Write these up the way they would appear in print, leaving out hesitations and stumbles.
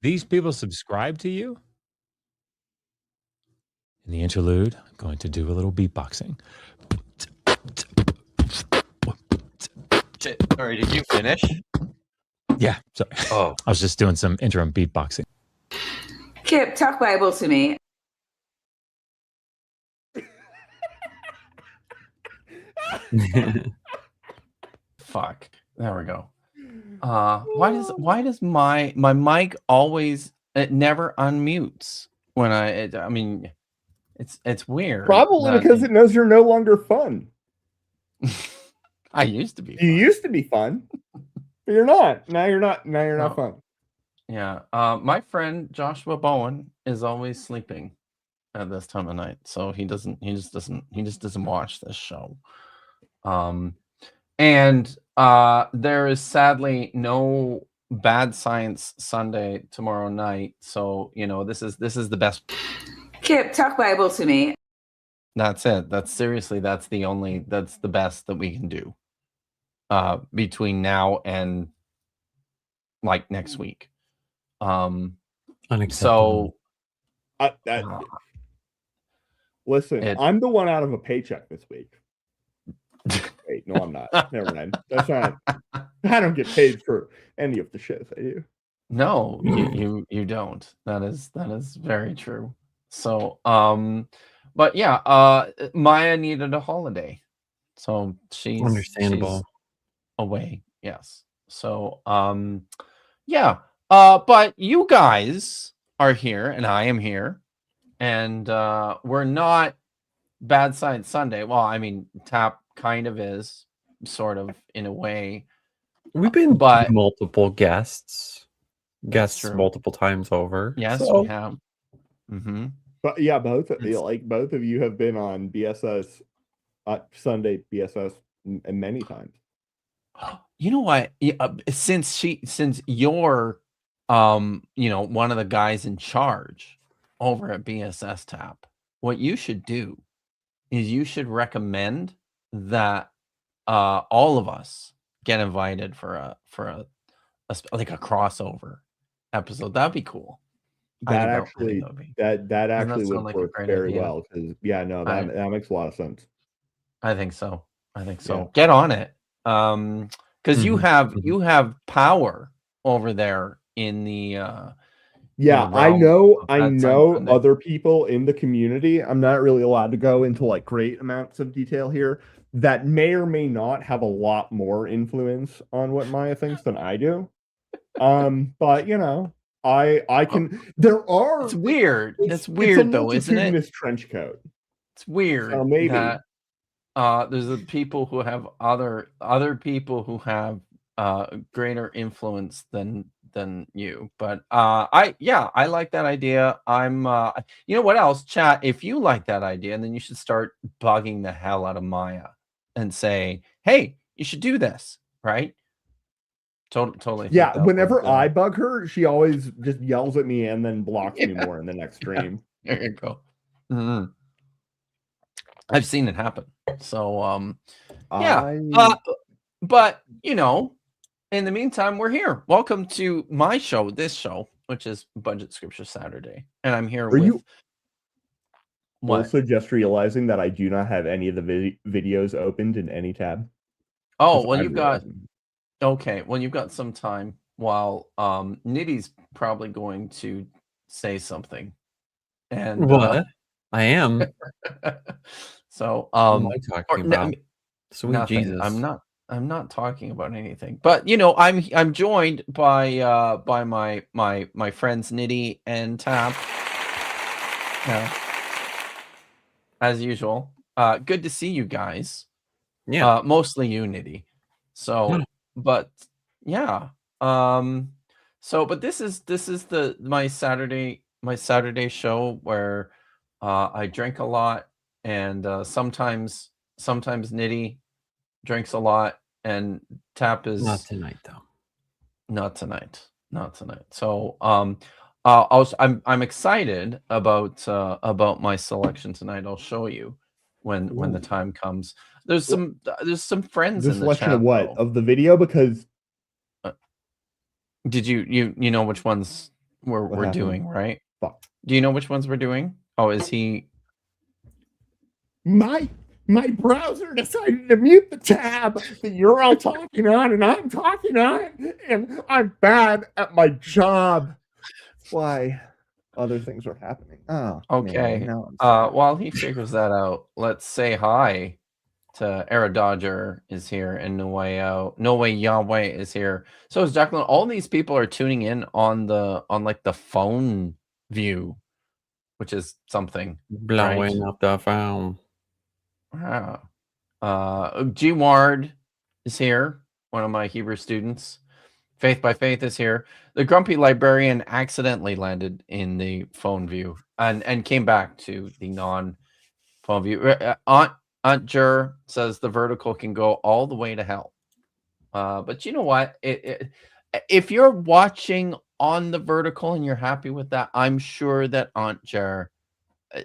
these people subscribe to you? In the interlude, I'm going to do a little beatboxing. Sorry, did you finish? Yeah, sorry. Oh. I was just doing some interim beatboxing. Kip, talk Bible to me. Fuck. There we go. Why does my mic always, it never unmutes when I mean it's weird. Probably because it knows you're no longer fun. I used to be You used to be fun, but you're not. Now you're not. Now you're not fun. Yeah. My friend Joshua Bowen is always sleeping at this time of night, so he just doesn't watch this show. And there is sadly no Bad Science Sunday tomorrow night, so this is the best. Kip, talk Bible to me. That's it. That's the best that we can do between now and like next week. Unacceptable. So listen, I'm the one out of a paycheck this week. Wait, no, I'm not. Never mind. That's not. I don't get paid for any of the shows I do. No, you don't. That is very true. So, but yeah, Maya needed a holiday, so she's understandable. She's away. Yes. So, yeah. But you guys are here, and I am here, and we're not Bad Science Sunday. Well, I mean, Tap kind of is, sort of, in a way. We've been multiple guests multiple times over. Yes, so. we have. Mm-hmm. But yeah, both of you have been on BSS Sunday BSS many times. You know what? Since you're one of the guys in charge over at BSS Tap, what you should do is you should recommend that all of us get invited for a like a crossover episode. That'd be cool. That actually would work very well, because that makes a lot of sense. I think so. Yeah. Get on it, because you have power over there in the I know other people in the community. I'm not really allowed to go into like great amounts of detail here, that may or may not have a lot more influence on what Maya thinks than I do. But I can. There are. It's weird. It's weird though, isn't it? This trench coat. It's weird. So maybe that, there's the people who have other people who have greater influence than you. But I like that idea. I'm you know what else, chat? If you like that idea, then you should start bugging the hell out of Maya and say, hey, you should do this, right? Totally. Yeah, whenever I bug her, she always just yells at me and then blocks me more in the next stream. There you go. Mm-hmm. I've seen it happen. So but in the meantime, we're here. Welcome to my show, this show, which is Budget Scripture Saturday. And I'm here with also just realizing that I do not have any of the videos opened in any tab. Oh, well, you've got some time while Nitty's probably going to say something. And what? I am. So what am I talking about? Sweet nothing. Jesus. I'm not talking about anything. But I'm joined by my friends Nitty and Tap. As usual. Good to see you guys. Yeah. Mostly you, Nitty. So but yeah. But this is my Saturday show where I drink a lot, and sometimes Nitty drinks a lot, and Tap is not tonight though. Not tonight. So I'm excited about my selection tonight. I'll show you when the time comes. There's some friends in the selection chat, of what? Of the video, because did you know which ones we're doing, right? Fuck. Do you know which ones we're doing? Oh, is he? My browser decided to mute the tab that you're all talking on, and I'm talking on, and I'm bad at my job. That's why other things are happening. Oh, Okay. Man, now I'm While he figures that out, let's say hi to Era Dodger is here, and No Way Out, No Way Yahweh is here. So is Jacqueline. All these people are tuning in on like the phone view, which is something. Blowing up the phone. Wow. G Ward is here, one of my Hebrew students. Faith by Faith is here. The grumpy librarian accidentally landed in the phone view and came back to the non-phone view. Aunt Jur says the vertical can go all the way to hell. But you know what? If you're watching on the vertical and you're happy with that, I'm sure that Aunt Jur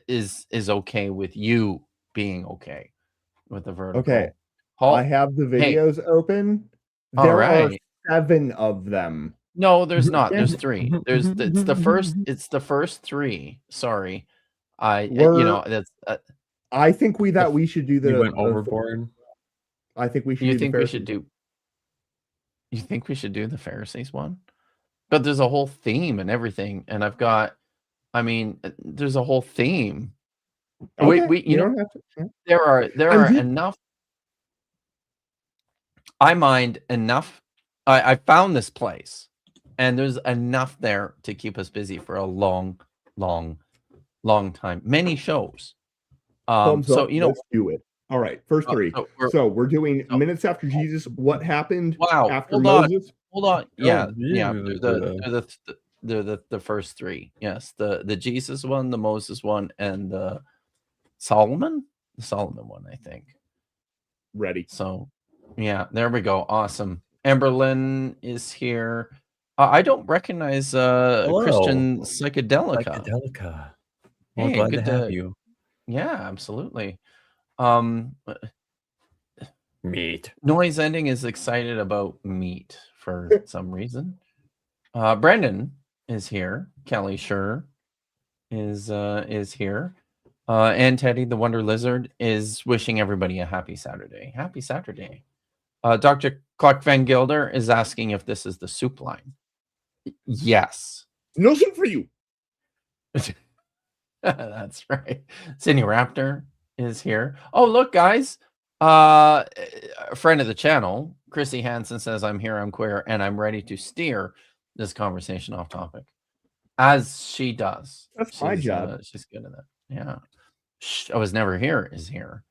is okay with you being okay with the vertical. Okay. I have the videos open. There are 7 of them. No, there's not. There's 3. It's the first 3. Sorry. That's I think we should do the. You went overboard. I think we should. You think we should do the Pharisees one? But there's a whole theme and everything, and there's a whole theme. Okay, you don't have to. Yeah. There are enough. I mind enough. I found this place, and there's enough there to keep us busy for a long time. Many shows. Let's do it. All right, first 3. So we're doing minutes after Jesus. What happened? After Moses? Hold on. Yeah. They're the first 3. Yes, the Jesus one, the Moses one, and the Solomon one, I think. Ready. So, yeah, there we go. Awesome. Amberlyn is here. I don't recognize Christian Psychedelica. Well, Hey, glad good to have you. Yeah, absolutely. Meat. Noise Ending is excited about meat for some reason. Brandon is here. Kelly Schur is here. And Teddy the Wonder Lizard is wishing everybody a happy Saturday. Happy Saturday. Dr. Clark Van Gilder is asking if this is the soup line. Yes. No soup for you. That's right. Sydney Raptor is here. Oh, look, guys. A friend of the channel, Chrissy Hansen, says, I'm here, I'm queer, and I'm ready to steer this conversation off topic. As she does. That's my job. She's good at that. Yeah. I was never here is here.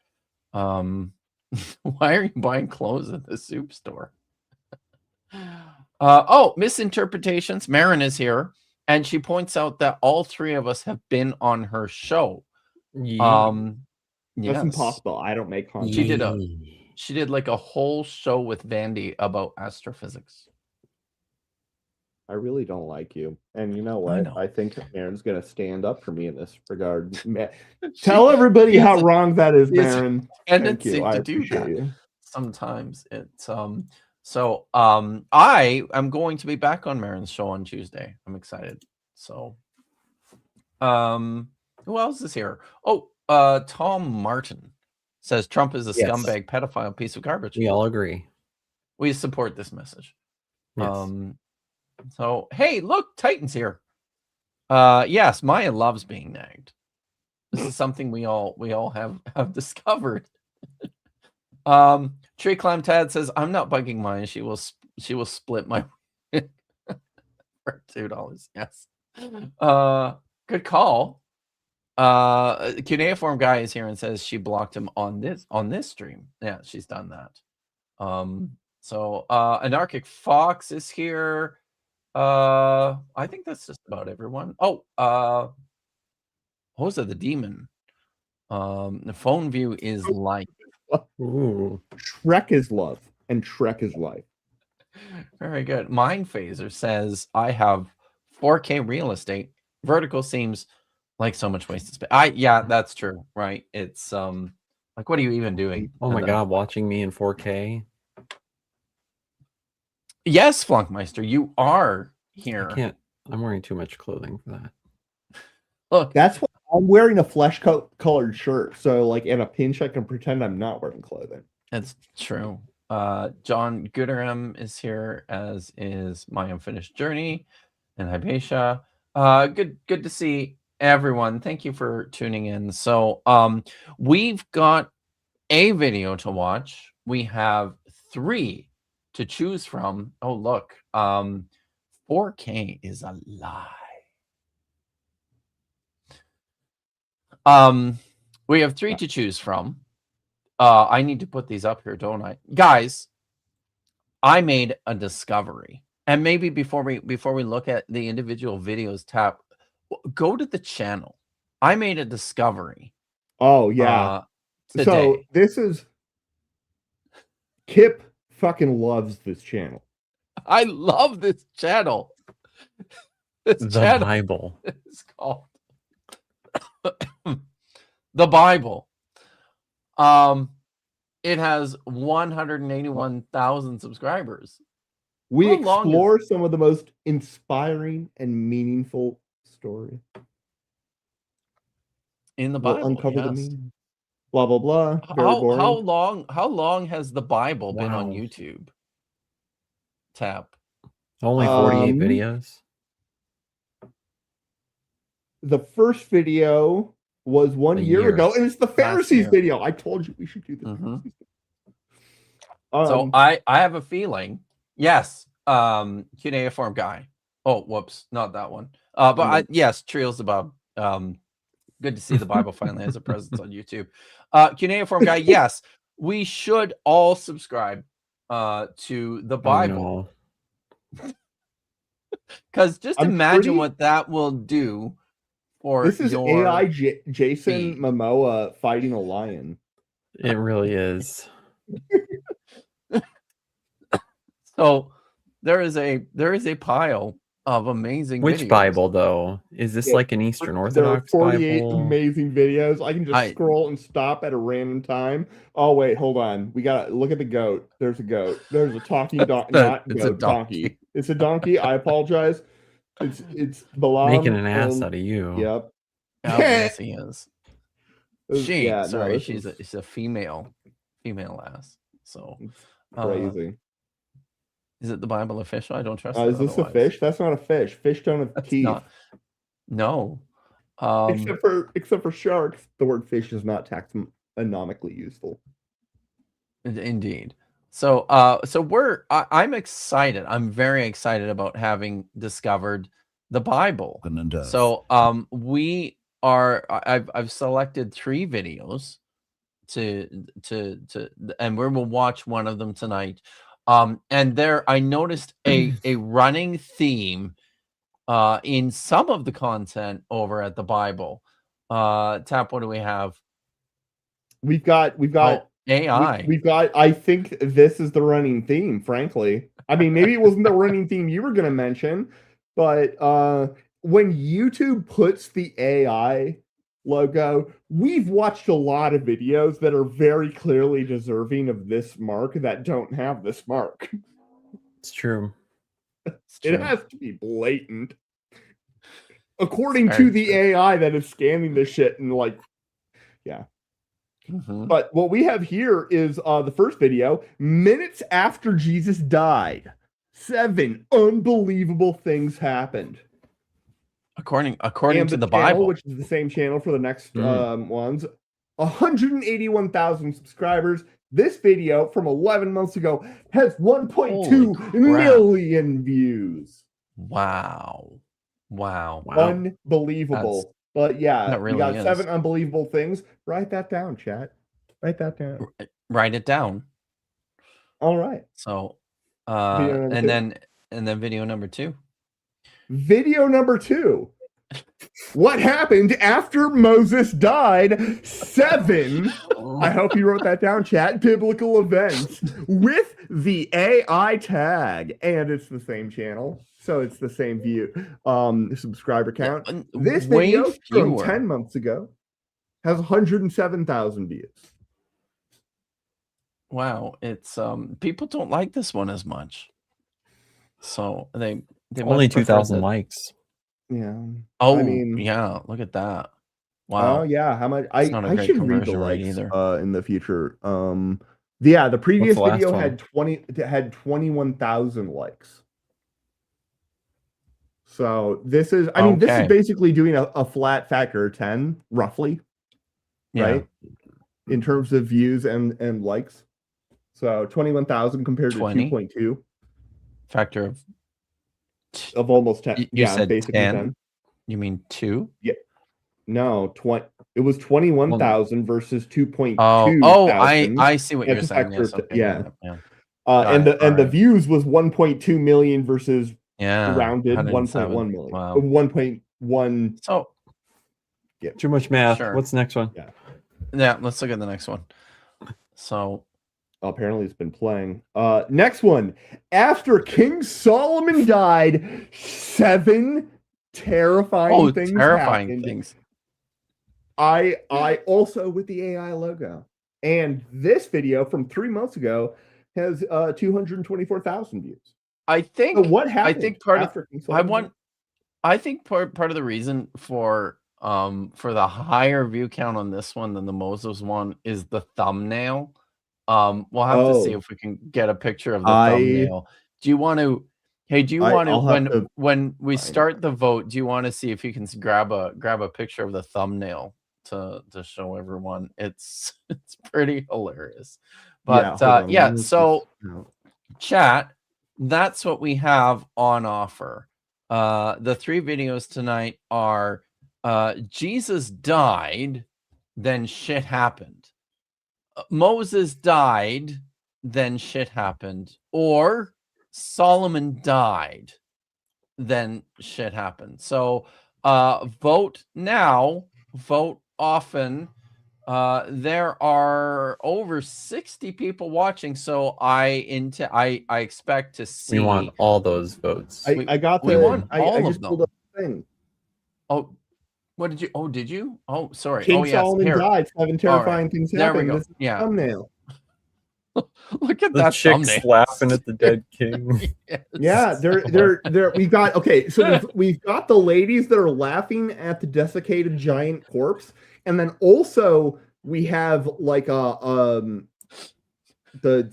Why are you buying clothes at the soup store? Misinterpretations. Marin is here, and she points out that all 3 of us have been on her show. Yeah. That's impossible. I don't make content. She did like a whole show with Vandy about astrophysics. I really don't like you. And you know what? I think Marin's going to stand up for me in this regard. Tell everybody how wrong that is, Marin. Thank you. I appreciate you. Sometimes it's I am going to be back on Marin's show on Tuesday. I'm excited. So who else is here? Tom Martin says Trump is a scumbag pedophile piece of garbage. We all agree. We support this message. Yes. So hey, look, Titan's here. Yes, Maya loves being nagged. This is something we all have discovered. Tree Clam Tad says, I'm not bugging Maya. She will split my for $2. Yes. Good call. Cuneiform guy is here and says she blocked him on this stream. Yeah, she's done that. So Anarchic Fox is here. I think that's just about everyone. Hosa the Demon. The phone view is like Shrek is love and Shrek is life. Very good. Mind Phaser says I have 4K real estate. Vertical seems like so much wasted space. Yeah, that's true, right? It's like, what are you even doing? Oh my god, watching me in 4K. Yes, Flunkmeister, you are here. I'm wearing too much clothing for that. Look, That's why I'm wearing a flesh colored shirt. So, like, in a pinch, I can pretend I'm not wearing clothing. it's true. John Gooderham is here, as is My Unfinished Journey and Hypatia. Good to see everyone. Thank you for tuning in. So, we've got a video to watch. We have 3 to choose from. Oh, look, 4K is a lie. We have 3 to choose from. I need to put these up here, don't I? Guys, I made a discovery. And maybe before we look at the individual videos, go to the channel. I made a discovery. Oh, yeah. Today. So, this is... Kip fucking loves this channel. I love this channel. This The channel Bible. is called The Bible. It has 181,000 subscribers. We How long explore some of the most inspiring and meaningful stories. In the We'll Bible. uncover the Yes. meaning. Blah, blah, blah. Very boring. How long has the Bible been on Wow. YouTube? Tap. Only 48 videos. The first video was 1 A year year. ago, and it's the Pharisees year. video. I told you we should do this. Mhm. So I have a feeling, yes, cuneiform guy. Oh, whoops, not that one. Yes, Trios above. Good to see the Bible finally has a presence on YouTube. Cuneiform guy, yes, we should all subscribe to the Bible. Because just imagine what that will do for this is your AI Jason feed. Momoa fighting a lion. It really is. So there is a pile of amazing Which videos. Bible, though? Is this like an Eastern Orthodox There are 48 Bible? amazing videos. I can just scroll and stop at a random time. Oh, wait, hold on. We got to look at the goat. There's a goat. There's a talking donkey. It's a donkey. It's a donkey. I apologize. It's Balaam. Making an ass out of you. Yep. Oh, yes, he is. She's She's a female ass. So crazy. Is it the Bible official? I don't trust it. Is this a fish? That's not a fish. Fish don't have teeth. No. Except for sharks. The word fish is not taxonomically useful. Indeed. So I'm excited. I'm very excited about having discovered the Bible. So I've selected 3 videos and we will watch one of them tonight. And there I noticed a running theme in some of the content over at the Bible. Tap, what do we have? We've got AI. We've got, I think this is the running theme, frankly. I mean, maybe it wasn't the running theme you were going to mention, but when YouTube puts the AI logo, we've watched a lot of videos that are very clearly deserving of this mark that don't have this mark. It's true. It has to be blatant. According to the AI that is scanning this shit and yeah. Mm-hmm. But what we have here is the first video, minutes after Jesus died. 7 unbelievable things happened. According to the channel, Bible, which is the same channel for the next ones, 181,000 subscribers. This video from 11 months ago has 1.2 million views. Wow. Unbelievable. But yeah, really we got is. 7 unbelievable things. Write that down, chat. Write that down. Write it down. All right. So, Video and then video number 2. Video number 2. What happened after Moses died? 7. I hope you wrote that down, chat. Biblical events with the AI tag, and it's the same channel, so it's the same view subscriber count. This video from 10 months ago has 107,000 views. Wow, it's people don't like this one as much, so they only much prefer 2,000 likes. Yeah. Oh, I mean, yeah. Look at that. oh Wow. yeah, how much It's not a I great should read the conversion rate likes either. in the future. Yeah, the What's previous the last video one? had 21,000 likes. So this is, I mean, this is Okay. basically doing a flat factor of 10, roughly, Yeah. right? In terms of views and likes. So 21,000 compared to 20 2.2 factor of almost 10. you Yeah, said basically 10? 10. You mean 2? Yeah. No, it was 21,000 versus 2.2 Oh, thousand. I see what you're It's a saying. factor Yes, of, okay. yeah. Yeah. And Got it. the Alright. views was 1.2 million versus Yeah. rounded 107. 1.1 million. Wow. 1.1. So, Too much math. Sure. What's the next one? yeah, let's look at the next one. So, Apparently it's been playing. Next one. After King Solomon died, 7 terrifying things terrifying happened. things. I also with the AI logo. And this video from 3 months ago has 224,000 views. I think So what happened? I think part after King of Solomon I think part of the reason for the higher view count on this one than the Moses one is the thumbnail. We'll have to see if we can get a picture of the thumbnail. Do you want to? Hey, do you want to when we start the vote? Do you want to see if you can grab a picture of the thumbnail to show everyone? It's pretty hilarious. But yeah, so chat, that's what we have on offer. The 3 videos tonight are Jesus died, then shit happened. Moses died, then shit happened. Or Solomon died, then shit happened. So vote now, vote often. There are over 60 people watching, so I expect to see. We want all those votes. I got we the want all I of just them. pulled up the thing. Oh, what did you? Oh, did you? Oh, sorry. King yes, Solomon here. died. 7 terrifying things There we happened. go. This is the Yeah. thumbnail. Look at The that chicks thumbnail. laughing at the dead king. Yes. Yeah, they're we've got so we've got the ladies that are laughing at the desiccated giant corpse, and then also we have like the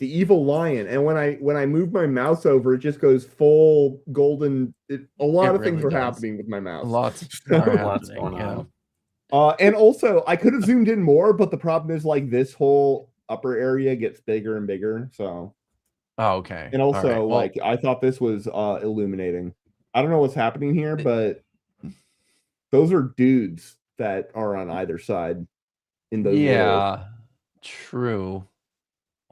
evil lion, and when I move my mouse over, it just goes full golden. A lot of things are happening with my mouse. Lots Lots happening, going on. And also I could have zoomed in more, but the problem is like this whole upper area gets bigger and bigger. So okay. and also All right. Well, like I thought this was illuminating. I don't know what's happening here, but those are dudes that are on either side in those yeah, true.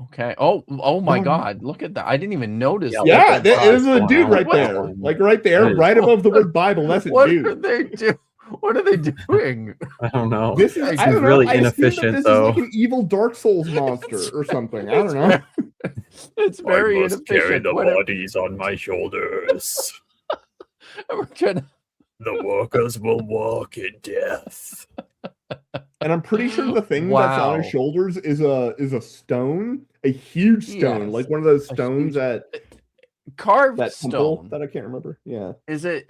Okay. Oh my God! Look at that! I didn't even notice. Yeah, that. it is a dude right What? there. Like right there, right above the word Bible. That's a What dude. are they doing? What are they doing? I don't know. This is I don't know. Really inefficient, this though. is like an evil Dark Souls monster or something. I don't know. It's very inefficient. Carry the bodies on my shoulders. We're gonna... The workers will walk in death. And I'm pretty sure the thing that's on his shoulders is a stone, a huge stone, like one of those stones that carved that stone that I can't remember. Yeah. Is it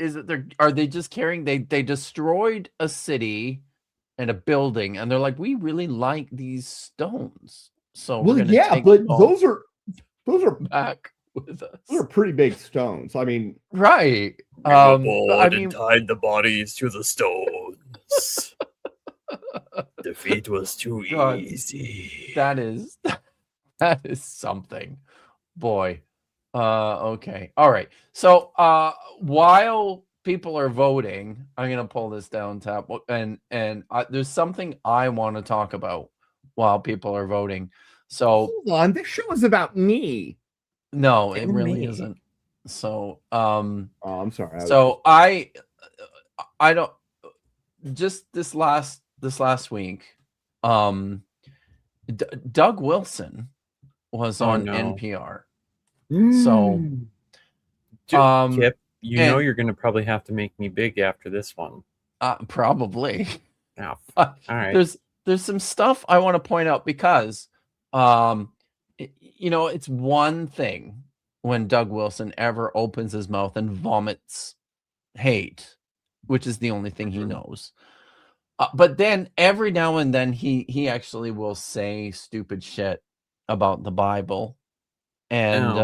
are they just carrying they destroyed a city and a building and they're like, we really like these stones. So well, we're yeah, but those are back with us. Those are pretty big stones. I mean, right. I mean, and tied the bodies to the stones. Defeat was too easy. That is something. Boy. Okay. All right. So while people are voting, I'm gonna pull this down tab and there's something I want to talk about while people are voting. So hold on, this show is about me. No, it really isn't. So oh, I'm sorry. So I don't just this last week, Doug Wilson was on NPR. So Kip, you know you're gonna probably have to make me big after this one. Probably. Oh, all right. There's some stuff I want to point out because it's one thing when Doug Wilson ever opens his mouth and vomits hate, which is the only thing he knows. But then every now and then he actually will say stupid shit about the Bible, and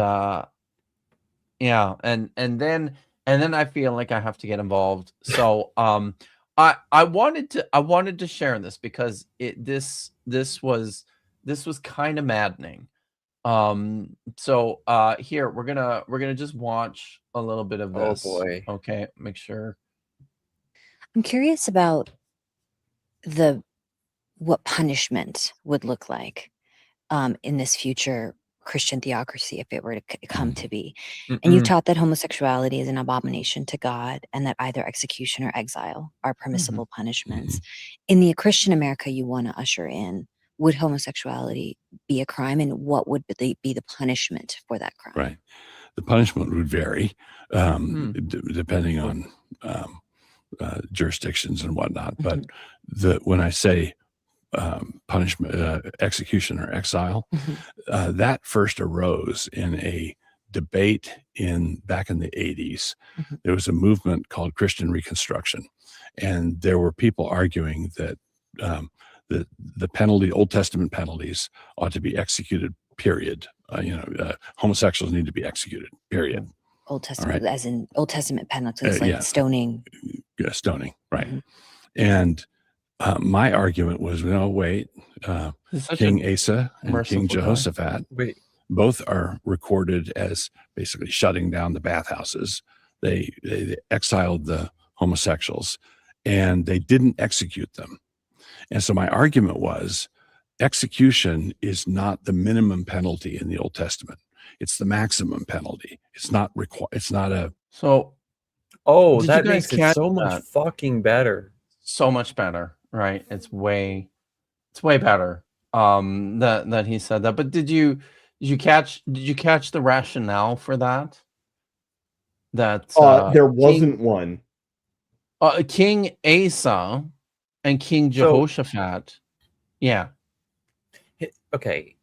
and then I feel like I have to get involved. So I wanted to share this because this was kind of maddening. So here we're gonna just watch a little bit of this. Oh boy. Okay, make sure. I'm curious about what punishment would look like in this future Christian theocracy if it were to come to be. And you taught that homosexuality is an abomination to God and that either execution or exile are permissible punishments. In the Christian America you want to usher in, would homosexuality be a crime, and what would be the punishment for that crime? Right. The punishment would vary depending on jurisdictions and whatnot. But when I say punishment, execution or exile, that first arose in a debate back in the 80s. There was a movement called Christian Reconstruction, and there were people arguing that the penalty, Old Testament penalties, ought to be executed. Period. Homosexuals need to be executed. Period. Old Testament, as in Old Testament penalties, like stoning. Yeah, stoning, right? And my argument was, no, wait. King Asa and King Jehoshaphat, both are recorded as basically shutting down the bathhouses. They exiled the homosexuals, and they didn't execute them. And so my argument was, execution is not the minimum penalty in the Old Testament. It's the maximum penalty. It's not It's not a. So, that makes it so much fucking better. So much better, right? It's way better. That he said that. But did you catch the rationale for that? That there wasn't one. King Asa and King Jehoshaphat. Yeah. Okay.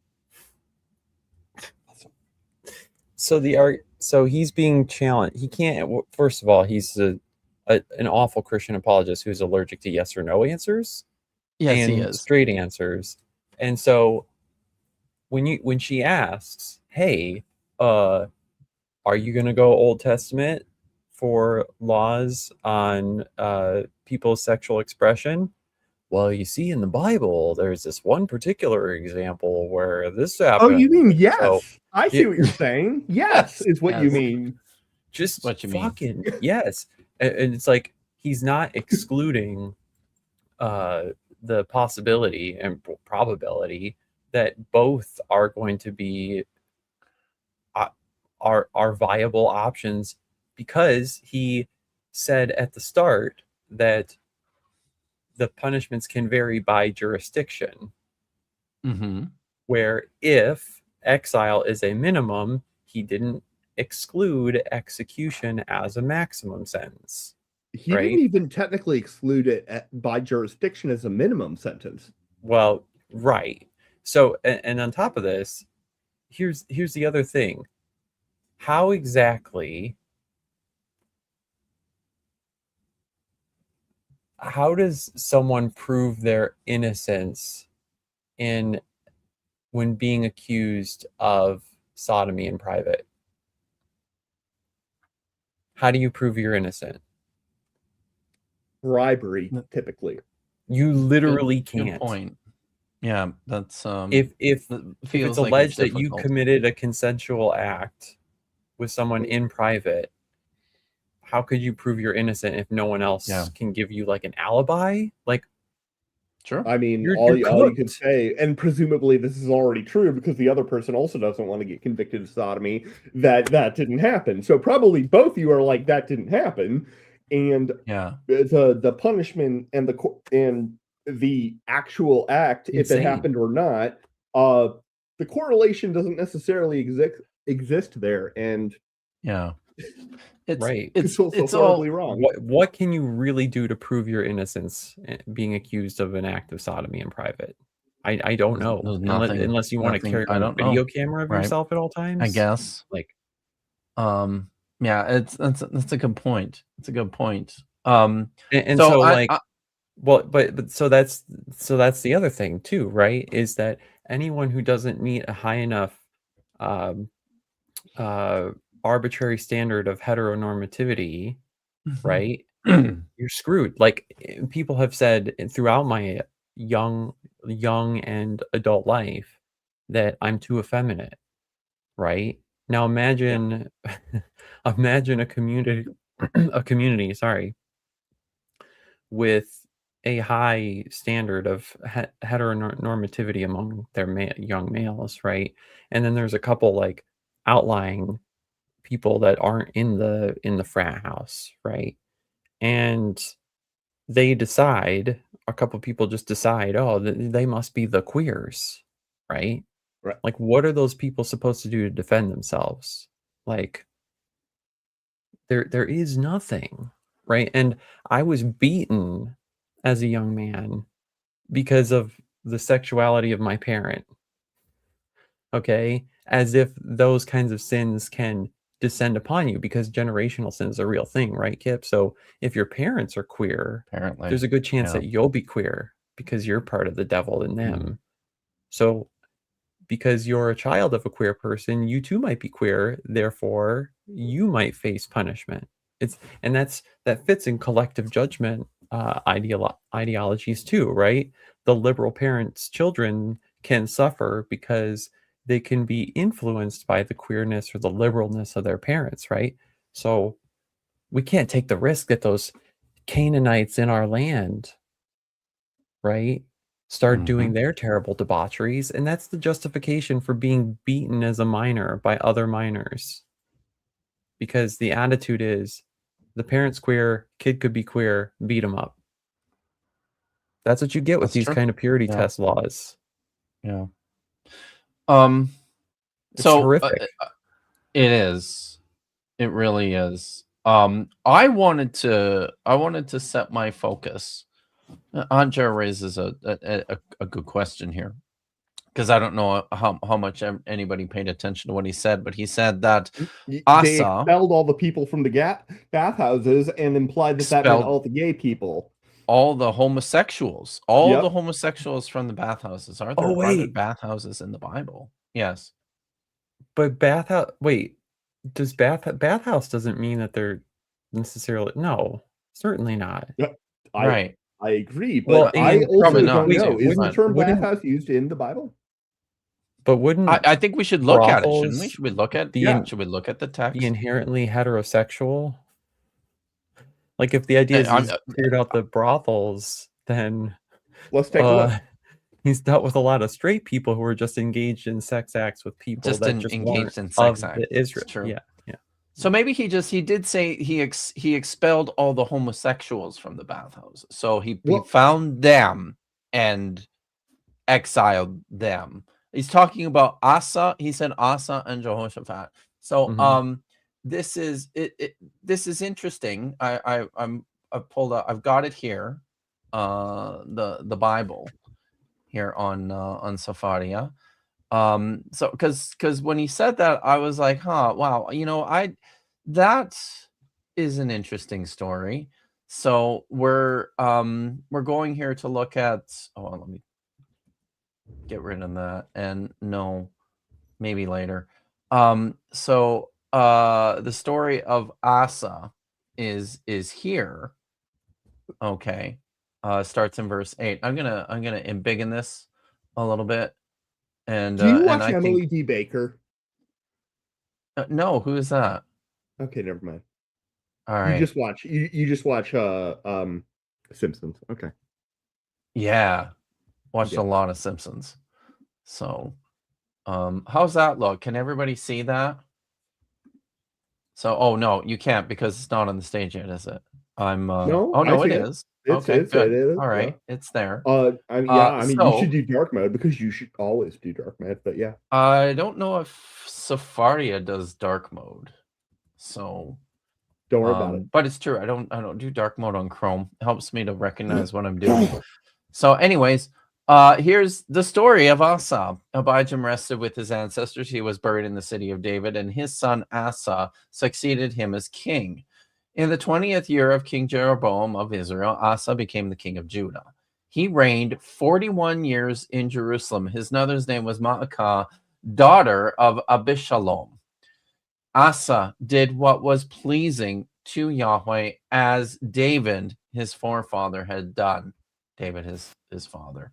So he's being challenged. He can't. First of all, he's an awful Christian apologist who's allergic to yes or no answers. Yes, and he is. Straight answers. And so when she asks, "Hey, are you going to go Old Testament for laws on people's sexual expression?" Well, you see, in the Bible, there's this one particular example where this happened. Oh, you mean yes? So, I see what you're saying. Yes, is what you mean. Just what you fucking mean. Yes. And it's like he's not excluding the possibility and probability that both are going to be are viable options, because he said at the start that the punishments can vary by jurisdiction. Where if exile is a minimum, he didn't exclude execution as a maximum sentence. He didn't even technically exclude it by jurisdiction as a minimum sentence. Well, right. So, and on top of this, here's the other thing. How exactly... How does someone prove their innocence when being accused of sodomy in private? How do you prove you're innocent? Bribery, typically. You literally can't. Good point. Yeah, that's if it's alleged that you committed a consensual act with someone in private, how could you prove you're innocent if no one else can give you like an alibi? Like, sure. I mean, all you can say, and presumably this is already true because the other person also doesn't want to get convicted of sodomy, that didn't happen. So probably both of you are like, that didn't happen. And the punishment and the actual act, if it happened or not, the correlation doesn't necessarily exist there. And it's horribly wrong. What can you really do to prove your innocence being accused of an act of sodomy in private? I don't know. Unless you want to carry a video camera of yourself at all times, I guess. Like, yeah, that's a good point. It's a good point. And so like, well, but so that's the other thing too, right? Is that anyone who doesn't meet a high enough arbitrary standard of heteronormativity, right? You're screwed. Like people have said throughout my young and adult life that I'm too effeminate, right? Now imagine imagine a community, sorry, with a high standard of heteronormativity among their young males, right? And then there's a couple like outlying people that aren't in the frat house, right? And they decide, a couple people just decide, oh, they must be the queers, right? Right. Like, what are those people supposed to do to defend themselves? Like, there is nothing, right? And I was beaten as a young man because of the sexuality of my parent. Okay, as if those kinds of sins can descend upon you, because generational sin is a real thing, right, Kip? So if your parents are queer, Apparently, there's a good chance that you'll be queer because you're part of the devil in them. So because you're a child of a queer person, you too might be queer, therefore you might face punishment. That fits in collective judgment ideologies too, right? The liberal parents' children can suffer because they can be influenced by the queerness or the liberalness of their parents, right? So we can't take the risk that those Canaanites in our land, right, start doing their terrible debaucheries. And that's the justification for being beaten as a minor by other minors. Because the attitude is, the parent's queer, kid could be queer, beat him up. That's what you get with these kind of purity test laws. Yeah. It's horrific. It is. It really is. I wanted to set my focus. Anja raises a good question here, because I don't know how much anybody paid attention to what he said, but he said that they expelled all the people from the bathhouses and implied that meant all the gay people. All the homosexuals. The homosexuals from the bathhouses. Are there bathhouses in the Bible? Yes. But bathhouse, does bathhouse doesn't mean that they're necessarily, no, certainly not. Right. I agree, but I also don't know. Is the term bathhouse used in the Bible? But wouldn't I think we should look at it, shouldn't we? Should we look at should we look at the text? Be inherently heterosexual? Like if the idea is he's cleared out the brothels, then let's take a look. He's dealt with a lot of straight people who were just engaged in sex acts with people engaged in sex acts. Israel. True. Yeah. So maybe he did say he expelled all the homosexuals from the bathhouse. So he found them and exiled them. He's talking about Asa. He said Asa and Jehoshaphat. So this is this is interesting. I've pulled up. I've got it here. The Bible here on Safaria. So because when he said that, I was like, wow, that is an interesting story. So we're going here to look at, let me get rid of that, and no, maybe later. So the story of Asa is here. Okay. Starts in verse 8. I'm gonna embiggen this a little bit. And do you watch Emily D. Baker? No, who is that? Okay, never mind. All right. You just watch Simpsons. Okay. Yeah. Watched a lot of Simpsons. So how's that look? Can everybody see that? So no, you can't, because it's not on the stage yet, is it? No, it is. Okay, good. It is. All right, it's there. You should do dark mode, because you should always do dark mode, but yeah. I don't know if Safaria does dark mode, so don't worry about it. But it's true. I don't do dark mode on Chrome. It helps me to recognize what I'm doing. So anyways, here's the story of Asa. Abijam rested with his ancestors. He was buried in the city of David, and his son Asa succeeded him as king. In the 20th year of King Jeroboam of Israel, Asa became the king of Judah. He reigned 41 years in Jerusalem. His mother's name was Maacah, daughter of Abishalom. Asa did what was pleasing to Yahweh, as David, his forefather, had done. David, his father.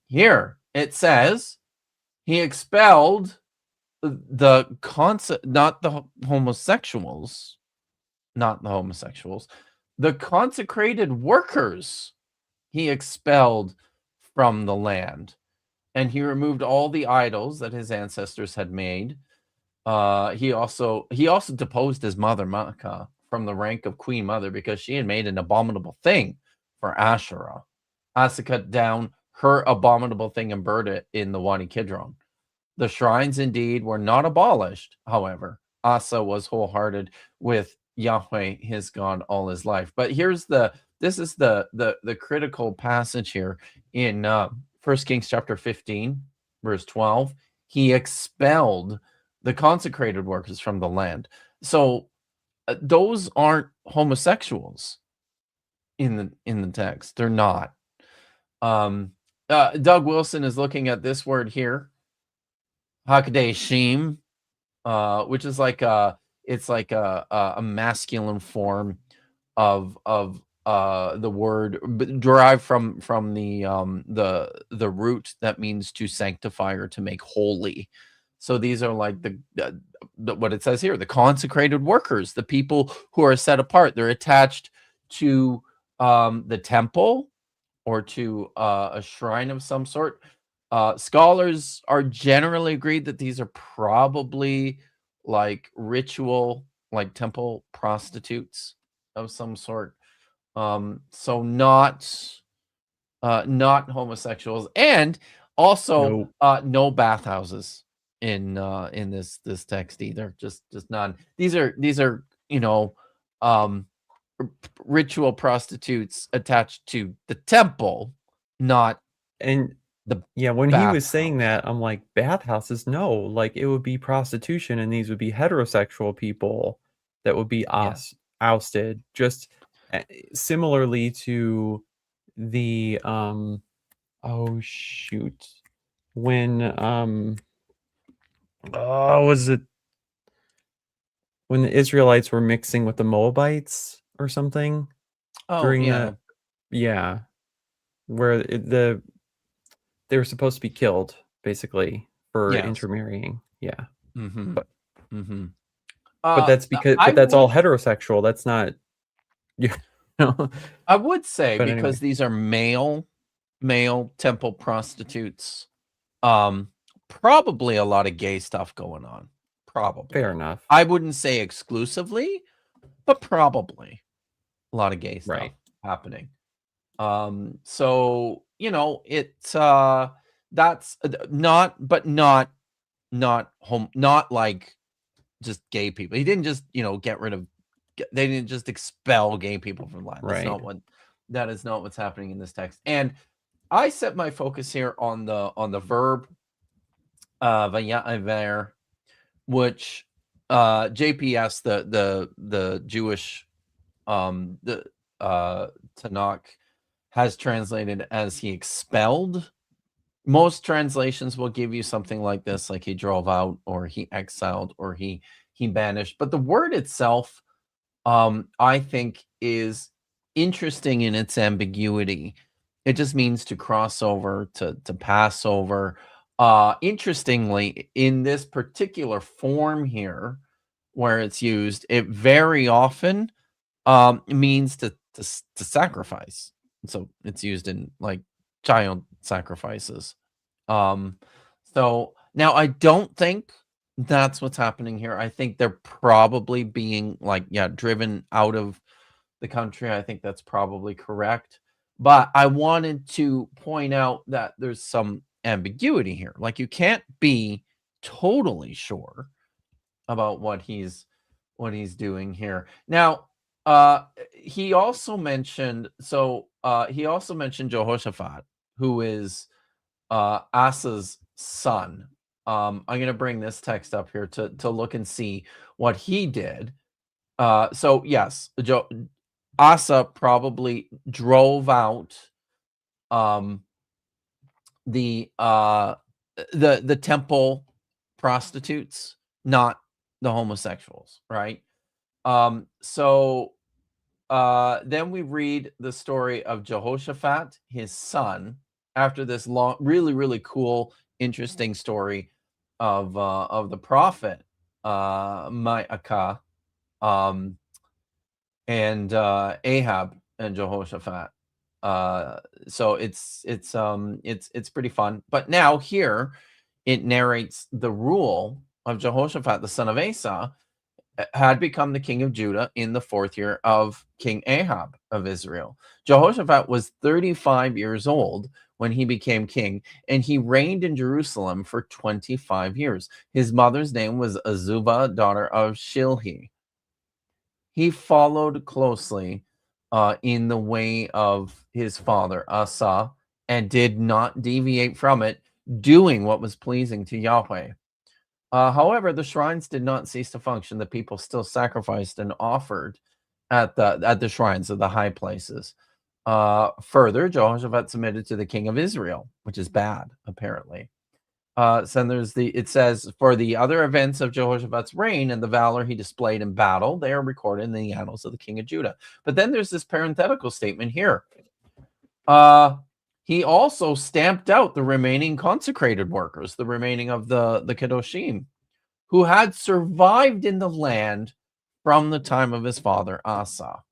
Here it says he expelled the the consecrated workers he expelled from the land, and he removed all the idols that his ancestors had made. He also deposed his mother Maacah from the rank of queen mother because she had made an abominable thing for Asherah. Asa cut down her abominable thing and burned it in the Wadi Kidron. The shrines indeed were not abolished, however. Asa was wholehearted with Yahweh his God all his life. But this is the critical passage here in 1 Kings chapter 15, verse 12. He expelled the consecrated workers from the land. So those aren't homosexuals in the text. They're not. Doug Wilson is looking at this word here, Hakdeshim, which is like a masculine form of the word derived from the root that means to sanctify or to make holy. So these are like the what it says here, the consecrated workers, the people who are set apart. They're attached to the temple or to a shrine of some sort. Scholars are generally agreed that these are probably like ritual, like temple prostitutes of some sort. So not homosexuals, and also no bathhouses in this text either. Just none. These are ritual prostitutes attached to the temple, not when he was saying that, I'm like, bathhouses, no, like it would be prostitution, and these would be heterosexual people that would be ousted, just similarly to the when the Israelites were mixing with the Moabites or something where they were supposed to be killed basically for intermarrying. But that's because that's all heterosexual. That's not I would say, but because these are male temple prostitutes, probably a lot of gay stuff going on. Probably. Fair enough. I wouldn't say exclusively, but probably a lot of gay stuff happening. So it's that's not like just gay people. He didn't just they didn't just expel gay people from land. That is not what's happening in this text. And I set my focus here on the verb vayaver, which JPS, the Jewish Tanakh, has translated as he expelled. Most translations will give you something like this, like he drove out, or he exiled, or he banished. But the word itself, I think, is interesting in its ambiguity. It just means to cross over, to pass over. Interestingly, in this particular form here, where it's used, it very often means to sacrifice. So it's used in like child sacrifices. So now I don't think that's what's happening here. I think they're probably being driven out of the country. I think that's probably correct. But I wanted to point out that there's some ambiguity here. Like, you can't be totally sure about what he's doing here. Now, he also mentioned Jehoshaphat, who is Asa's son. I'm going to bring this text up here to look and see what he did. So yes, Asa probably drove out the temple prostitutes, not the homosexuals, right? So then we read the story of Jehoshaphat, his son, after this long, really cool, interesting story of the prophet Micah, and Ahab and Jehoshaphat. So it's pretty fun. But now here it narrates the rule of Jehoshaphat, the son of Asa, had become the king of Judah in the 4th year of King Ahab of Israel. Jehoshaphat was 35 years old when he became king, and he reigned in Jerusalem for 25 years. His mother's name was Azubah, daughter of Shilhi. He followed closely in the way of his father Asa, and did not deviate from it, doing what was pleasing to Yahweh. However, the shrines did not cease to function. The people still sacrificed and offered at the shrines of the high places. Further, Jehoshaphat submitted to the king of Israel, which is bad, apparently. So it says, for the other events of Jehoshaphat's reign and the valor he displayed in battle, they are recorded in the annals of the king of Judah. But then there's this parenthetical statement here. He also stamped out the remaining consecrated workers, the remaining of the Kedoshim, who had survived in the land from the time of his father Asa.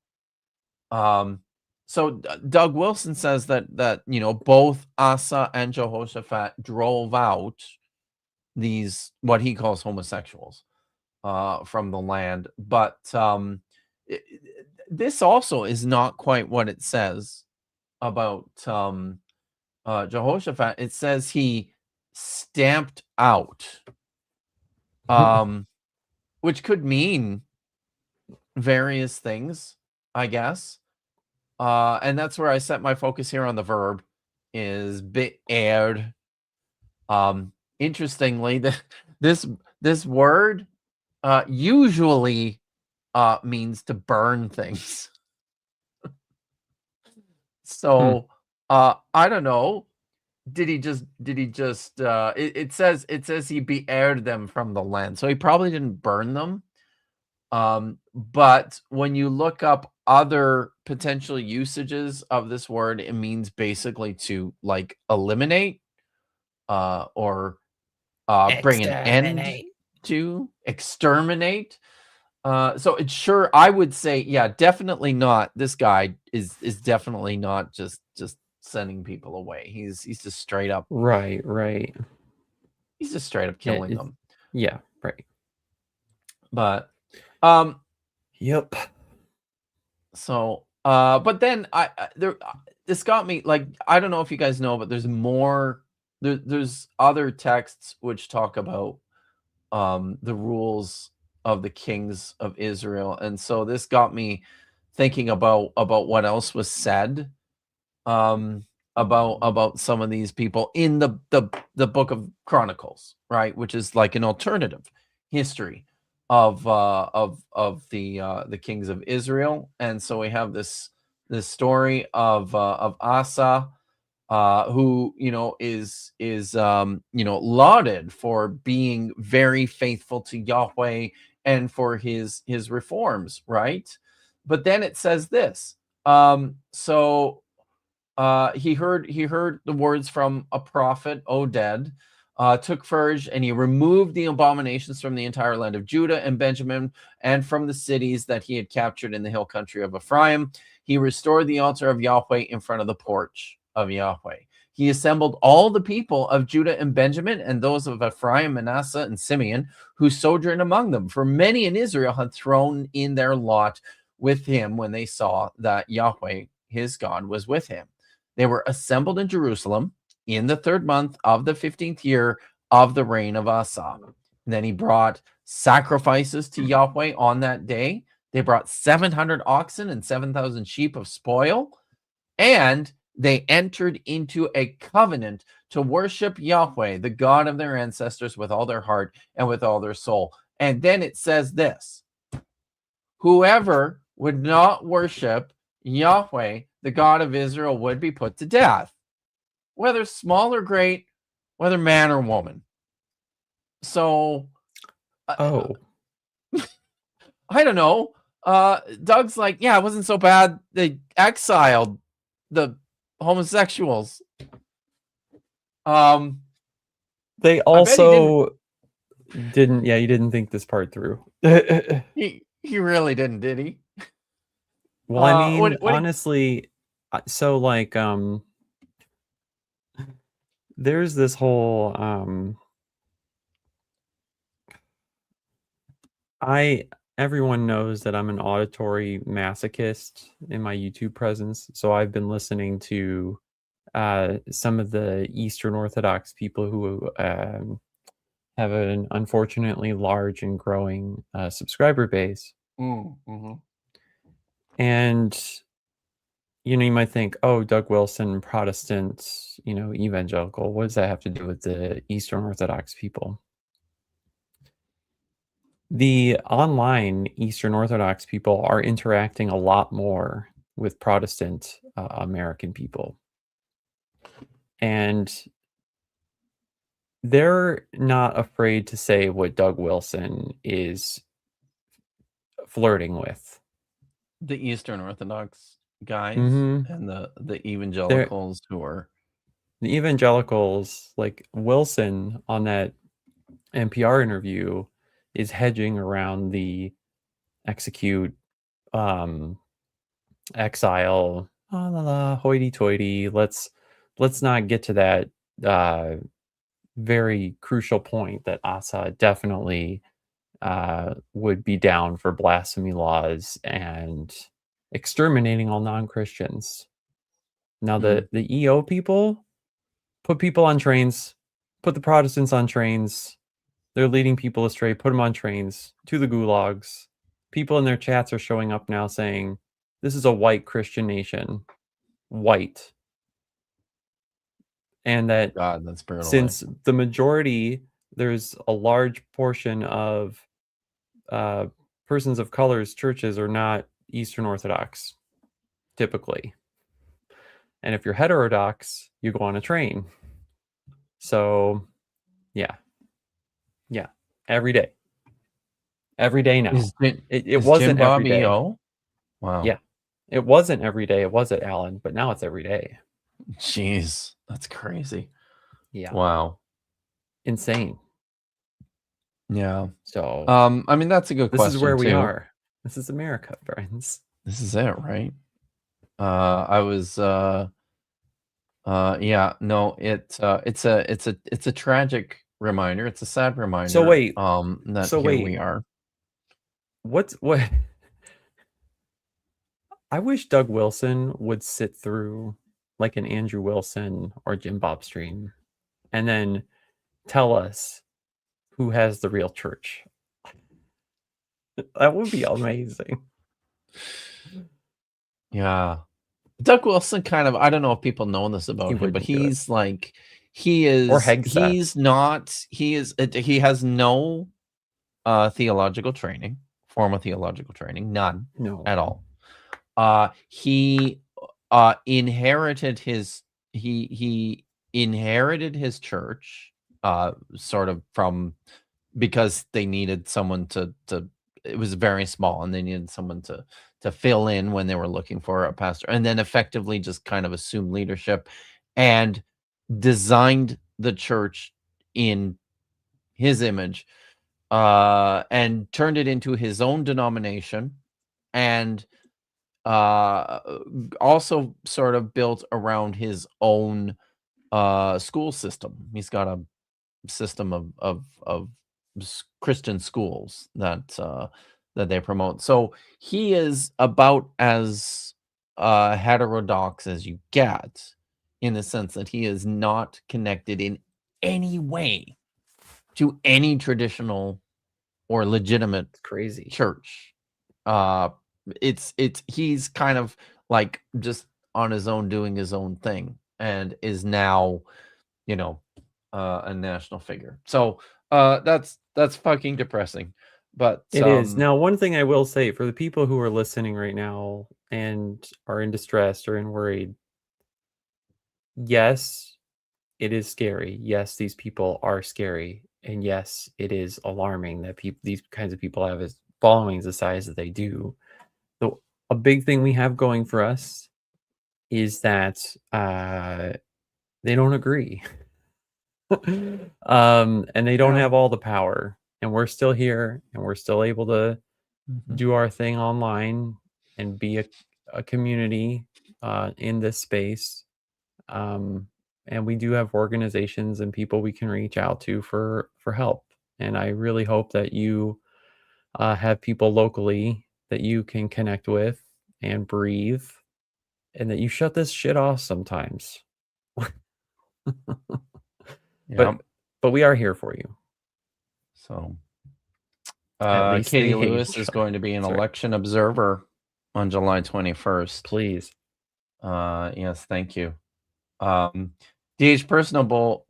So Doug Wilson says that both Asa and Jehoshaphat drove out these, what he calls homosexuals, from the land. But this also is not quite what it says about Jehoshaphat. It says he stamped out, which could mean various things, I guess. And that's where I set my focus here on the verb, is be'erd. Interestingly, this word usually means to burn things. So I don't know. Did he just it says he be'ered them from the land. So he probably didn't burn them. But when you look up other potential usages of this word, it means basically to like eliminate, or bring an end to, exterminate. So it's sure, I would say, yeah, definitely not. This guy is definitely not just sending people away. He's just straight up. Right. He's just straight up killing them. Yeah, right. But yep. So but then this got me, like, I don't know if you guys know, but there's more. There's other texts which talk about the rules of the kings of Israel, and so this got me thinking about what else was said about some of these people in the book of Chronicles, right, which is like an alternative history of the kings of Israel. And so we have this story of Asa, who is lauded for being very faithful to Yahweh and for his reforms, right? But then it says this. So he heard the words from a prophet, Oded, took courage, and he removed the abominations from the entire land of Judah and Benjamin, and from the cities that he had captured in the hill country of Ephraim. He restored the altar of Yahweh in front of the porch of Yahweh. He assembled all the people of Judah and Benjamin, and those of Ephraim, Manasseh, and Simeon, who sojourned among them. For many in Israel had thrown in their lot with him when they saw that Yahweh, his God, was with him. They were assembled in Jerusalem in the 3rd month of the 15th year of the reign of Asa. And then he brought sacrifices to Yahweh on that day. They brought 700 oxen and 7,000 sheep of spoil, and they entered into a covenant to worship Yahweh, the God of their ancestors, with all their heart and with all their soul. And then it says this: whoever would not worship Yahweh, the God of Israel, would be put to death, whether small or great, whether man or woman. So, Oh, I don't know. Doug's like, yeah, it wasn't so bad. They exiled the homosexuals. they also didn't. Yeah, you didn't think this part through. He really didn't, did he? Well, I mean, honestly, so like, there's this whole everyone knows that I'm an auditory masochist in my YouTube presence, so I've been listening to some of the Eastern Orthodox people who have an unfortunately large and growing subscriber base. Mm-hmm. And you might think, oh, Doug Wilson, Protestant, evangelical, what does that have to do with the Eastern Orthodox people? The online Eastern Orthodox people are interacting a lot more with Protestant American people. And they're not afraid to say what Doug Wilson is flirting with. The Eastern Orthodox guys Mm-hmm. and the evangelicals who are... The evangelicals, like Wilson on that NPR interview, is hedging around the execute, exile, hoity-toity. Let's not get to that very crucial point that Asa definitely would be down for blasphemy laws and exterminating all non-Christians. Now, the EO people put people on trains, put the Protestants on trains. They're leading people astray, put them on trains to the gulags. People in their chats are showing up now saying, this is a white Christian nation. White. And that God, that's brutal. Since the majority, there's a large portion of persons of color's churches are not Eastern Orthodox, typically. And if you're heterodox, you go on a train. So, yeah, every day now. It wasn't every day. Wow. Yeah, it wasn't every day. It was at Allen, but now it's every day. Jeez, that's crazy. Yeah. Wow. Insane. Yeah. So, I mean, that's a good question. This is where we are. This is America, friends. This is it, right? Yeah, no, it's a tragic reminder. It's a sad reminder. So wait, we are. What? I wish Doug Wilson would sit through like an Andrew Wilson or Jim Bob stream and then tell us who has the real church. That would be amazing. Yeah. Doug Wilson kind of, I don't know if people know this about him, but he has no theological training, formal theological training, none, at all. He inherited his church sort of from, because they needed someone to it was very small and they needed someone to fill in when they were looking for a pastor, and then effectively just kind of assumed leadership and designed the church in his image, and turned it into his own denomination, and also sort of built around his own school system. He's got a system of Christian schools that they promote. So he is about as heterodox as you get, in the sense that he is not connected in any way to any traditional or legitimate church. He's kind of like just on his own, doing his own thing, and is now, a national figure. So that's fucking depressing. But it is. Now, one thing I will say for the people who are listening right now and are in distress or in worried, yes, it is scary. Yes, these people are scary. And yes, it is alarming that these kinds of people have followings the size that they do. So a big thing we have going for us is that they don't agree. And they don't have all the power. And we're still here, and we're still able to do our thing online and be a community in this space. And we do have organizations and people we can reach out to for help. And I really hope that you have people locally that you can connect with and breathe, and that you shut this shit off sometimes. But we are here for you. So Katie Lewis is going to be an election observer on July 21st. Please. Yes, thank you. DH personable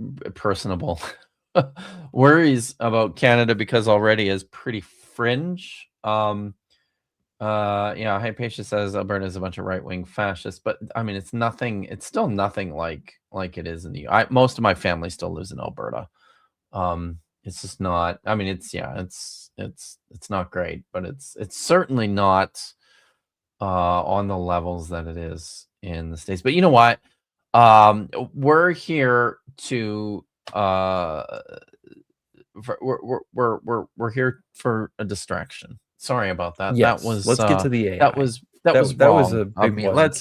worries about Canada because already is pretty fringe. Yeah, Hypatia says Alberta is a bunch of right-wing fascists, but I mean it's still nothing like it is in the most of my family still lives in Alberta. It's just not, I mean it's not great, but it's certainly not on the levels that it is in the States. But you know what? We're here to we're here for a distraction. Sorry about that. Yes, that was let's get to the AI. That was a big one.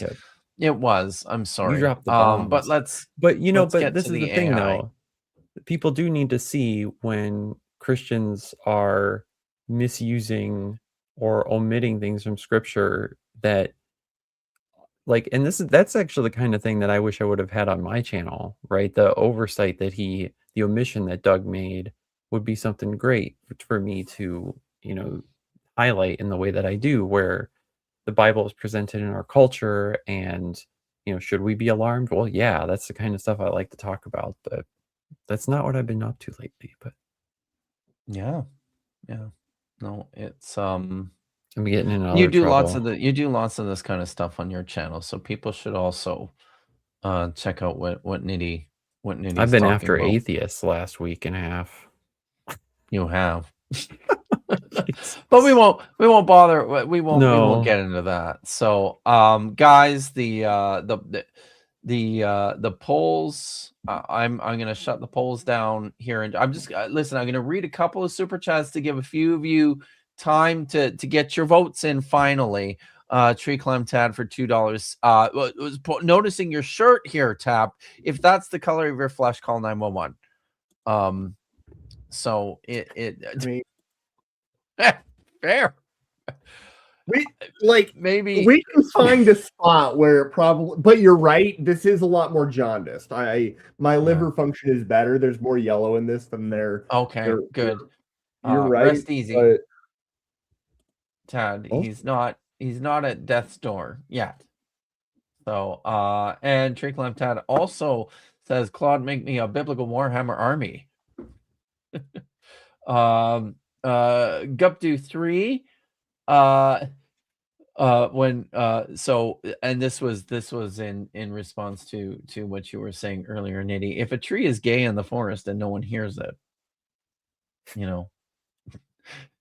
It was. I'm sorry. You dropped the bombs. But let's but get this to is the the thing AI. though. People do need to see when Christians are misusing or omitting things from scripture that, like, and that's actually the kind of thing that I wish I would have had on my channel, right? The oversight that the omission that Doug made would be something great for me to, highlight in the way that I do, where the Bible is presented in our culture. And, should we be alarmed? Well, yeah, that's the kind of stuff I like to talk about, but that's not what I've been up to lately. But yeah, no, it's I'm getting in you do lots of this kind of stuff on your channel, so people should also check out what Nitty I've been after atheists last week and a half. You have. But we won't bother. We won't get into that. So guys, the polls, I'm going to shut the polls down here, and I'm just listen, I'm going to read a couple of super chats to give a few of you time to get your votes in finally. Tree Climb Tad for $2. Was noticing your shirt here, Tap. If that's the color of your flesh, call 911. So fair. Maybe we can find a spot where it probably, but you're right, this is a lot more jaundiced. My liver function is better. There's more yellow in this than there. Okay, good. You're right. Rest easy, Tad. He's not at death's door yet. So and Tree Climb Tad also says, Claude, make me a biblical Warhammer army. Gupdo 3 and this was in response to what you were saying earlier, Nitty. If a tree is gay in the forest and no one hears it,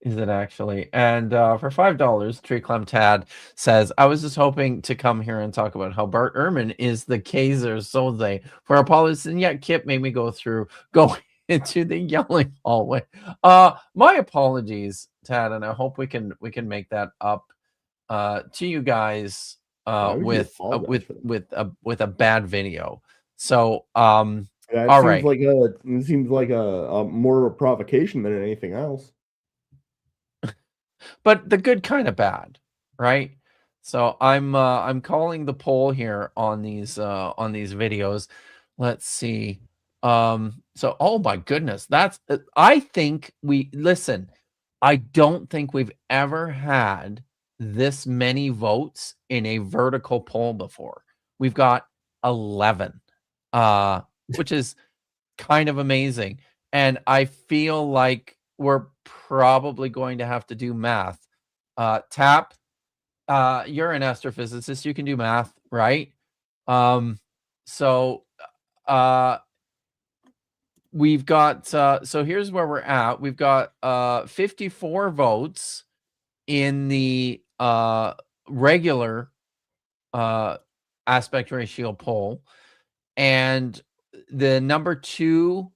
is it actually? And for $5, Tree Climb Tad says, I was just hoping to come here and talk about how Bart Ehrman is the Kaiser Soze for Apollos, and yet Kip made me go into the yelling hallway. My apologies, Tad, and I hope we can make that up to you guys with a bad video. So it seems like a more of a provocation than anything else. But the good kind of bad, right? So I'm calling the poll here on these videos. Let's see. So oh my goodness, I don't think we've ever had this many votes in a vertical poll before. We've got 11, which is kind of amazing. And I feel like we're probably going to have to do math. Tap, you're an astrophysicist. You can do math, right? So we've got, so here's where we're at. We've got 54 votes in the regular aspect ratio poll. And the number 2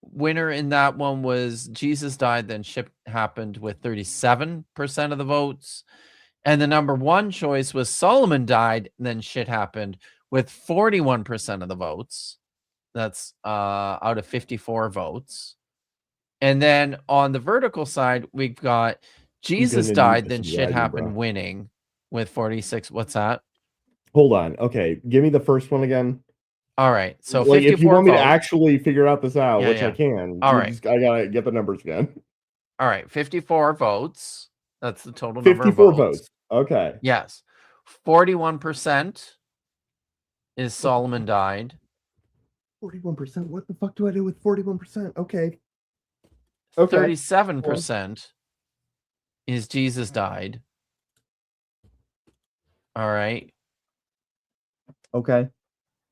winner in that one was Jesus Died, Then Shit Happened with 37% of the votes. And the number 1 choice was Solomon Died, Then Shit Happened with 41% of the votes. That's out of 54 votes. And then on the vertical side, we've got Jesus Died, Then Shit Happened winning with 46. What's that? Hold on. Okay. Give me the first one again. All right. So like, 54 if you want me votes. to actually figure out this out, which I can. All right. I gotta get the numbers again. All right. 54 votes. That's the total number of votes. 54 votes. Okay. Yes. 41% is Solomon Died. 41%. What the fuck do I do with 41%? Okay. 37% is Jesus Died. All right. Okay.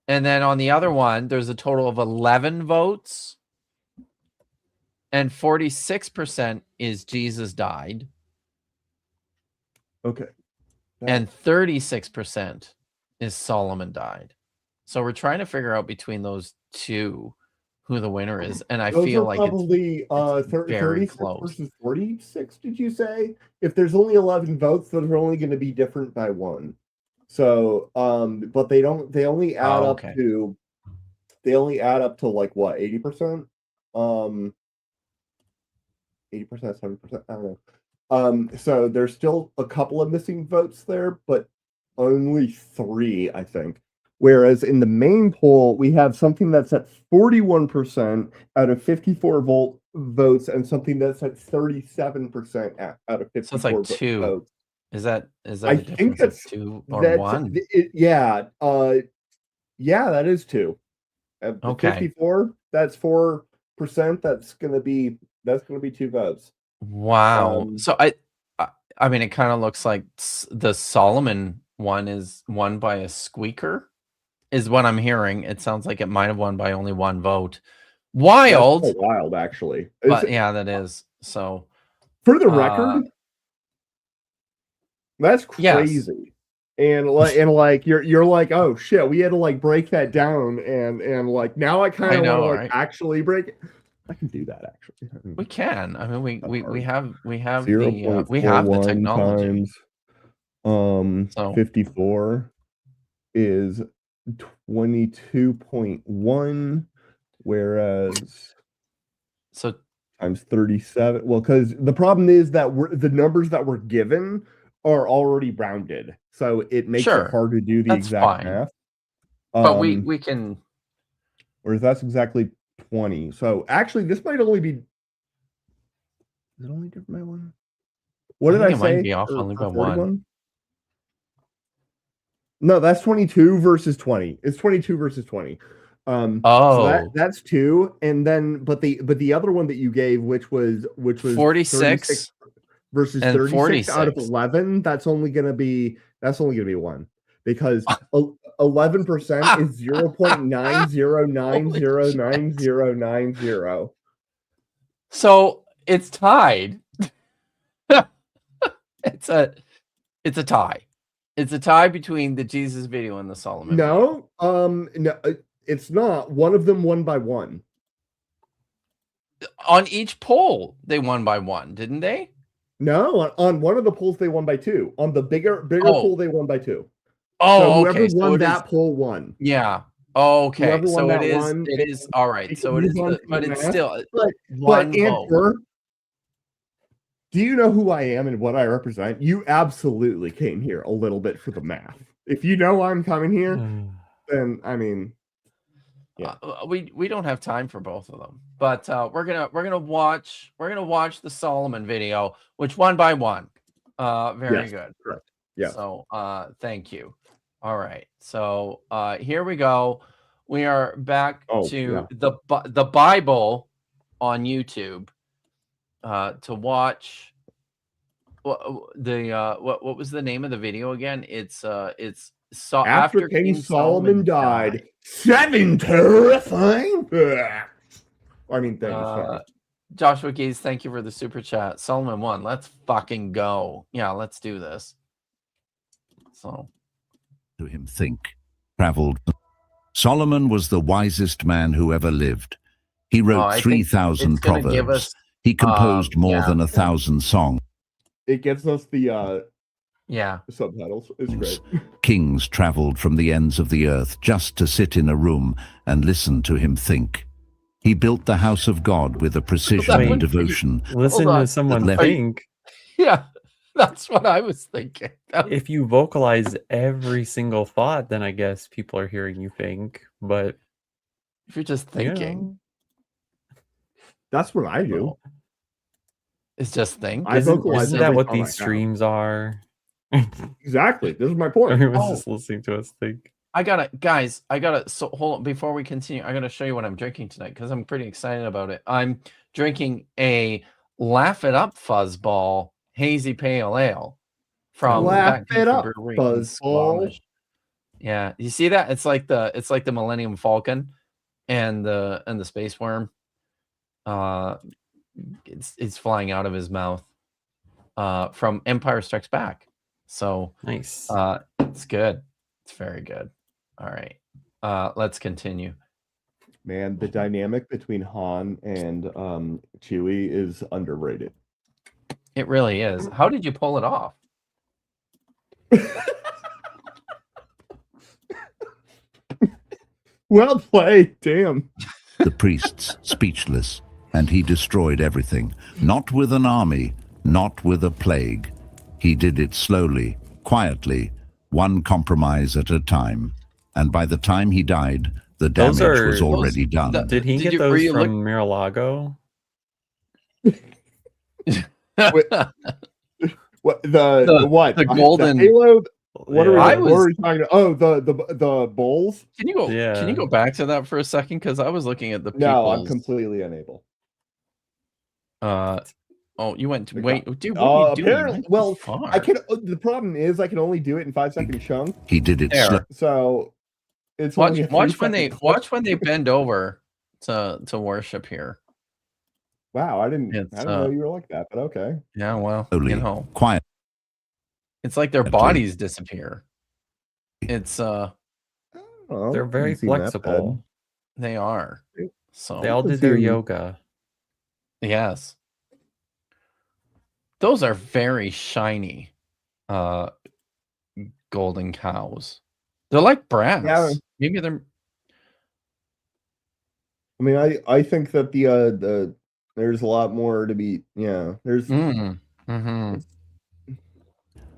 And then on the other one, there's a total of 11 votes. And 46% is Jesus Died. Okay. And 36% is Solomon Died. So we're trying to figure out between those two who the winner is. And I feel like probably it's very 36 close. versus 46, did you say? If there's only 11 votes, those are only going to be different by 1. So, but they only add up to, like what, 80%? 80%, 70%, I don't know. So there's still a couple of missing votes there, but only 3, I think. Whereas in the main poll, we have something that's at 41% out of 54 votes and something that's at 37% out of 54 so it's like 2 votes. Is that I think that's 2 or 1? Yeah, that is 2. Okay. 54, that's 4%. That's gonna be 2 votes. Wow. So I mean, it kind of looks like the Solomon one is won by a squeaker, is what I'm hearing. It sounds like it might have won by only 1 vote. Wild. That's wild, actually. But yeah, that is. So for the record, that's crazy. Yes. And like you're like, oh shit, we had to like break that down and like now I kind of want to like actually break it. I can do that actually. We can. I mean, we have the technology. Times 54 is 22.1, whereas so times 37. Well, because the problem is that the numbers that we're given are already rounded, so it makes it hard to do the exact math. But we can. Whereas that's exactly 20. So actually, this might only be. Is it only different by 1? What did I say? Might be off only by 1. No, that's 22 versus 20. It's 22 versus 20. So that's 2, and then but the other one that you gave, which was 46 versus 36 out of 11, that's only gonna be 1, because 11% is 0.90909090. So it's tied. It's a tie. It's a tie between the Jesus video and the Solomon video. No, it's not. One of them won by 1. On each poll, they won by 1, didn't they? No, on one of the polls they won by 2. On the bigger poll they won by 2. Oh, so whoever okay. won that poll won. Yeah. Okay. So it is all right. So it is, but it's still one vote. Do you know who I am and what I represent? You absolutely came here a little bit for the math. If you know I'm coming here, then I mean, yeah. We don't have time for both of them, but we're gonna watch the Solomon video, which won by 1. Very good. Correct. Yeah. So thank you. All right. So here we go. We are back to the Bible on YouTube. to watch what was the name of the video again? It's after King Solomon died. 7 terrifying. I mean, thanks. Joshua Gaze, thank you for the super chat. Solomon 1, let's fucking go. Yeah, let's do this. So, to him think, traveled. Solomon was the wisest man who ever lived. He wrote 3,000 proverbs. He composed more than 1,000 songs. It gets us the subtitles. It's great. Kings traveled from the ends of the earth just to sit in a room and listen to him think. He built the house of God with a precision and devotion. Listen to someone think. Yeah, that's what I was thinking. If you vocalize every single thought, then I guess people are hearing you think. But if you're just thinking, that's what I do. It's just think. Isn't that what these streams are? Exactly. This is my point. Everyone's just listening to us think. So hold on, before we continue, I gotta show you what I'm drinking tonight because I'm pretty excited about it. I'm drinking a Laugh It Up Fuzzball Hazy Pale Ale from Laugh It Up Fuzzball. Yeah, you see that? It's like the Millennium Falcon and the Space Worm. It's flying out of his mouth from Empire Strikes Back. So nice. It's good. It's very good. All right. Let's continue. Man, the dynamic between Han and Chewie is underrated. It really is. How did you pull it off? Well played. Damn. The priests speechless, and he destroyed everything. Not with an army, not with a plague. He did it slowly, quietly, one compromise at a time. And by the time he died, the damage was already done. Did he get those from Mar-a-Lago? What the golden the Halo? What are we talking about? Oh, the bowls. Can you go? Yeah. Can you go back to that for a second? Because I was looking at the. No, I'm completely unable. Oh, you went to wait, dude. What are you doing? Apparently, well, I can. The problem is I can only do it in 5-second chunks. He did it slow. So it's watch when they bend over to worship here. Wow, I didn't know you were like that, but okay. Yeah, well, slowly, quiet. It's like their bodies disappear. It's they're very flexible. They are. So they all did their yoga. Yes. Those are very shiny golden cows. They're like brass. Yeah. Maybe they're. I mean, I think that the there's a lot more to be. Yeah, there's.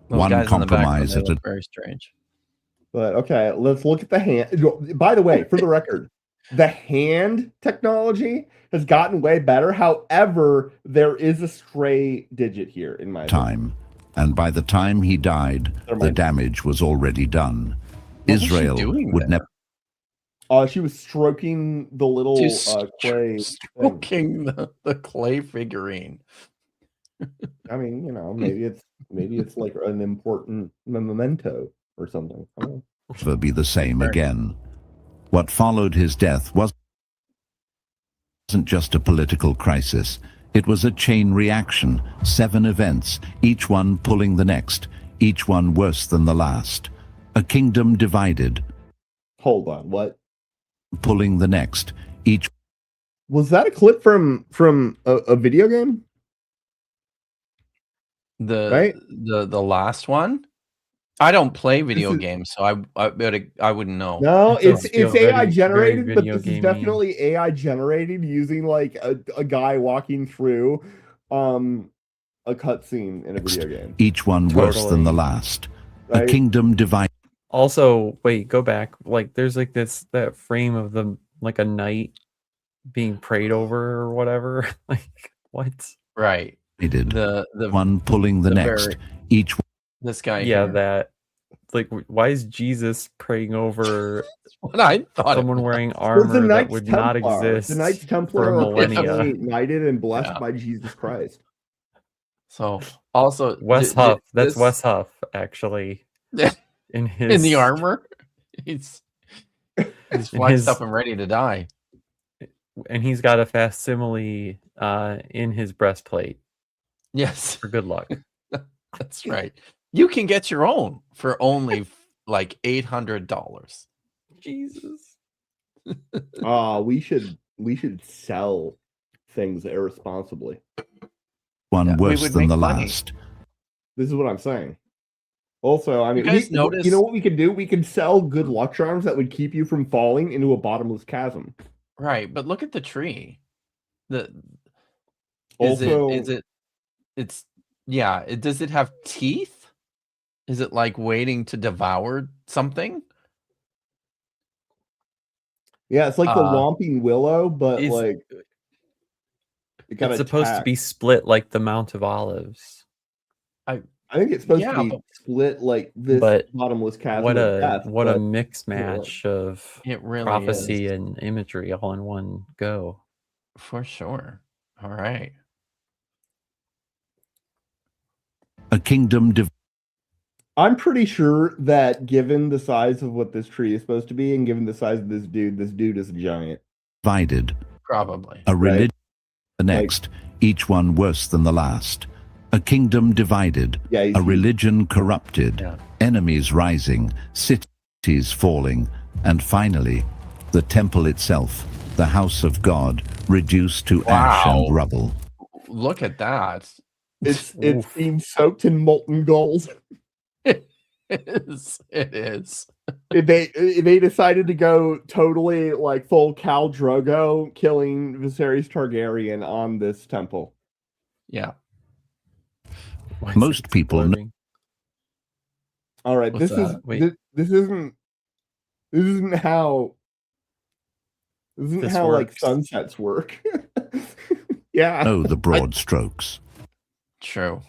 One compromise at a very strange. But okay, let's look at the hand. By the way, for the record, the hand technology has gotten way better. However, there is a stray digit here in my time. And by the time he died, the damage was already done. Israel would never. She was stroking the little clay. Stroking the clay figurine. I mean, you know, maybe it's like an important memento or something. Never be the same again. What followed his death wasn't just a political crisis. It was a chain reaction, 7 events, each one pulling the next, each one worse than the last. A kingdom divided. Hold on, what? Pulling the next, each. Was that a clip from a video game? The last one? I don't play video games, so I wouldn't know. No, it's AI generated, but this is definitely AI generated using like a guy walking through a cutscene in a video game. Each one worse than the last. Right? A kingdom divided. Also, wait, go back. Like there's like that frame of them like a knight being prayed over or whatever. Like what? Right. The one pulling the next. Each this guy. Yeah, that like, why is Jesus praying over what I thought someone wearing armor that would not exist The Knights Templar for are millennia? personally knighted and blessed by Jesus Christ. So also Wes Huff, that's Wes Huff, actually. In the armor. He's flexed up and ready to die. And he's got a facsimile in his breastplate. Yes. For good luck. That's right. You can get your own for only like $800. Jesus. We should sell things irresponsibly. One worse than the last. This is what I'm saying. Also, I mean, you know what we could do? We could sell good luck charms that would keep you from falling into a bottomless chasm. Right, but look at the tree. Does it have teeth? Is it like waiting to devour something? Yeah, it's like the Whomping Willow, but like it's supposed to be split like the Mount of Olives. I think it's supposed to be split like this bottomless chasm. What a mix match of really prophecy and imagery all in one go. For sure. All right. A kingdom. I'm pretty sure that given the size of what this tree is supposed to be, and given the size of this dude is a giant. Divided. Probably. A religion. The next, each one worse than the last. A kingdom divided, a religion corrupted, enemies rising, cities falling, and finally, the temple itself, the house of God, reduced to ash and rubble. Look at that. It's being soaked in molten gold. It is. It is. They decided to go totally like full Khal Drogo, killing Viserys Targaryen on this temple. Yeah. Most people know. All right, this isn't how like sunsets work. Yeah. Know the broad strokes. True.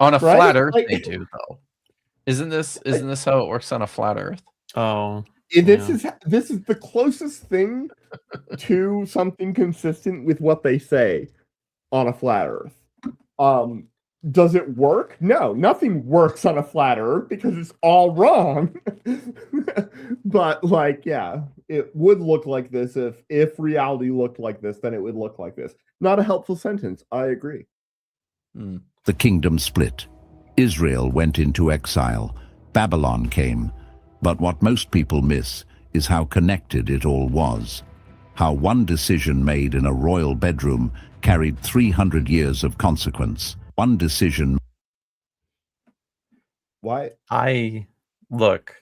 On a flat Earth, they do though. Isn't this how it works on a flat Earth? Oh. This is the closest thing to something consistent with what they say on a flat Earth. Does it work? No, nothing works on a flat Earth because it's all wrong. But like, yeah, it would look like this if reality looked like this, then it would look like this. Not a helpful sentence. I agree. The kingdom split. Israel went into exile. Babylon came. But what most people miss is how connected it all was. How one decision made in a royal bedroom carried 300 years of consequence. One decision. Why? Look,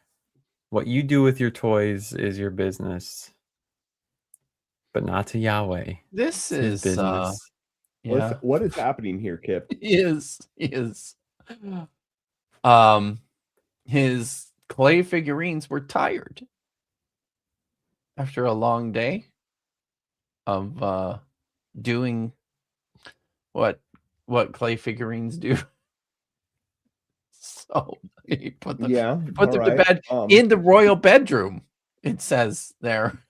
what you do with your toys is your business, but not to Yahweh. This is business. What is happening here, Kip? His clay figurines were tired after a long day of doing what clay figurines do. So he put them to bed in the royal bedroom. It says there.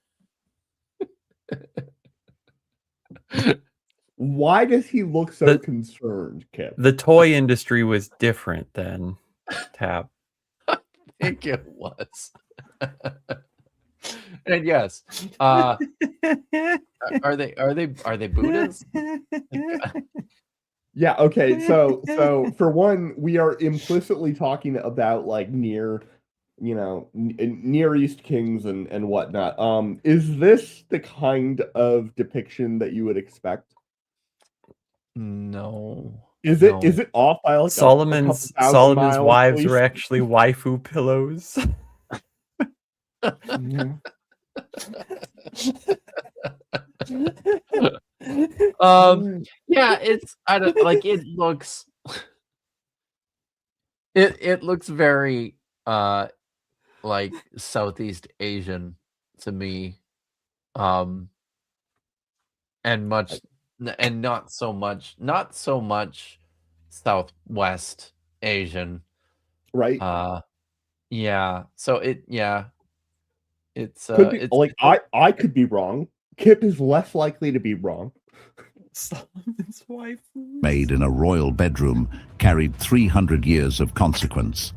Why does he look so concerned, Kip? The toy industry was different then, Tap. I think it was. And yes, are they Buddhas? Yeah, okay. So for one, we are implicitly talking about like Near East kings and whatnot. Is this the kind of depiction that you would expect? No. Is it off by like Solomon's wives were actually waifu pillows? Yeah, it's it looks it looks very like Southeast Asian to me, and not so much Southwest Asian, right? Yeah. So it's could be like I could be wrong. Kip is less likely to be wrong. Solomon's wife made in a royal bedroom carried 300 years of consequence.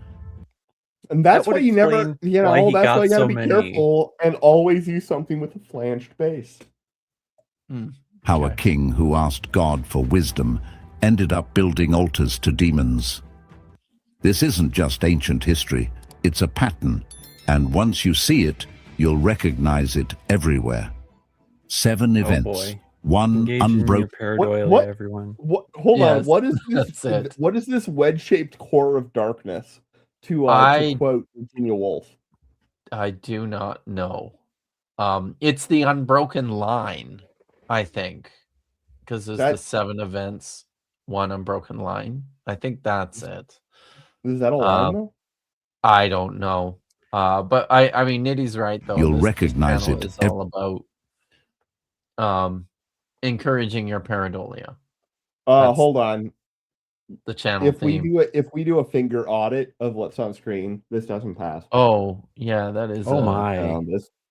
And that's why you never, that's why you gotta be careful and always use something with a flanged base. How a king who asked God for wisdom ended up building altars to demons. This isn't just ancient history, it's a pattern, and once you see it, you'll recognize it everywhere. 7 events, one unbroken. Everyone. Hold on. What is this? What is this wedge-shaped core of darkness? To quote Virginia Woolf. I do not know. It's the unbroken line, I think, because there's the 7 events, 1 unbroken line. I think that's it. Is that a line though? I don't know. But I mean, Nitty's right though. You'll recognize it. It's all about encouraging your pareidolia. Hold on. The channel theme. If we do a finger audit of what's on screen, this doesn't pass. Oh yeah, that is. Oh my!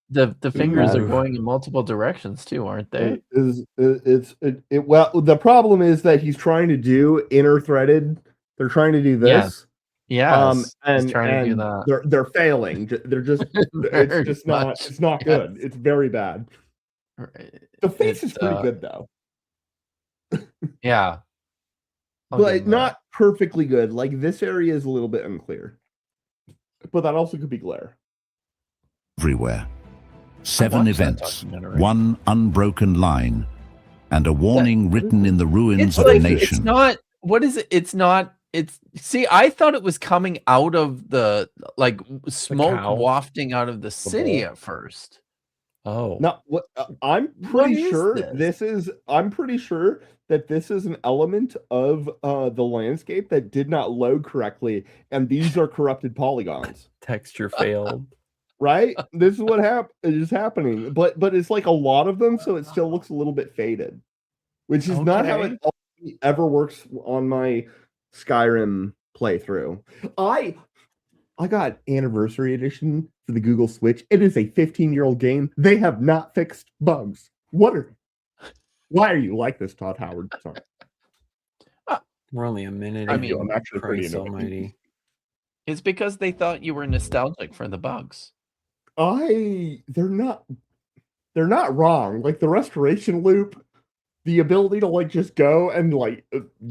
The fingers are going in multiple directions too, aren't they? Well, the problem is that he's trying to do inner threaded. They're trying to do this. Yes. And trying to do that. They're failing. They're just. It's just not. It's not good. It's very bad. The face is pretty good though. Yeah. But not perfectly good. Like this area is a little bit unclear. But that also could be glare. Everywhere. 7 events, 1 unbroken line, and a warning written in the ruins of a nation. It's not. What is it? It's not. It's. See, I thought it was coming out of the smoke wafting out of the city at first. Oh no! I'm pretty sure this is. I'm pretty sure that this is an element of the landscape that did not load correctly, and these are corrupted polygons. Texture failed. Right? This is what is happening, but it's like a lot of them, so it still looks a little bit faded, which is not how it ever works on my Skyrim playthrough. I got Anniversary Edition for the Google Switch. It is a 15-year-old game. They have not fixed bugs. Why are you like this, Todd Howard? Sorry. We're only a minute. I'm actually pretty almighty. It's because they thought you were nostalgic for the bugs. They're not wrong. Like the restoration loop, the ability to just go and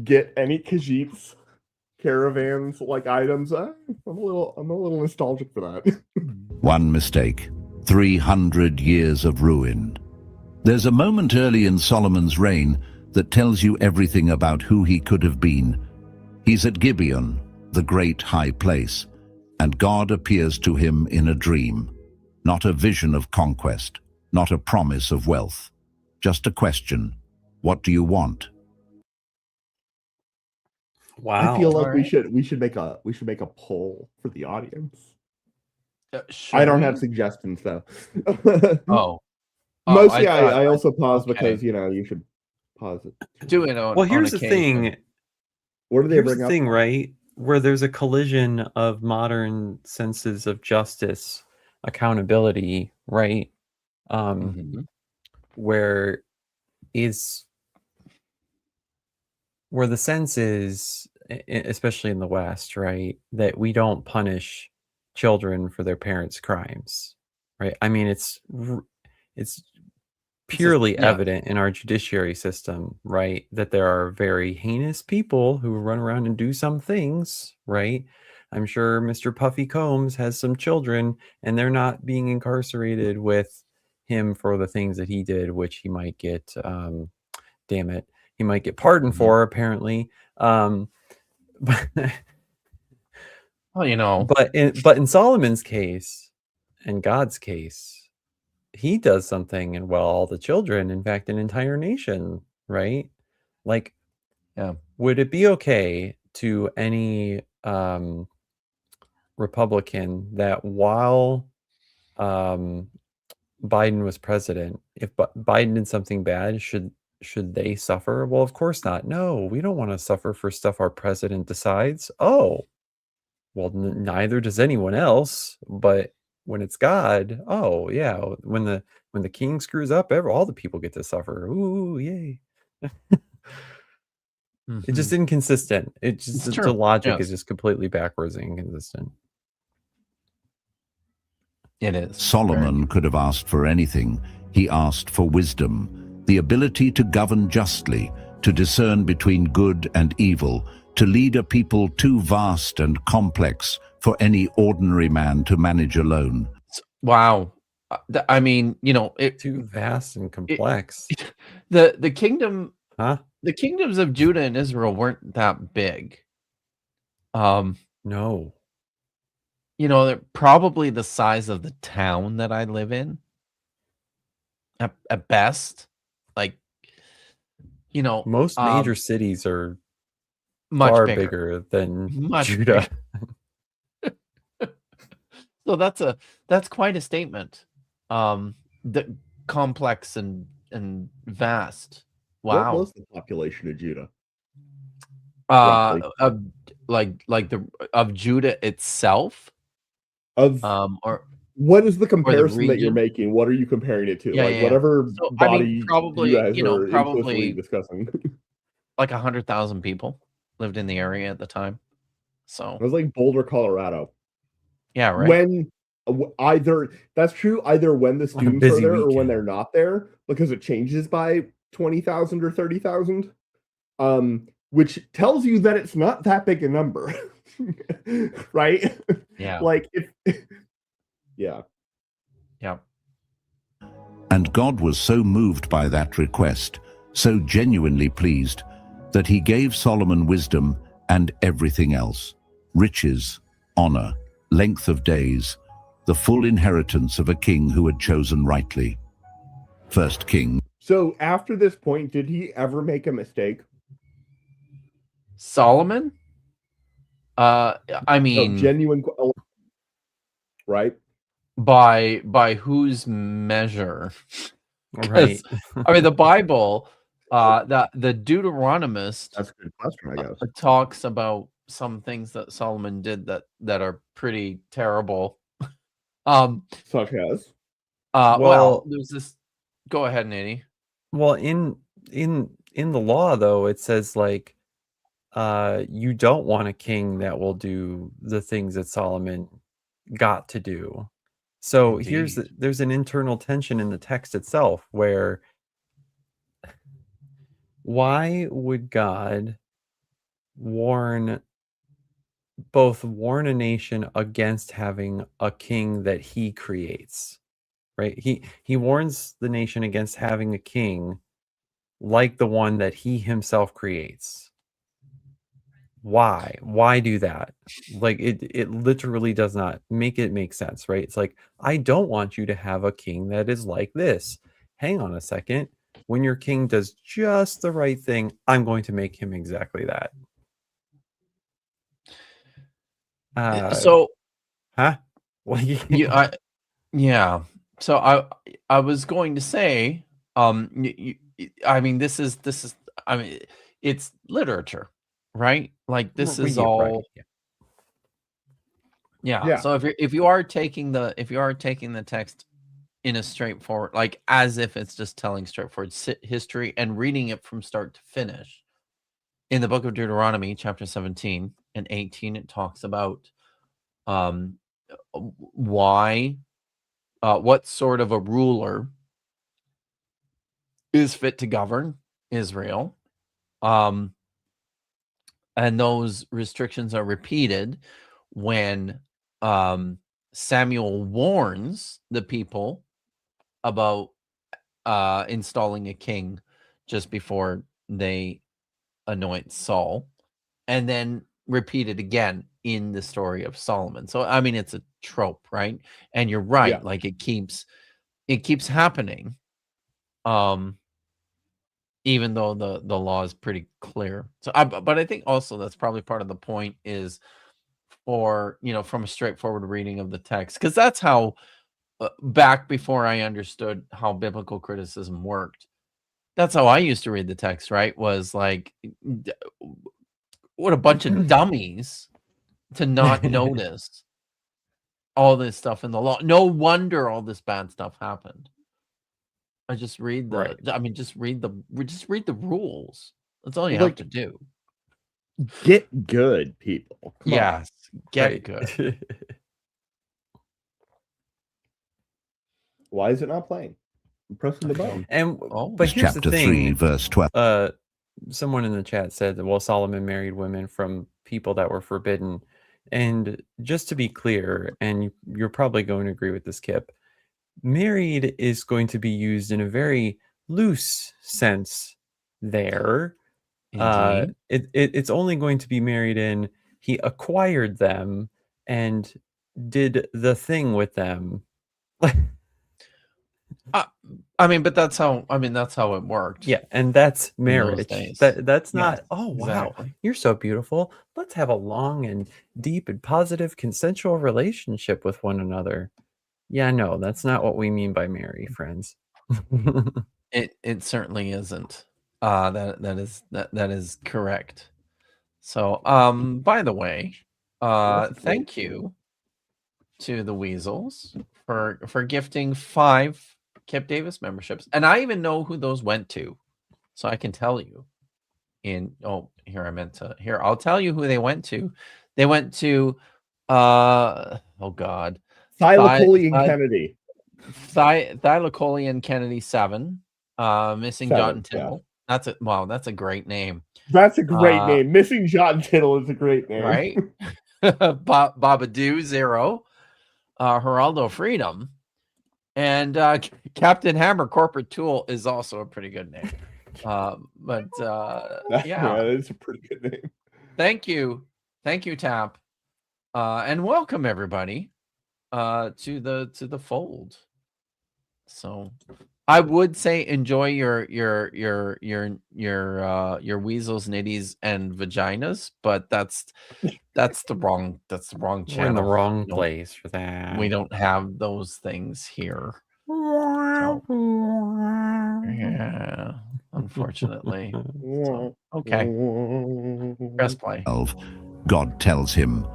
get any Khajiit's caravans items. I'm a little nostalgic for that. One mistake, 300 years of ruin. There's a moment early in Solomon's reign that tells you everything about who he could have been. He's at Gibeon, the great high place, and God appears to him in a dream. Not a vision of conquest, not a promise of wealth. Just a question. What do you want? Wow. I feel like we should make a poll for the audience. I don't have suggestions though. Mostly I also pause because you should pause it. Do it on. Well, here's the thing. What do they bring up? Thing, right? Where there's a collision of modern senses of justice, accountability, right? Where the sense is, especially in the West, right, that we don't punish children for their parents' crimes, right? I mean, it's purely evident in our judiciary system, right, that there are very heinous people who run around and do some things, right? I'm sure Mr. Puffy Combs has some children and they're not being incarcerated with him for the things that he did, which he might get, he might get pardoned for, apparently. But well, but in Solomon's case and God's case, he does something, and all the children, in fact, an entire nation, right? Would it be okay to any Republican that while Biden was president, if Biden did something bad, should they suffer? Well, of course not. No, we don't want to suffer for stuff our president decides. Oh, well, neither does anyone else. But when it's God, oh yeah, when the king screws up, all the people get to suffer. Ooh, yay. It's just inconsistent. It's just the logic is just completely backwards and inconsistent. It is. Solomon could have asked for anything. He asked for wisdom, the ability to govern justly, to discern between good and evil, to lead a people too vast and complex for any ordinary man to manage alone. Wow. I mean, too vast and complex. The kingdom, huh? The kingdoms of Judah and Israel weren't that big. No. They're probably the size of the town that I live in. At best, most major cities are much far bigger than Judah. So that's quite a statement. The complex and vast. Wow. What was the population of Judah? Of Judah itself? Or what is the comparison that you're making? What are you comparing it to? Whatever body probably, you guys are implicitly discussing. Like 100,000 people lived in the area at the time. So it was like Boulder, Colorado. Yeah, right. When that's true, either when the students are there or when they're not there, because it changes by 20,000 or 30,000, which tells you that it's not that big a number, right? Yeah. Yeah. And God was so moved by that request, so genuinely pleased, that he gave Solomon wisdom and everything else: riches, honor, length of days, the full inheritance of a king who had chosen rightly. 1 King. So after this point, did he ever make a mistake? Solomon? I mean, genuine, right? By whose measure? Right. I mean, the Bible, the Deuteronomist, that's a good question, I guess, talks about some things that Solomon did that are pretty terrible. Such as? Well, there's this. Go ahead, Nady. Well, in the law, though, it says you don't want a king that will do the things that Solomon got to do. So there's an internal tension in the text itself where why would God warn a nation against having a king that he creates, right? He warns the nation against having a king like the one that he himself creates. Why do that? It literally does not make sense, right? It's like, I don't want you to have a king that is like this. Hang on a second. When your king does just the right thing, I'm going to make him exactly that. Yeah. So I was going to say, I mean, this is, I mean, it's literature, right? Like this is all. Right. Yeah. So if you are taking the text in a straightforward, like as if it's just telling straightforward history and reading it from start to finish, in the book of Deuteronomy, chapter 17 and 18, it talks about what sort of a ruler is fit to govern Israel. And those restrictions are repeated when Samuel warns the people about installing a king just before they anoint Saul, and then repeated again in the story of Solomon. So I mean, it's a trope, right? And you're right, yeah. Like it keeps happening, even though the law is pretty clear. So but I think also that's probably part of the point is for, from a straightforward reading of the text, because that's how back before I understood how biblical criticism worked, that's how I used to read the text, right? Was like, what a bunch of dummies to not notice all this stuff in the law. No wonder all this bad stuff happened. I just read the just read the rules. That's all you have to do. Get good, people. Come yes, on. Get good. Why is it not playing? I'm pressing the button. And but here's chapter the thing. 3, verse 12. Someone in the chat said that, well, Solomon married women from people that were forbidden. And just to be clear, and you're probably going to agree with this, Kip, married is going to be used in a very loose sense there. It's only going to be married in he acquired them and did the thing with them. But that's how it worked. Yeah, and that's marriage. That's not, wow, exactly. You're so beautiful. Let's have a long and deep and positive consensual relationship with one another. Yeah, no, that's not what we mean by marry, friends. It certainly isn't. That is correct. So, by the way, thank you to the Weasels for gifting 5 Kip Davis memberships, and I even know who those went to, so I can tell you. I'll tell you who they went to. They went to Thylacolian Kennedy. Thylacolian Kennedy 7. Missing 7, Jot and Tittle. Yeah. That's a great name. That's a great name. Missing Jot and Tittle is a great name. Right? Babadoo 0. Geraldo Freedom. And Captain Hammer Corporate Tool is also a pretty good name. Yeah, it's a pretty good name. Thank you, Tap, and welcome everybody to the fold. So, I would say enjoy your weasels, nitties, and vaginas, but that's the wrong channel. We're in the wrong place for that. We don't have those things here. So, yeah, unfortunately. So, okay. Press play. God tells him,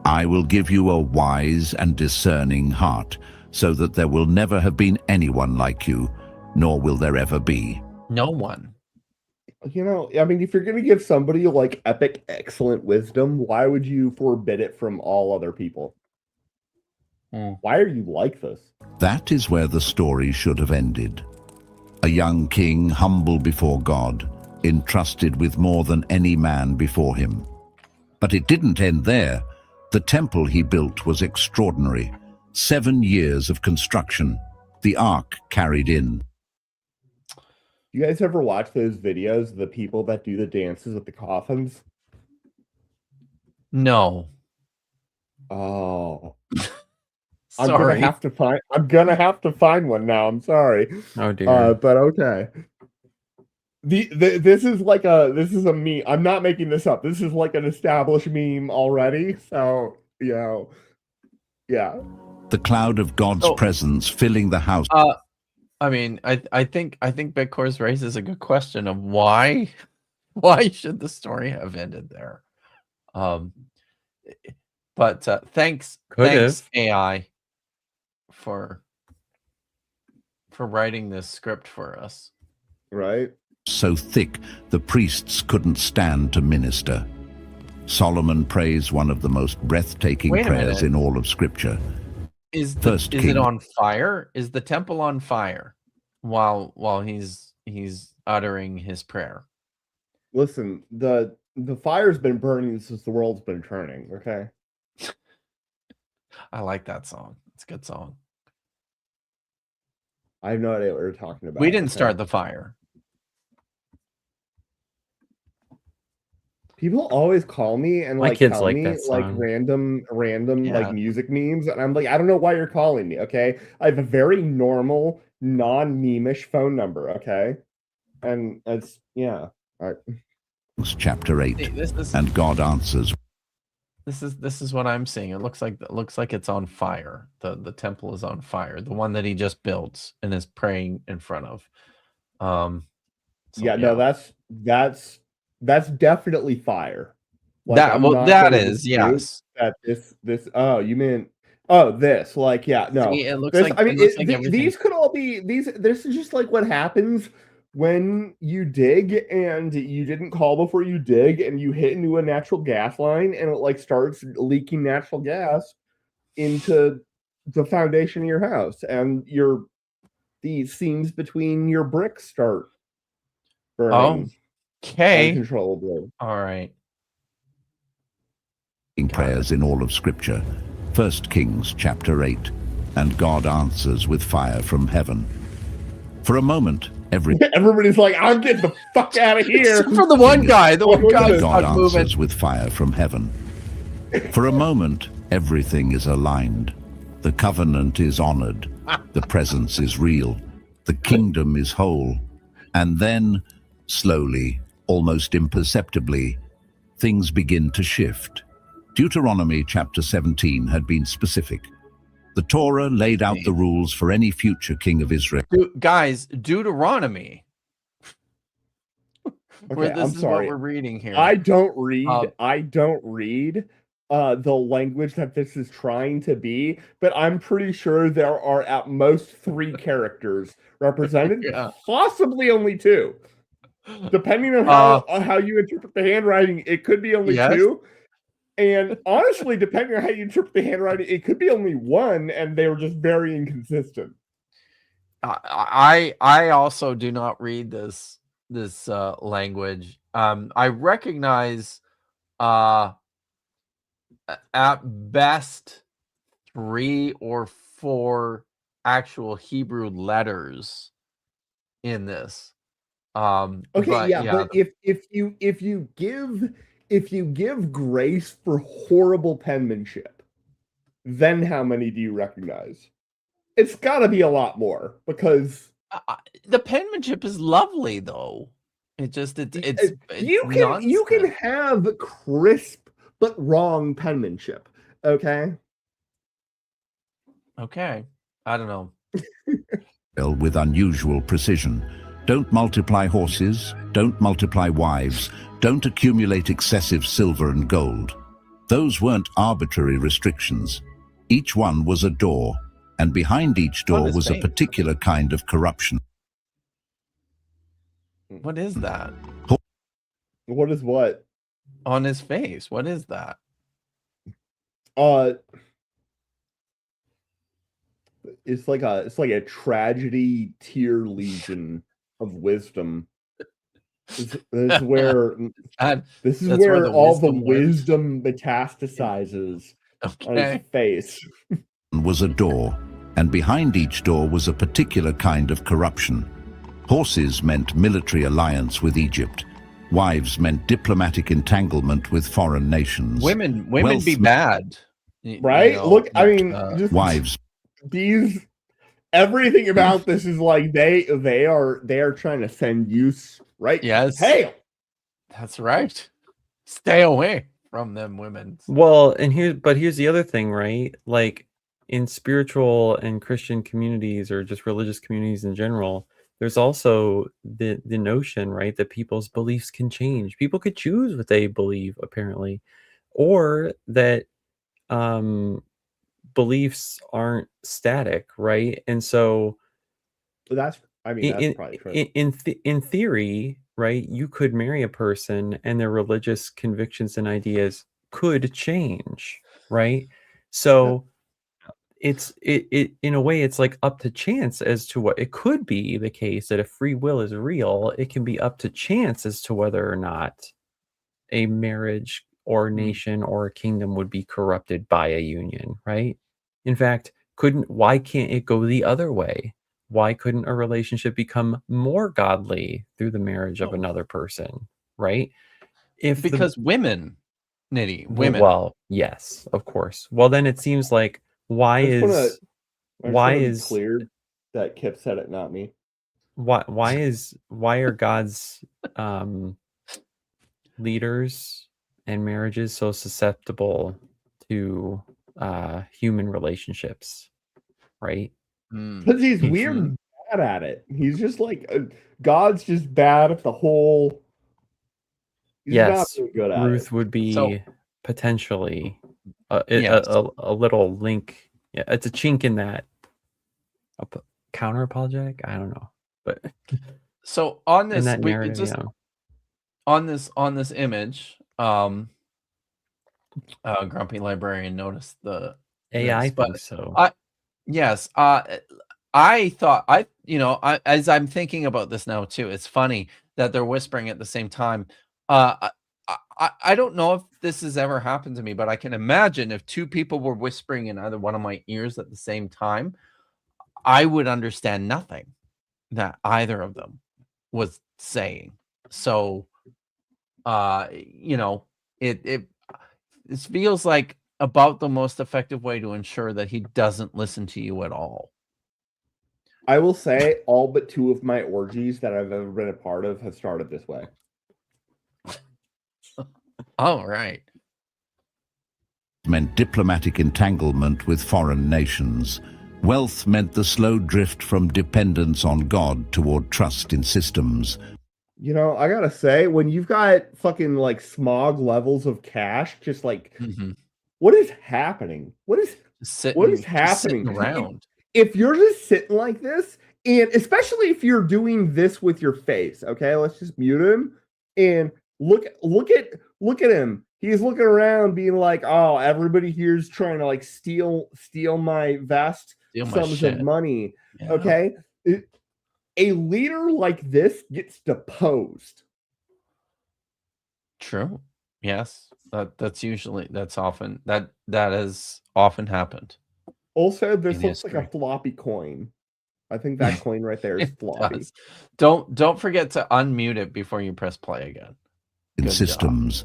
I will give you a wise and discerning heart, so that there will never have been anyone like you, nor will there ever be. No one. If you're going to give somebody like epic, excellent wisdom, why would you forbid it from all other people? Why are you like this? That is where the story should have ended. A young king, humble before God, entrusted with more than any man before him. But it didn't end there. The temple he built was extraordinary. 7 years of construction. The ark carried in. You guys ever watch those videos of the people that do the dances at the coffins? No. Oh. Sorry. I'm gonna have to find one now. I'm sorry. Oh dear. But okay. This is a meme. I'm not making this up. This is like an established meme already. So, yeah. The cloud of God's presence filling the house. I think Bitcore's raises a good question of why should the story have ended there? But thanks AI for writing this script for us. Right. So thick the priests couldn't stand to minister. Solomon prays one of the most breathtaking prayers in all of Scripture. Is it on fire? Is the temple on fire while he's uttering his prayer? Listen, the fire's been burning since the world's been turning, okay? I like that song. It's a good song. I have no idea what you're talking about. We didn't start the fire. People always call me and My kids tell like me that song. random like music memes, and I'm like, I don't know why you're calling me, okay? I have a very normal, non-meme-ish phone number, okay? And it's all right. Chapter 8, and God answers. This is what I'm seeing. It looks like it's on fire. The temple is on fire. The one that he just built and is praying in front of. No, that's definitely fire. Like, that I'm well, not that gonna is dispute yes. that this. Oh, you mean this? Like, yeah, no. See, it looks This, like I mean, it looks like everything. these could all be these. This is just like what happens when you dig and you didn't call before you dig, and you hit into a natural gas line, and it like starts leaking natural gas into the foundation of your house, and the seams between your bricks start burning Okay. uncontrollably. All right. Prayers in all of Scripture. 1 Kings chapter 8. And God answers with fire from heaven. For a moment, everybody's like, "I'll get the fuck out of here." Except for the one guy. The one guy God answers with fire from heaven. For a moment, everything is aligned. The covenant is honored. The presence is real. The kingdom is whole. And then, slowly, almost imperceptibly, things begin to shift. Deuteronomy chapter 17 had been specific. The Torah laid out the rules for any future king of Israel. Guys, Deuteronomy. Okay, this I'm is sorry. what we're reading here. I don't read the language that this is trying to be, but I'm pretty sure there are at most 3 characters represented, possibly only 2. Depending on how you interpret the handwriting, it could be only 2. And honestly, depending on how you interpret the handwriting, it could be only 1, and they were just very inconsistent. I also do not read this language. I recognize at best 3 or 4 actual Hebrew letters in this. Okay, but if you give grace for horrible penmanship, then how many do you recognize? It's got to be a lot more, because the penmanship is lovely, though. It's you can have crisp but wrong penmanship. Okay. Okay, I don't know. With unusual precision. Don't multiply horses, don't multiply wives, don't accumulate excessive silver and gold. Those weren't arbitrary restrictions. Each one was a door, and behind each door was a particular kind of corruption. What is that? What is what? On his face. What is that? It's like a tragedy tear legion of wisdom. This is where all the wisdom metastasizes on his face. Was a door, and behind each door was a particular kind of corruption. Horses meant military alliance with Egypt. Wives meant diplomatic entanglement with foreign nations. Women be bad, right? You know, look, I mean, just wives. Everything about this is like they are trying to send you right. Yes, hey, that's right. Stay away from them women. Well, and here's the other thing, right? Like in spiritual and Christian communities, or just religious communities in general, there's also the notion, right, that people's beliefs can change. People could choose what they believe, apparently, or that beliefs aren't static, right? And so that's probably true. In theory, right, you could marry a person and their religious convictions and ideas could change, right? So it in a way, it's like up to chance as to what it could be the case that if free will is real, it can be up to chance as to whether or not a marriage or nation or a kingdom would be corrupted by a union, right? In fact, why can't it go the other way? Why couldn't a relationship become more godly through the marriage of another person, right? Because women. Well, yes, of course. Well, then it seems like why is cleared that Kip said it, not me. Why are God's leaders and marriages so susceptible to human relationships, right? Because he's weird and bad at it. He's just like God's just bad at the whole He's not Yes, very good at Ruth it. would be So- potentially Yes. a little link. Yeah, it's a chink in that. Counter apologetic? I don't know, but So on in this, that narrative, just yeah. on this image, Grumpy Librarian noticed the AI this, but thinks so. yes, I thought as I'm thinking about this now too, it's funny that they're whispering at the same time. I don't know if this has ever happened to me, but I can imagine if two people were whispering in either one of my ears at the same time, I would understand nothing that either of them was saying. So, it feels like about the most effective way to ensure that he doesn't listen to you at all. I will say all but 2 of my orgies that I've ever been a part of have started this way. All right. Meant diplomatic entanglement with foreign nations. Wealth meant the slow drift from dependence on God toward trust in systems. You know, I gotta say, when you've got fucking like smog levels of cash, just like, what is happening? What is happening around? If you're just sitting like this, and especially if you're doing this with your face, okay, let's just mute him and look at him. He's looking around, being like, "Oh, everybody here's trying to like steal my vast sums of money." Yeah. Okay, a leader like this gets deposed. True. Yes, that's often that has often happened. Also, this looks like a floppy coin. I think that coin right there is floppy. Don't forget to unmute it before you press play again. In systems,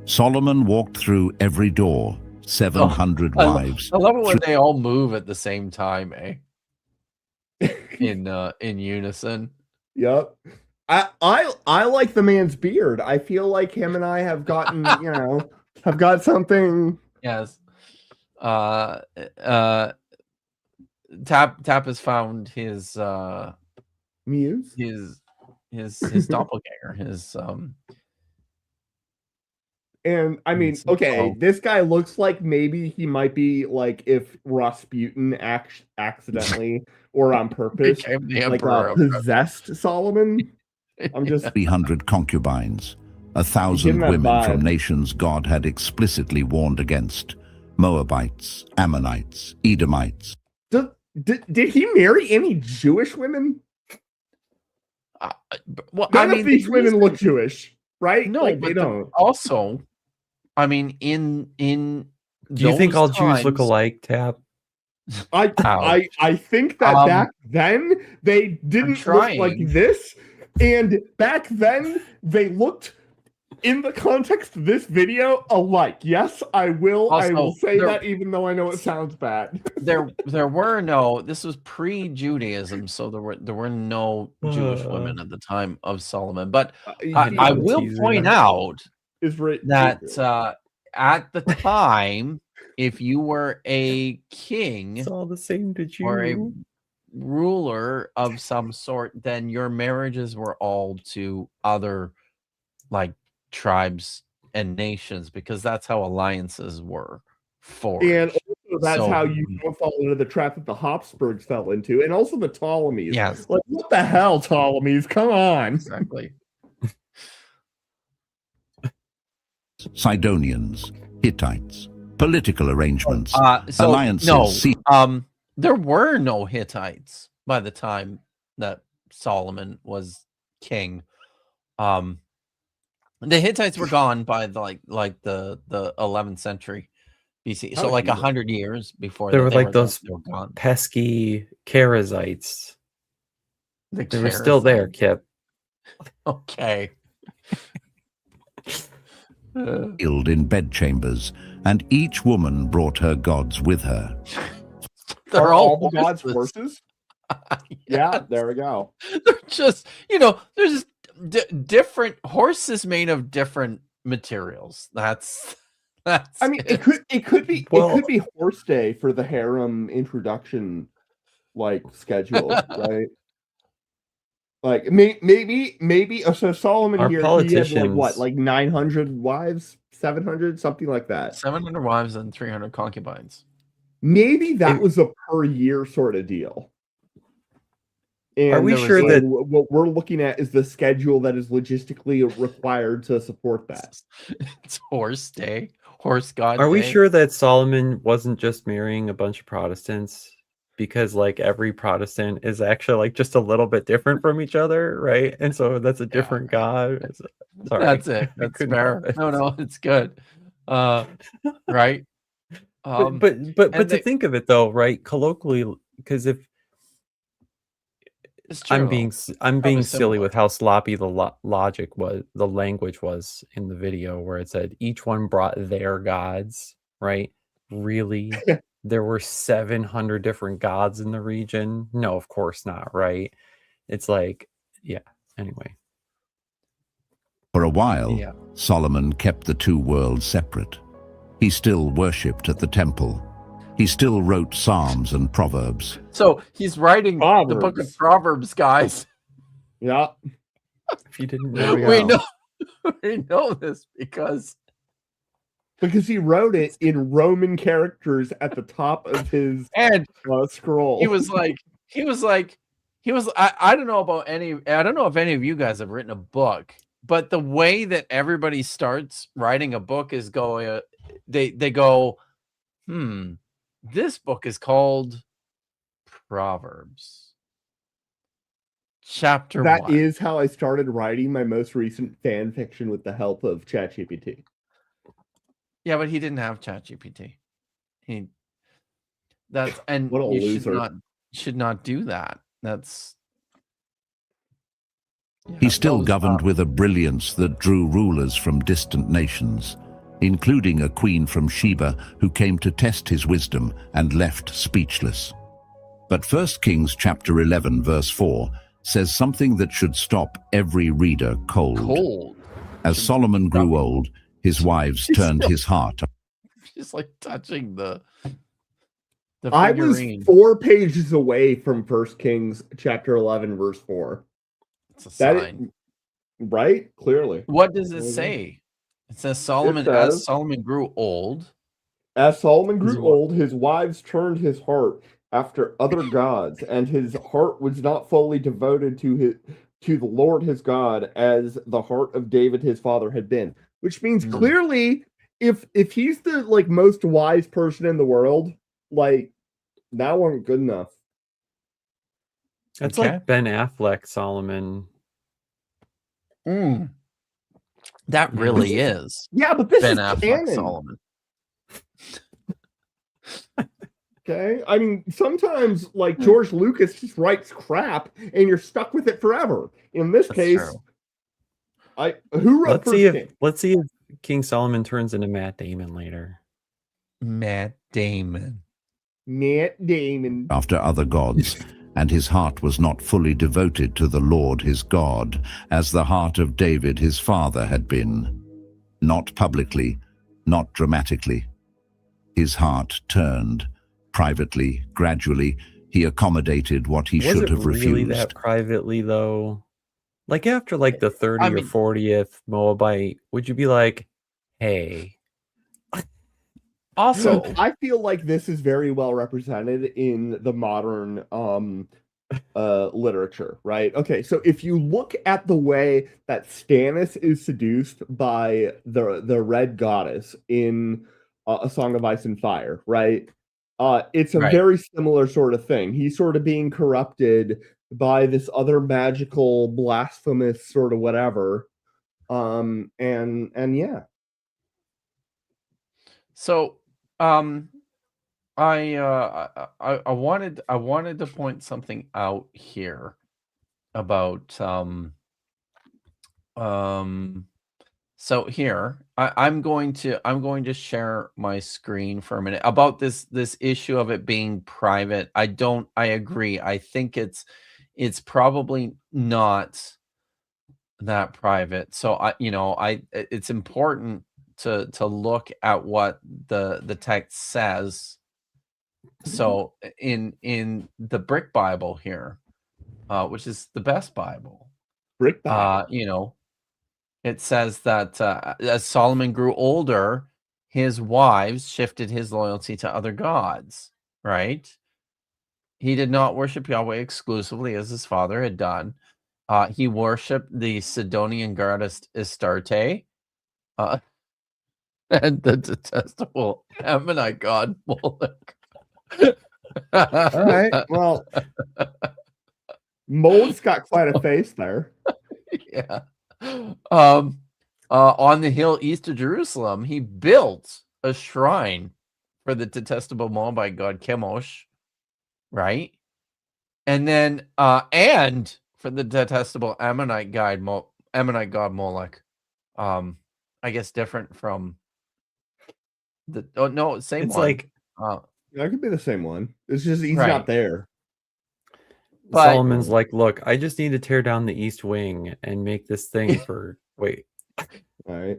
Solomon walked through every door, 700 wives. I love it when they all move at the same time, eh? In unison. Yep. I like the man's beard. I feel like him and I have gotten, have got something. Yes. Tap has found his muse, his doppelganger, his And I mean, okay, this guy looks like maybe he might be like if Rasputin accidentally or on purpose like possessed Solomon. I'm just 300 concubines, 1,000 women from nations God had explicitly warned against: Moabites, Ammonites, Edomites. Did he marry any Jewish women? Well, none of these women look Jewish, right? No, like, but they don't. Also, I mean, in do you think all Jews look alike, Tap? I think that back then they didn't look like this, and back then they looked, in the context of this video, alike. Yes, I will say that, even though I know it sounds bad. There were no. This was pre-Judaism, so there were no Jewish women at the time of Solomon. But I will point out that at the time, if you were a king, it's all the same to you, or a ruler of some sort, then your marriages were all to other like tribes and nations, because that's how alliances were forged. And also that's how you don't fall into the trap that the Habsburgs fell into, and also the Ptolemies. Yes. Like, what the hell, Ptolemies? Come on. Exactly. Sidonians, Hittites, political arrangements, alliances. No, there were no Hittites by the time that Solomon was king. The Hittites were gone by the 11th century BC, so like 100 years before. They were like those pesky Karazites. They were still there, Kip. Okay. Killed in bedchambers, and each woman brought her gods with her. Are all the gods horses? Yeah, there we go. They're just, they're just different horses made of different materials. That's. I mean, it could be horse day for the harem introduction, like schedule, right? Like maybe so Solomon Our here, he had like what, like 900 wives, 700, something like that. 700 wives and 300 concubines. Maybe that was a per year sort of deal. And are we sure that what we're looking at is the schedule that is logistically required to support that? It's horse day, horse god. Are we sure that Solomon wasn't just marrying a bunch of Protestants? Because like every Protestant is actually like just a little bit different from each other, right? And so that's a different god. Sorry, that's it. That's fair. No, it's good. Right. But to think of it though, right? Colloquially, because if I'm being silly with how sloppy the logic was, the language was in the video, where it said each one brought their gods, right? Really? There were 700 different gods in the region? No, of course not, right? It's like, yeah, anyway. For a while, Solomon kept the two worlds separate. He still worshipped at the temple. He still wrote Psalms and Proverbs. So he's writing the book of Proverbs, guys. Yeah. If you didn't know, we know this because he wrote it in Roman characters at the top of his scroll. He was like, I don't know if any of you guys have written a book, but the way that everybody starts writing a book is they go, this book is called Proverbs. Chapter 1. That is how I started writing my most recent fan fiction with the help of ChatGPT. Yeah, but he didn't have ChatGPT. And what a loser. Should not do that. That's he still governed with a brilliance that drew rulers from distant nations, including a queen from Sheba who came to test his wisdom and left speechless. But 1 Kings chapter 11 verse 4 says something that should stop every reader cold. As Solomon grew old, his wives turned his heart. Just like touching the I was 4 pages away from 1 Kings chapter 11 verse 4. It's a sign. Right? Clearly. What does it say? It says as Solomon grew old. As Solomon grew old, his wives turned his heart after other gods, and his heart was not fully devoted to the Lord his God as the heart of David his father had been. Which means clearly, if he's the like most wise person in the world, like that wasn't good enough. That's like Ben Affleck, Solomon. That really is. Yeah, but this Ben is Affleck, canon. Solomon. Okay, I mean sometimes like George Lucas just writes crap, and you're stuck with it forever. In this case, true. Who wrote? Let's see if King Solomon turns into Matt Damon later. Matt Damon. After other gods, and his heart was not fully devoted to the Lord his God, as the heart of David his father had been. Not publicly, not dramatically. His heart turned. Privately, gradually, he accommodated what he should have refused. Was it really that privately, though? Like after like the 30th or 40th Moabite, would you be like, hey? Also, I feel like this is very well represented in the modern literature, right? Okay, so if you look at the way that Stannis is seduced by the Red Goddess in A Song of Ice and Fire, right? It's a very similar sort of thing. He's sort of being corrupted by this other magical, blasphemous sort of whatever. And yeah. So, I wanted to point something out here about so here I'm going to share my screen for a minute about this issue of it being private. I agree. I think it's probably not that private. So it's important to look at what the text says. So in the Brick Bible here, which is the best Bible. Brick Bible. You know, it says that as Solomon grew older, his wives shifted his loyalty to other gods, right? He did not worship Yahweh exclusively as his father had done. He worshipped the Sidonian goddess Astarte and the detestable Ammonite god Moloch. All right. Well, Moloch's got quite a face there. Yeah. On the hill east of Jerusalem, he built a shrine for the detestable Moabite god Chemosh, right? And then, and for the detestable Ammonite god Moloch. I guess different from the. Oh no, same It's one. like that could be the same one. It's just he's Right. not there. But- Solomon's like, look, I just need to tear down the east wing and make this thing for wait. All right.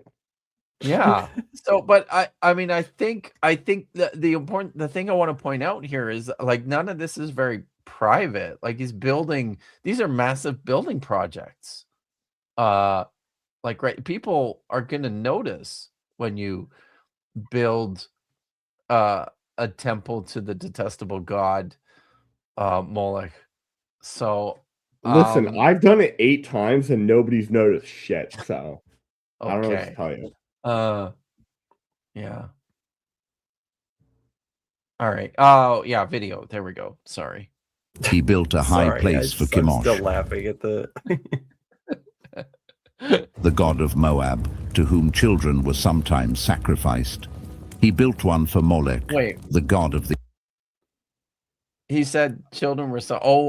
Yeah. So, but I mean, I think the thing I want to point out here is like none of this is very private. Like he's building, these are massive building projects. Like, right, people are gonna notice when you build a temple to the detestable god Moloch. So Listen, I've done it 8 times and nobody's noticed shit. So I don't know what to okay. tell you. Yeah. All right. Oh, yeah, video. There we go. Sorry. He built a high place for I'm Chemosh, still laughing at the the god of Moab, to whom children were sometimes sacrificed. He built one for Molech, Wait. the god of the... He said children were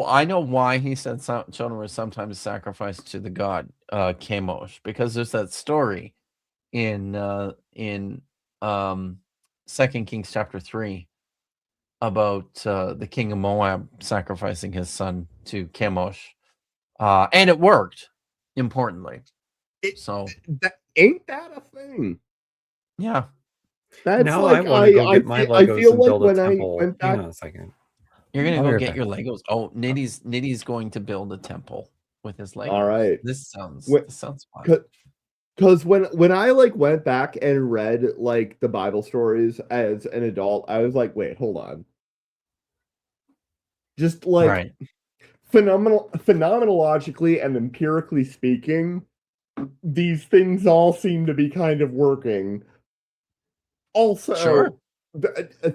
I know why he said children were sometimes sacrificed to the god Chemosh, because there's that story in 2 Kings chapter 3 about the king of Moab sacrificing his son to Chemosh, and it worked. Importantly, Ain't that a thing? Yeah. That's now like, I want to go get my I Legos feel and like build when a I temple. went back, Hang on a second. You're gonna I'll go be right get back. your Legos. Oh, Nitty's going to build a temple with his Legos. All right. This sounds fun. Because when I like went back and read like the Bible stories as an adult, I was like, wait, hold on. Just like Right. phenomenologically and empirically speaking, these things all seem to be kind of working. Also, Sure. a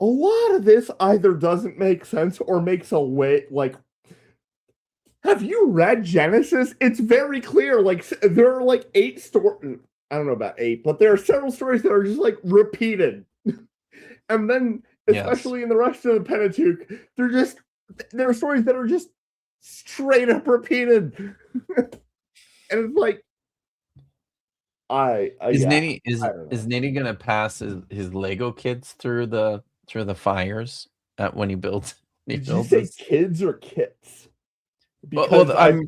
lot of this either doesn't make sense or makes a way like. Have you read Genesis? It's very clear. Like there are like 8 stories. I don't know about 8, but there are several stories that are just like repeated. And then, especially in the rest of the Pentateuch, there are stories that are just straight up repeated. And it's like, Is Nitty gonna pass his Lego kids through the fires when he builds? Did you say kids or kits? Well, I'm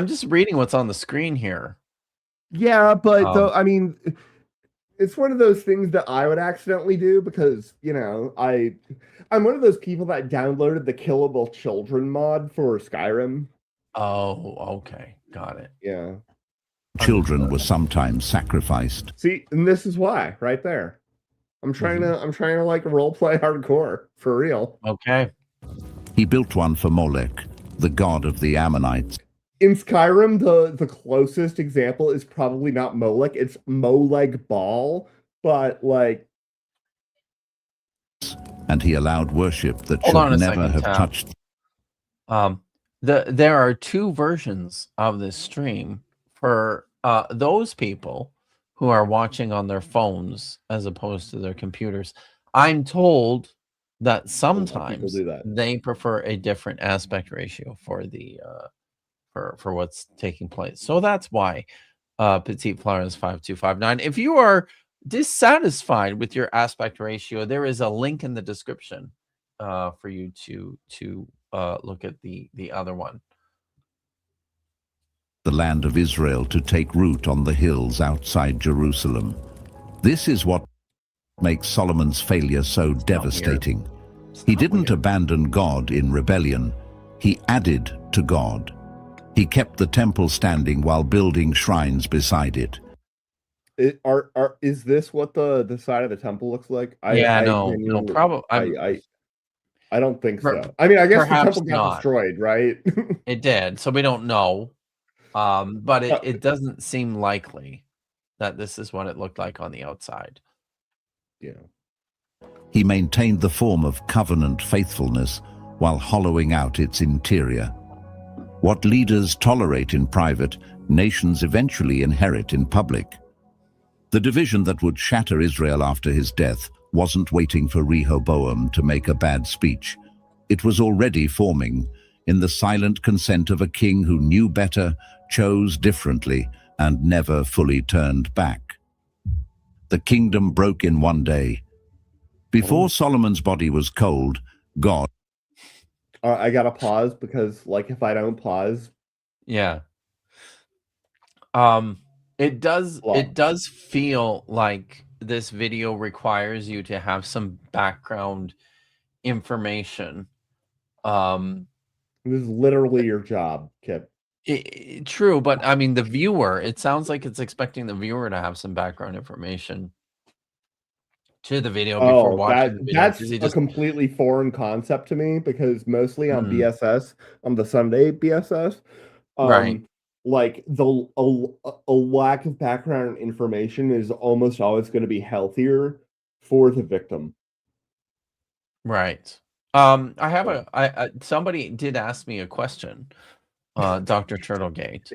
just reading what's on the screen here. Yeah, but though, I mean, it's one of those things that I would accidentally do because, you know, I'm one of those people that downloaded the Killable Children mod for Skyrim. Oh, okay. Got it. Yeah. Children were sometimes sacrificed. See, and this is why, right there. I'm trying to like role play hardcore for real. Okay. He built one for Molech, the god of the Ammonites. In Skyrim, the closest example is probably not Molech, it's Moleg Bal, but like... And he allowed worship that should never have touched... There are 2 versions of this stream for those people who are watching on their phones as opposed to their computers. I'm told that sometimes they prefer a different aspect ratio for the for what's taking place. So that's why Petite Flower is 5259. If you are dissatisfied with your aspect ratio, there is a link in the description for you to look at the other one. The land of Israel to take root on the hills outside Jerusalem. This is what makes Solomon's failure so devastating. He didn't abandon God in rebellion. He added to God. He kept the temple standing while building shrines beside it. Is this what the side of the temple looks like? No, probably. I don't think so. I mean, I guess the temple got not destroyed, right? It did, so we don't know. But it doesn't seem likely that this is what it looked like on the outside. Yeah. He maintained the form of covenant faithfulness while hollowing out its interior. What leaders tolerate in private, nations eventually inherit in public. The division that would shatter Israel after his death wasn't waiting for Rehoboam to make a bad speech. It was already forming, in the silent consent of a king who knew better, chose differently, and never fully turned back. The kingdom broke in one day. Before Solomon's body was cold, God... I gotta pause because, like, if I don't pause... Yeah. It does feel like this video requires you to have some background information. This is literally your job, Kip. True, but I mean, the viewer, it sounds like it's expecting the viewer to have some background information to the video before watching the video. That's a completely foreign concept to me, because mostly on BSS, on the Sunday BSS, right, like a lack of background information is almost always going to be healthier for the victim. Right. I have somebody did ask me a question, Dr. Turtlegate.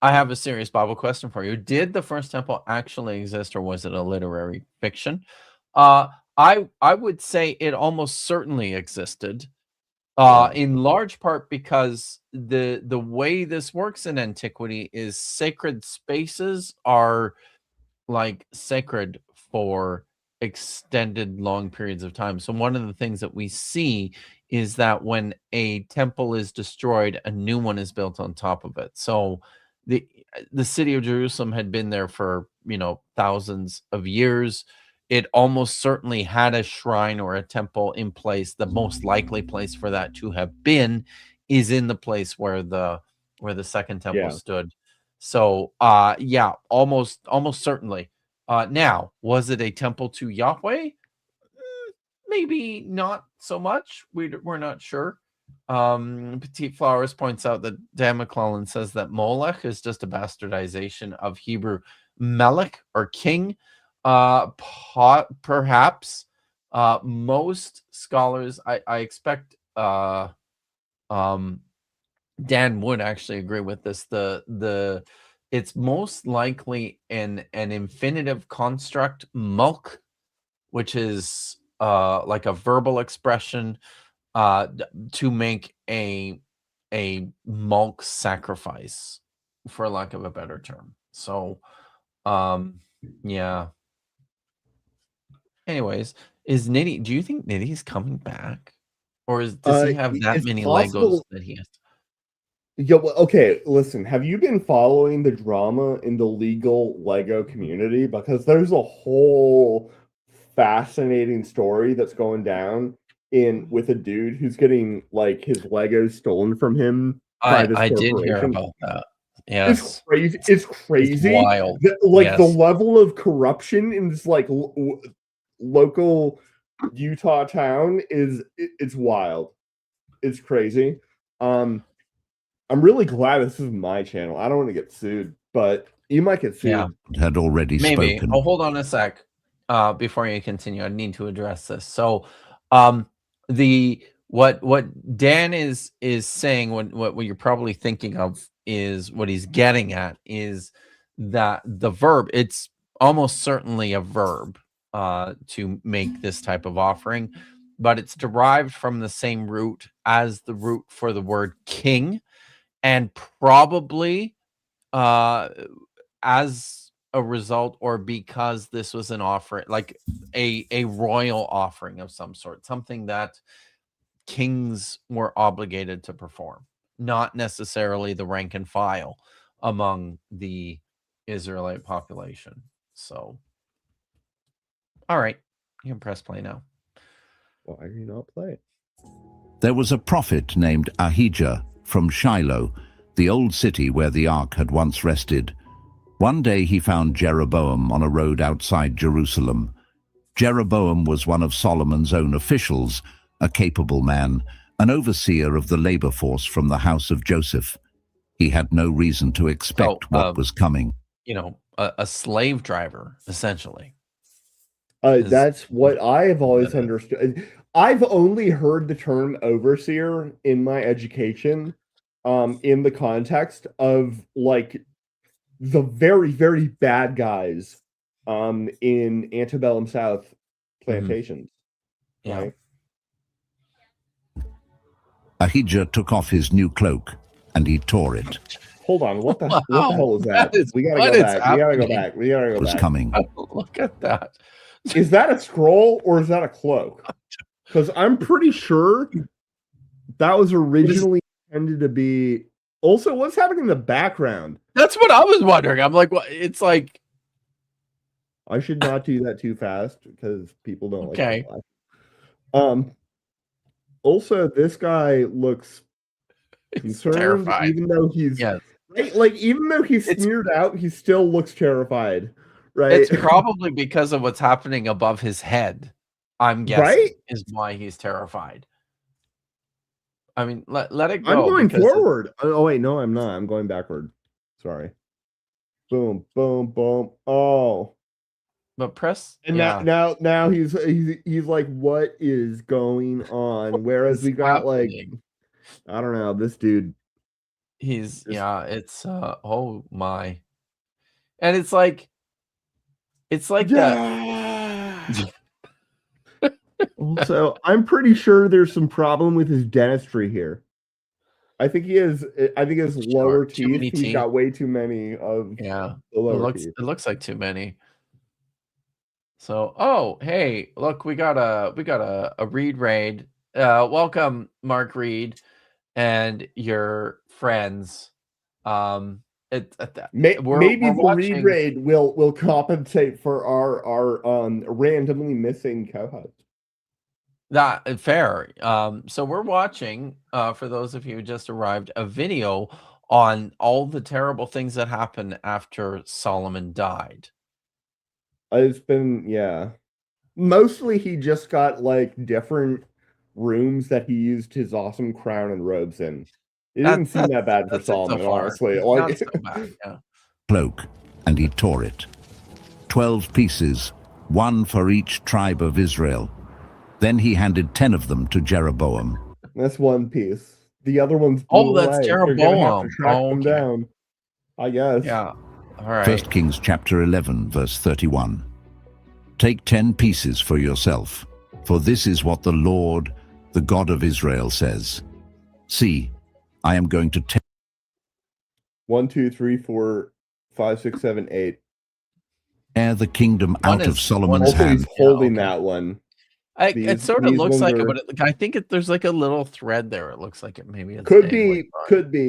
I have a serious Bible question for you. Did the first temple actually exist, or was it a literary fiction? I would say it almost certainly existed, in large part because the way this works in antiquity is sacred spaces are like sacred for extended long periods of time. So one of the things that we see is that when a temple is destroyed, a new one is built on top of it. So the city of Jerusalem had been there for, thousands of years. It almost certainly had a shrine or a temple in place. The most likely place for that to have been is in the place where the second temple stood. So yeah, almost certainly. Now, was it a temple to Yahweh? Maybe not so much. We're not sure. Petite Flowers points out that Dan McClellan says that Molech is just a bastardization of Hebrew Melech or king. Perhaps. Most scholars, I expect, Dan would actually agree with this. It's most likely an infinitive construct, mulk, which is like a verbal expression to make a mulk sacrifice, for lack of a better term. So yeah. Anyways, do you think Nitty's coming back? Or does he have that many Legos that he has? Yeah, well, okay, listen, have you been following the drama in the legal Lego community? Because there's a whole fascinating story that's going down with a dude who's getting, like, his Legos stolen from him by this corporation. Did hear about that. Yes. It's crazy. It's wild. The level of corruption in this, like, local Utah town it's wild. It's crazy. I'm really glad this is my channel. I don't want to get sued, but you might get sued. Yeah. Had already spoken. Oh, hold on a sec. Before you continue, I need to address this. So, what Dan is saying, what you're probably thinking of is what he's getting at is that the verb, it's almost certainly a verb to make this type of offering, but it's derived from the same root as the root for the word king. And probably as a result, or because this was an offering, like a royal offering of some sort, something that kings were obligated to perform, not necessarily the rank and file among the Israelite population. So, all right, you can press play now. Why are you not playing? There was a prophet named Ahijah from Shiloh, the old city where the ark had once rested. One day he found Jeroboam on a road outside Jerusalem. Jeroboam was one of Solomon's own officials, a capable man, an overseer of the labor force from the house of Joseph. He had no reason to expect what was coming. You know, a slave driver, essentially. That's what I have always understood. I've only heard the term overseer in my education, in the context of like the very, very bad guys, in antebellum South plantations. Yeah. Right? Ahijah took off his new cloak and he tore it. Hold on, what the hell is that? We gotta go back. We gotta go back. We gotta go back. Was coming. Look at that. Is that a scroll or is that a cloak? Because I'm pretty sure that was originally intended to be. Also, what's happening in the background? That's what I was wondering. I'm like, what? It's like. I should not do that too fast because people don't okay. like it. Also, this guy looks concerned, terrified. Even though he's right, like even though he's smeared out, he still looks terrified. Right? It's probably because of what's happening above his head. I'm guessing is why he's terrified. I mean, let it go. I'm going forward. Oh wait, no, I'm not. I'm going backward. Sorry. Boom, boom, boom. Oh. But press. And now he's like, what is going on? Whereas we got like, I don't know, this dude. He's it's oh my, and it's like that. Also, I'm pretty sure there's some problem with his dentistry here. I think he has. I think his lower teeth. He's got way too many of. Yeah, the lower teeth. It looks like too many. So, oh hey, look, we got a Reed raid. Welcome, Mark Reed, and your friends. Maybe the Reed raid will compensate for our randomly missing co-host. That fair. So we're watching, for those of you who just arrived, a video on all the terrible things that happened after Solomon died. It's been mostly he just got like different rooms that he used his awesome crown and robes in. It didn't seem that bad for Solomon, honestly. Not so bad, yeah. Cloak, and he tore it. 12 pieces, one for each tribe of Israel. Then he handed 10 of them to Jeroboam. That's one piece. The other one's that's Jeroboam. Them down, I guess. Yeah. All right. 1 Kings chapter 11, verse 31. Take 10 pieces for yourself, for this is what the Lord, the God of Israel, says. See, I am going to take 1, 2, 3, 4, 5, 6, 7, 8. Tear the kingdom out of Solomon's hand. He's holding that one. It sort of looks like it, but I think there's like a little thread there. It looks like it maybe could be.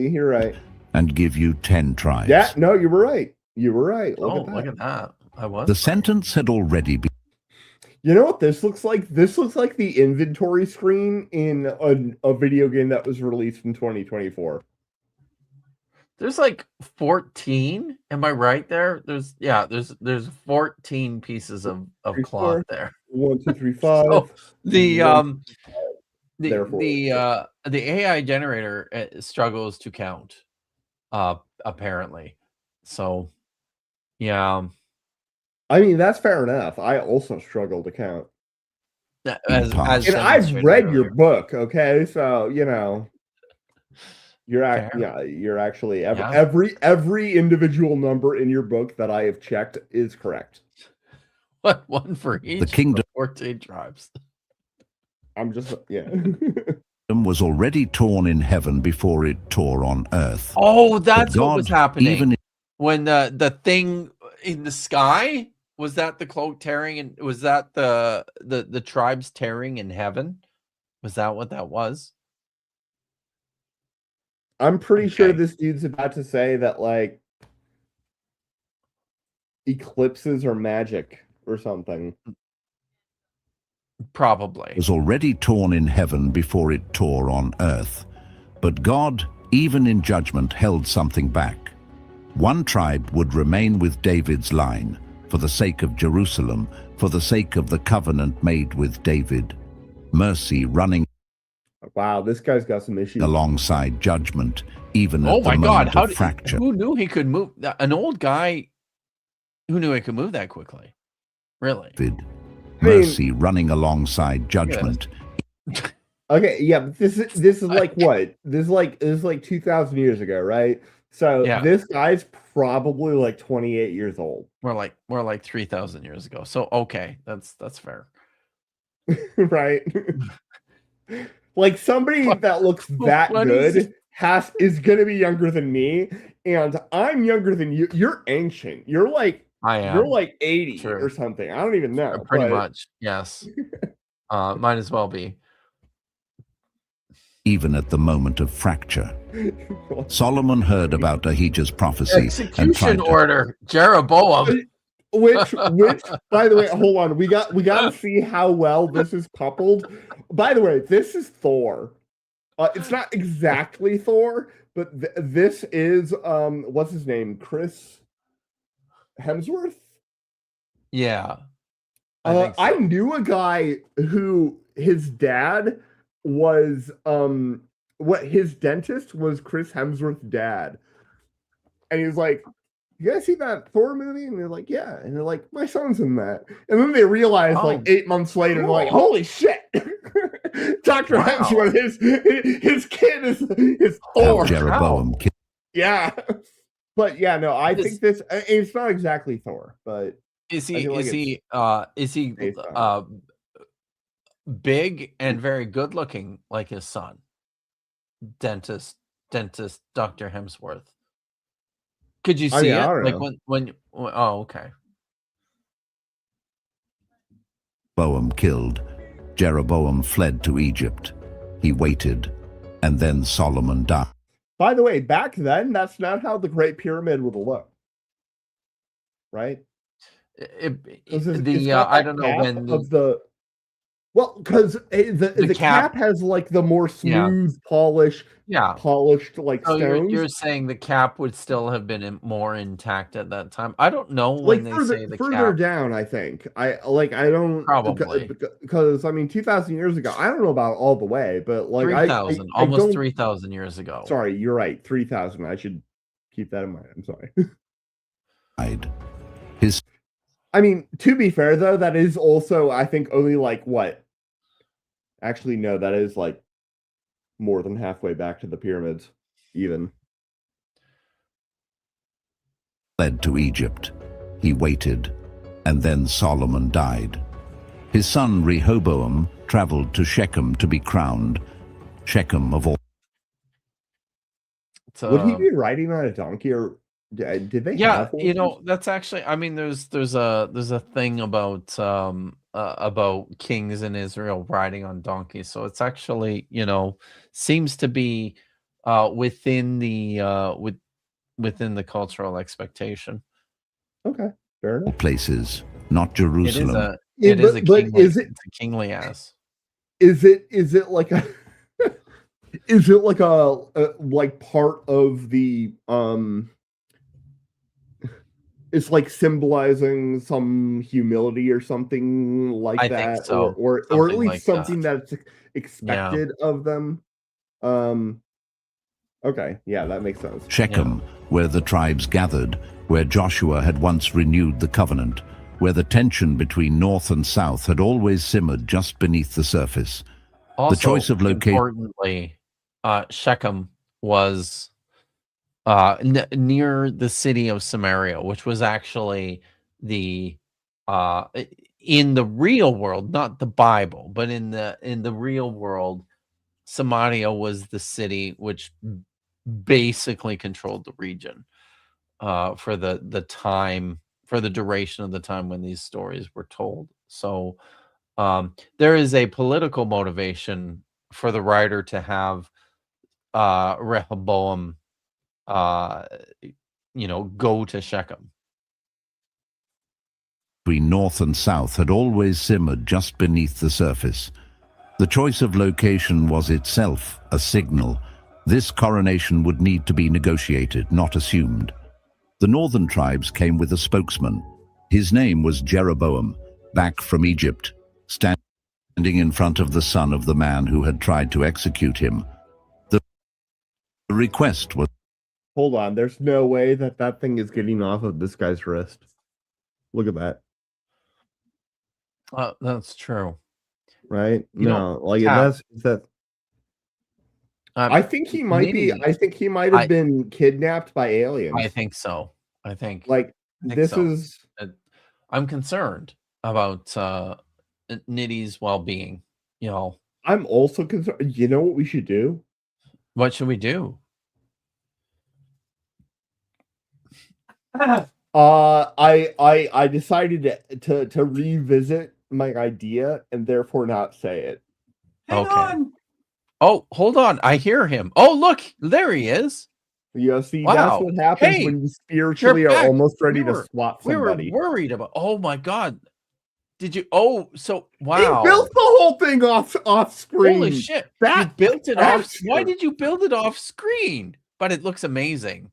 You're right. And give you 10 tribes. Yeah, no, you were right. You were right. Look at that. I was. The sentence had already been. You know what this looks like? This looks like the inventory screen in a video game that was released in 2024. There's like 14. Am I right there? There's 14 pieces of cloth there. 1, 2, 3, 5. So the AI generator struggles to count, apparently. So, yeah. I mean, that's fair enough. I also struggle to count. And I've read your book, okay? So, you know, you're actually every individual number in your book that I have checked is correct. What, one for each? The kingdom 14 tribes. I'm just was already torn in heaven before it tore on earth. Oh, that's what was happening. When the thing in the sky, was that the cloak tearing, and was that the tribes tearing in heaven? Was that what that was? I'm pretty sure this dude's about to say that like eclipses are magic or something. Probably. Was already torn in heaven before it tore on earth. But God, even in judgment, held something back. One tribe would remain with David's line, for the sake of Jerusalem, for the sake of the covenant made with David. Mercy running. Wow, this guy's got some issues. Alongside judgment, even Oh at the my God! moment of fracture. Who knew he could move? An old guy. Who knew he could move that quickly? Really? Mercy running alongside judgment. Okay, yeah, but this is like what? This is like 2,000 years ago, right? So this guy's probably like 28 years old. More like 3,000 years ago. So okay, that's fair. Right? Like somebody that looks that good is gonna be younger than me, and I'm younger than you. You're ancient. You're like you're like 80 or something. I don't even know. Pretty much, yes. Might as well be. Even at the moment of fracture. Solomon heard about Ahijah's prophecy. Execution order, Jeroboam. Which, by the way, hold on. We got to see how well this is coupled. By the way, this is Thor. It's not exactly Thor, but this is what's his name? Chris Hemsworth. Yeah, I knew a guy who his dad was what his dentist was Chris Hemsworth's dad, and he was like, "You guys see that Thor movie?" And they're like, "Yeah," and they're like, "My son's in that," and then they realized like 8 months later, they're like, "Holy shit!" Dr. Hemsworth, his kid is Thor. Jeroboam. Yeah, but yeah, no, I think this. It's not exactly Thor, but is he big and very good looking like his son? Dentist Dr. Hemsworth. Could you see it? Like when oh, okay. Jeroboam killed. Jeroboam fled to Egypt. He waited, and then Solomon died. By the way, back then, that's not how the Great Pyramid would look, right? I don't know when because the cap has like the more smooth, polished like stones. You're saying the cap would still have been more intact at that time. I don't know when they say the further cap. down. I think I don't probably because I mean 2,000 years ago. I don't know about all the way, but like 3,000, almost 3,000 years ago. Sorry, you're right. 3,000. I should keep that in mind. I'm sorry. I mean, to be fair though, that is also I think only like what. Actually, no, that is like more than halfway back to the pyramids, even. Fled to Egypt. He waited, and then Solomon died. His son Rehoboam traveled to Shechem to be crowned. Shechem of all. Would he be riding on a donkey, or did they? Yeah, you know, that's actually. I mean, there's a thing about kings in Israel riding on donkeys. So it's actually, you know, seems to be within the cultural expectation. Okay, fair enough. Places, not Jerusalem. It is a kingly ass. Is it like a is it like a like part of the it's like symbolizing some humility or something like I that, think so. or at least like something that's expected of them. Okay, yeah, that makes sense. Shechem, where the tribes gathered, where Joshua had once renewed the covenant, where the tension between north and south had always simmered just beneath the surface. Also, the choice of location. Importantly, Shechem was near the city of Samaria, which was actually the in the real world, not the Bible, but in the real world, Samaria was the city which basically controlled the region for the time, for the duration of the time when these stories were told. So there is a political motivation for the writer to have Rehoboam go to Shechem. between north and south had always simmered just beneath the surface. The choice of location was itself a signal. This coronation would need to be negotiated, not assumed. The northern tribes came with a spokesman. His name was Jeroboam, back from Egypt, standing in front of the son of the man who had tried to execute him. The request was... Hold on, there's no way that that thing is getting off of this guy's wrist. Look at that. That's true. Right? You No, know, like yeah. that's that. I think he might be. I think he might have been kidnapped by aliens. I think so. I think this so. is. I'm concerned about Nitty's well-being. You know, I'm also concerned. You know what we should do? What should we do? I decided to revisit my idea and therefore not say it. Hang on. Oh, hold on. I hear him. Oh, look, there he is. You see, that's what happens when you spiritually are almost ready to swap somebody. We were worried about. Oh my God. Did you? Oh, so wow. He built the whole thing off screen. Holy shit! You built it off. Why did you build it off screen? But it looks amazing.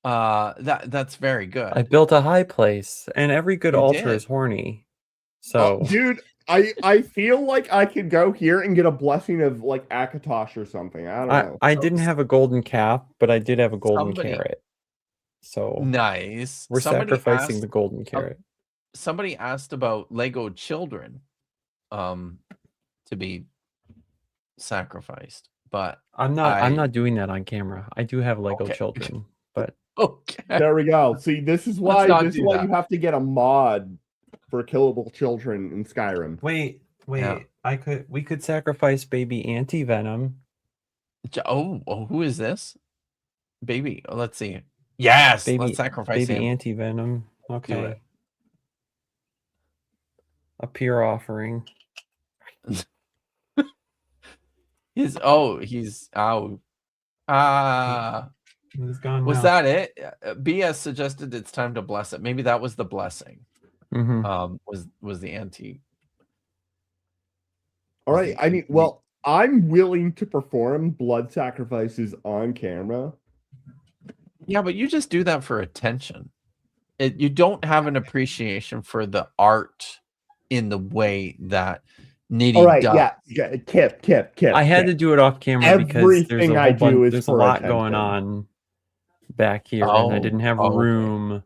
That's very good. I built a high place, and every good altar is horny. So, dude, I feel like I could go here and get a blessing of like Akatosh or something. I don't know. I didn't have a golden calf, but I did have a golden carrot. So nice. We're sacrificing the golden carrot. Somebody asked about Lego children to be sacrificed, but I'm not doing that on camera. I do have Lego children, but there we go. See, this is why you have to get a mod for killable children in Skyrim. Wait. Yeah. We could sacrifice baby Anti-Venom. Oh, who is this? Baby, let's see. Yes, let's sacrifice baby him. Anti-Venom. Okay. A pure offering. He's out. He's gone. Was that it? BS suggested it's time to bless it. Maybe that was the blessing. Mm-hmm. Was the anti. All right. I mean, well, I'm willing to perform blood sacrifices on camera. Yeah, but you just do that for attention. You don't have an appreciation for the art in the way that Nitty does. Yeah, Kip. I had to do it off camera because there's a lot going on back here, and I didn't have room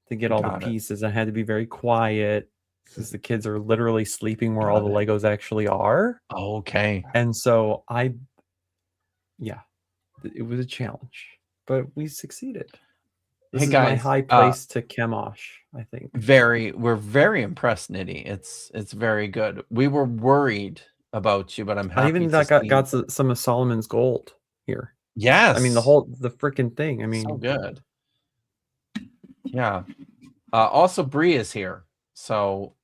to get all the pieces. I had to be very quiet because the kids are literally sleeping where all the Legos actually are. Okay. And so it was a challenge, but we succeeded. This is my high place to Chemosh, I think. We're very impressed, Nitty. It's very good. We were worried about you, but I'm happy. I even got some of Solomon's gold here. Yes. I mean the freaking thing. I mean, so good. Yeah. Also, Bree is here, so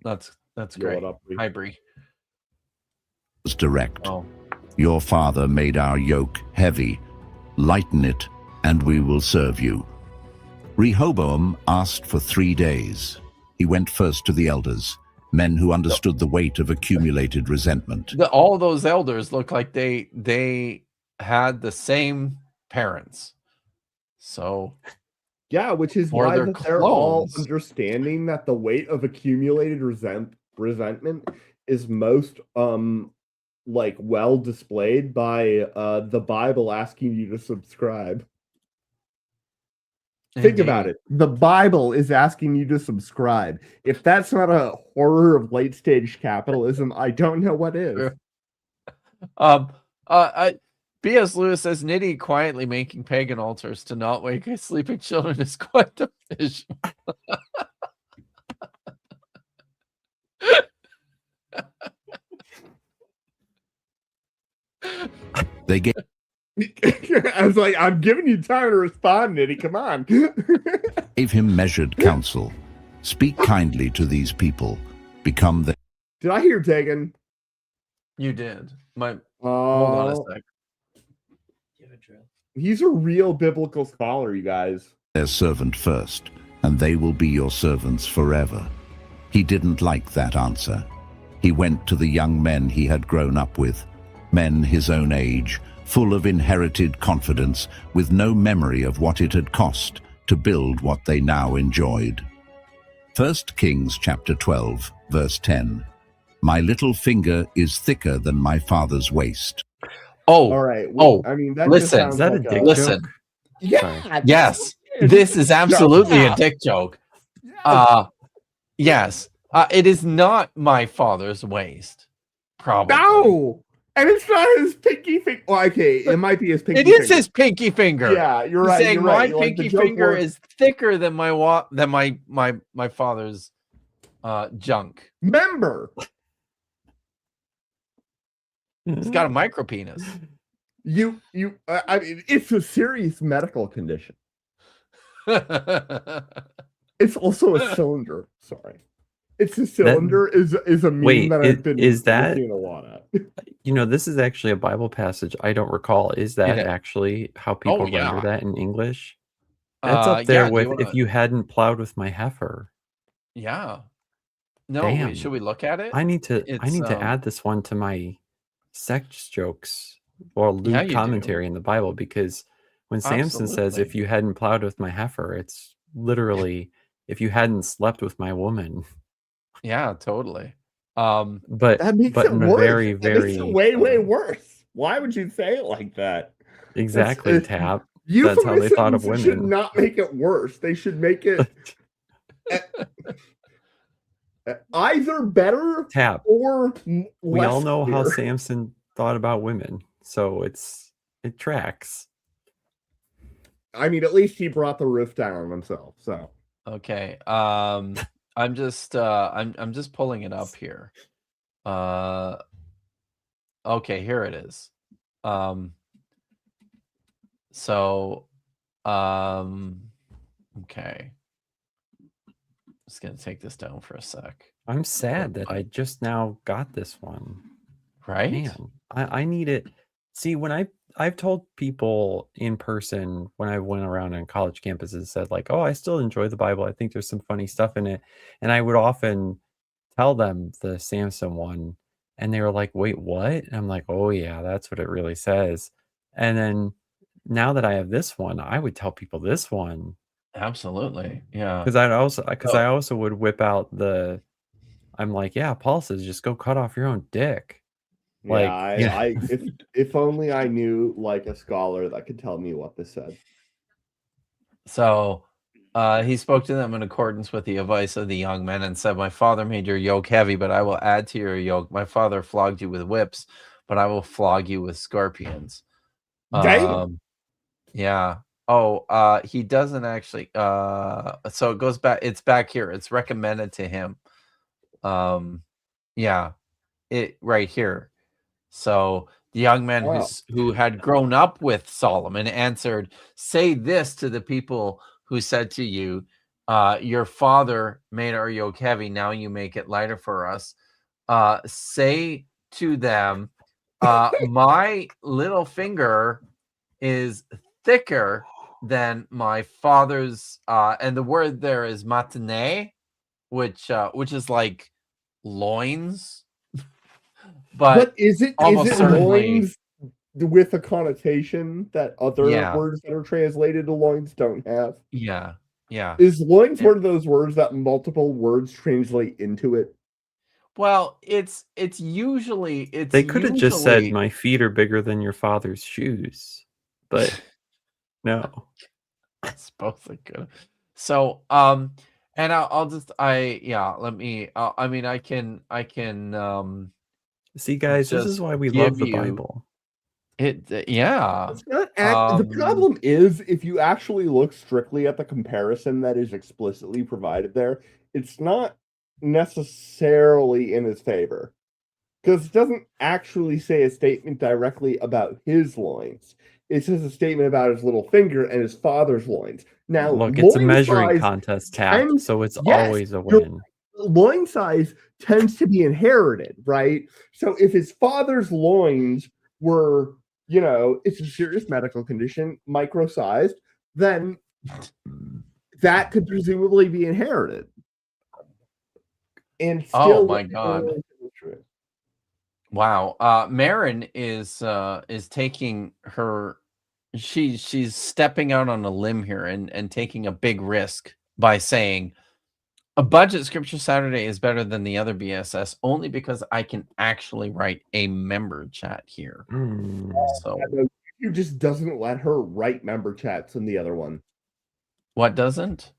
that's great. Hi, Bree. Was direct. Your father made our yoke heavy. Lighten it, and we will serve you. Rehoboam asked for 3 days. He went first to the elders, men who understood the weight of accumulated resentment. All those elders look like they had the same parents. So yeah, which is why they're all understanding that the weight of accumulated resentment is most well displayed by the Bible asking you to subscribe. Think about it. The Bible is asking you to subscribe. If that's not a horror of late stage capitalism, I don't know what is. B.S. Lewis says Nitty quietly making pagan altars to not wake his sleeping children is quite the vision. They gave I was like, I'm giving you time to respond, Nitty. Come on. Gave him measured counsel. Speak kindly to these people. Become the... Did I hear Tegan? You did. Hold on a sec. He's a real biblical scholar, you guys. Their servant first. and they will be your servants forever. He didn't like that answer. He went to the young men he had grown up with, men his own age, full of inherited confidence, with no memory of what it had cost to build what they now enjoyed. 1 Kings chapter 12, verse 10. My little finger is thicker than my father's waist. Oh, all right. Well, I mean, that listen, just sounds like a listen. Yeah. Yes, this is absolutely a dick joke. Yes. It is not my father's waist. Probably. No. And it's not his pinky finger. Well, okay, it might be his pinky It finger. is his pinky finger. Yeah, you're He's right. saying You're my right. pinky finger is thicker than my father's junk. Member. He's got a micro penis. I mean, it's a serious medical condition. It's also a cylinder. Sorry. It's a cylinder is a meme that I've been looking a lot at. You know, this is actually a Bible passage I don't recall. Is that actually how people render that in English? That's up there with if you hadn't plowed with my heifer. Yeah. No, Damn. should we look at it? I need to add this one to my sex jokes or lewd commentary in the Bible, because when Samson says if you hadn't plowed with my heifer, it's literally if you hadn't slept with my woman. Yeah, totally. But that makes it in a worse. very, That very makes it way worse. Why would you say it like that? Exactly, Tap. That's how they thought of women. Should not make it worse. They should make it either better Tap or less. We all know how Samson thought about women, so it tracks. I mean, at least he brought the roof down on himself. So okay, I'm just pulling it up here. Okay, here it is. Okay. Just gonna take this down for a sec. I'm sad that I just now got this one. Right? Man, I need it. See, when I've told people in person when I went around on college campuses and said like, oh, I still enjoy the Bible. I think there's some funny stuff in it. And I would often tell them the Samson one and they were like, wait, what? And I'm like, oh yeah, that's what it really says. And then now that I have this one, I would tell people this one. Absolutely. Yeah. Because I also would whip out I'm like, yeah, Paul says just go cut off your own dick. Like, if only I knew like a scholar that could tell me what this said. So he spoke to them in accordance with the advice of the young men and said, my father made your yoke heavy, but I will add to your yoke. My father flogged you with whips, but I will flog you with scorpions. Yeah. Oh, he doesn't actually. So it goes back. It's back here. It's recommended to him. Yeah, it right here. So the young men who had grown up with Solomon answered, say this to the people who said to you, your father made our yoke heavy. Now you make it lighter for us. Say to them, my little finger is thicker than my father's, and the word there is matane, which is like loins. But is it loins with a connotation that other words that are translated to loins don't have? Yeah. Is loins one of those words that multiple words translate into it? Well, it's usually they could have just said my feet are bigger than your father's shoes, but no. I suppose they could. So and I'll just let me I can see, guys, this is why we love the Bible. The problem is, if you actually look strictly at the comparison that is explicitly provided there, it's not necessarily in his favor, because it doesn't actually say a statement directly about his loins. It says a statement about his little finger and his father's loins. Now, look, it's a measuring contest, Tap, so it's always a win. Loin size tends to be inherited, right? So if his father's loins were, you know, it's a serious medical condition, micro-sized, then that could presumably be inherited. And still, oh my God. Wow. Marin is taking her, she's stepping out on a limb here and taking a big risk by saying a Budget Scripture Saturday is better than the other BSS only because I can actually write a member chat here. So YouTube just doesn't let her write member chats in the other one. What doesn't?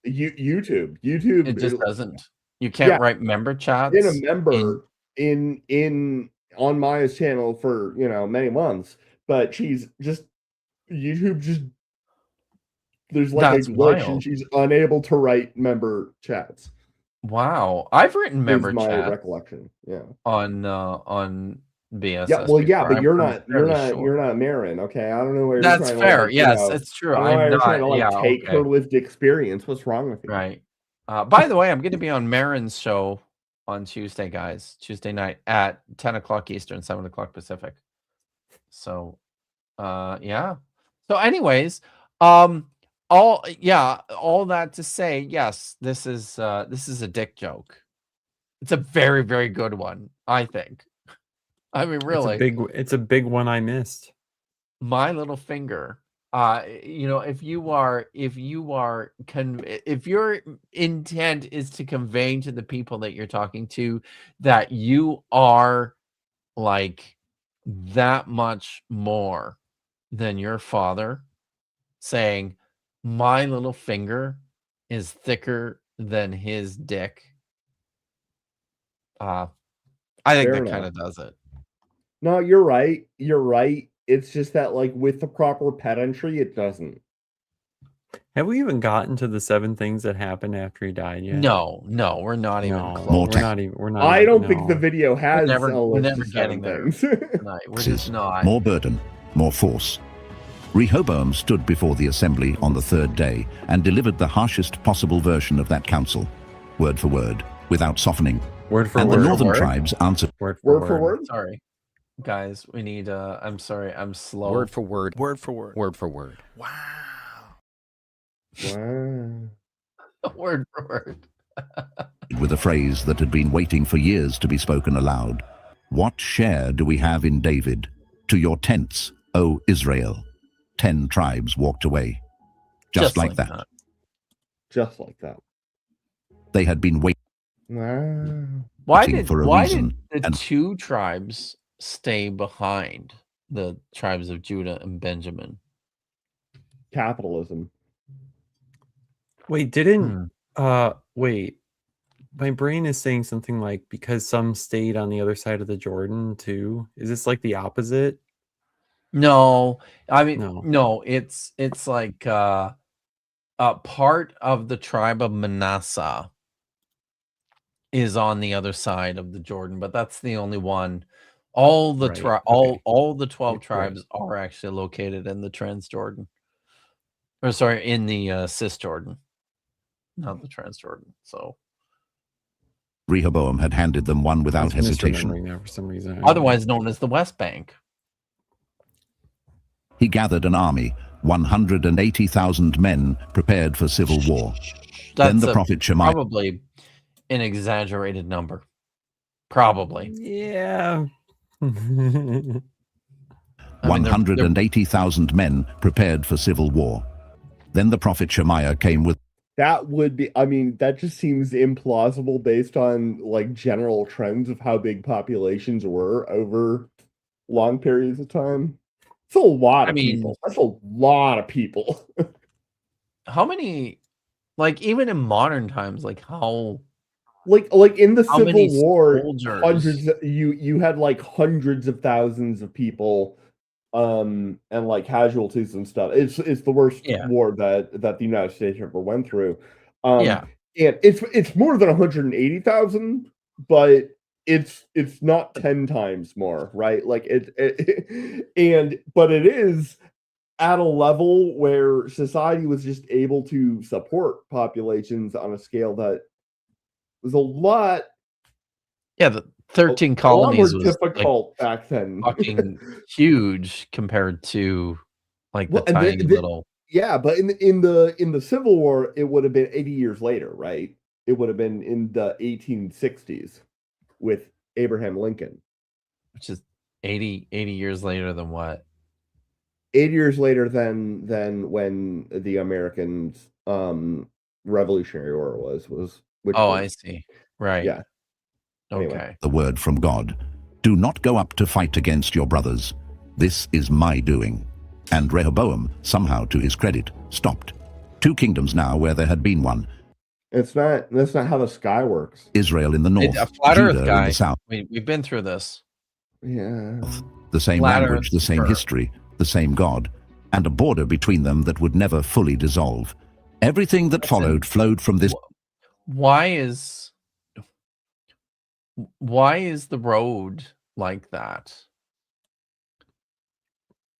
YouTube. It just doesn't. You can't write member chats in a member in on Maya's channel for many months, but she's just YouTube just there's like a glitch and she's unable to write member chats. Wow, I've written member chats. My recollection, on BSS. Yeah, well, but you're not Marin, okay? I don't know where that's you're fair. Yes, it's true. I'm not trying to take her lived experience. What's wrong with you? Right. By the way, I'm going to be on Marin's show on Tuesday, guys. Tuesday night at 10 o'clock Eastern, 7 o'clock Pacific. So, yeah. So, anyways, all that to say, yes, this is a dick joke. It's a very, very good one, I think. I mean, really, it's a big one I missed. My little finger. If your intent is to convey to the people that you're talking to that you are like that much more than your father, saying my little finger is thicker than his dick, I think that kind of does it. No, you're right. It's just that, like, with the proper pedantry, it doesn't. Have we even gotten to the 7 things that happened after he died yet? No, we're not even close. We're not. I don't think the video has. We're never getting there. No, we're just not. More burden, more force. Rehoboam stood before the assembly on the 3rd day and delivered the harshest possible version of that counsel, word for word, without softening. Word for and word. And the northern tribes answered. Word for word. Sorry. Guys, we need I'm sorry, I'm slow. Word for word. Word for word. Word for word. Wow. Word for word. With a phrase that had been waiting for years to be spoken aloud. What share do we have in David? To your tents, O Israel. 10 tribes walked away. Just like that. Just like that. They had been waiting. Why did the 2 tribes stay behind the tribes of Judah and Benjamin? Capitalism. Wait, wait. My brain is saying something like because some stayed on the other side of the Jordan too. Is this like the opposite? No, I mean no. It's like a part of the tribe of Manasseh is on the other side of the Jordan, but that's the only one. All the all the 12 tribes are actually located in the Transjordan. Or sorry, in the Cisjordan. Not the Transjordan. So Rehoboam had handed them one without hesitation. That for some reason. Otherwise known as the West Bank. He gathered an army, 180,000 men prepared for civil war. Then the prophet Shemaiah. Probably an exaggerated number. Probably. Yeah. 180,000 men prepared for civil war. Then the prophet Shemaiah came with. That would be, I mean, that just seems implausible based on like general trends of how big populations were over long periods of time. It's a lot of people. That's a lot of people. How many, like even in modern times, like how like in the Civil War, hundreds you had like hundreds of thousands of people and like casualties and stuff. It's the worst war that the United States ever went through. And it's more than 180,000, but it's not 10 times more, right? Like but it is at a level where society was just able to support populations on a scale that was a lot. Yeah, the 13 colonies was difficult back then. Fucking huge compared to like the tiny little. Yeah, but in the Civil War, it would have been 80 years later, right? It would have been in the 1860s with Abraham Lincoln. Which is 80 years later than what? 80 years later than when the Americans Revolutionary War was which Oh, was, I see. Right. Yeah. Okay. Anyway. The word from God. Do not go up to fight against your brothers. This is my doing. And Rehoboam, somehow to his credit, stopped. 2 kingdoms now where there had been one. That's not how the sky works. Israel in the north, A flat Earth Judah guy. in the south. We've been through this. Yeah. The same Flat language, Earth the same Earth. history, the same God, and a border between them that would never fully dissolve. Everything that followed flowed from this. Why is the road like that?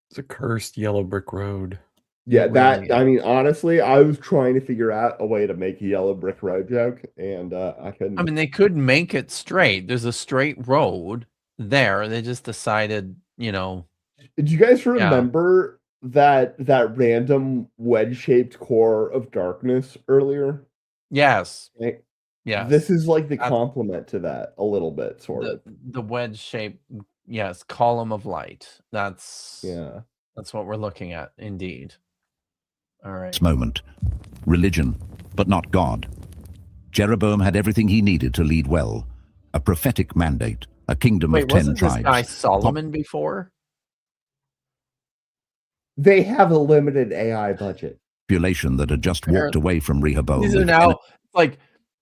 It's a cursed yellow brick road. Yeah, Really? I mean, honestly, I was trying to figure out a way to make a yellow brick road joke, and I couldn't. I mean, they could make it straight. There's a straight road there. They just decided, Did you guys remember that random wedge-shaped core of darkness earlier? Yes. Right? Yes. This is like the complement to that a little bit, sort of. The wedge shape, yes, column of light. That's what we're looking at, indeed. All right. Moment. Religion, but not God. Jeroboam had everything he needed to lead well. A prophetic mandate, a kingdom of 10 wasn't tribes. This guy Solomon before? They have a limited AI budget. Population that had just walked away from Rehoboam. These are now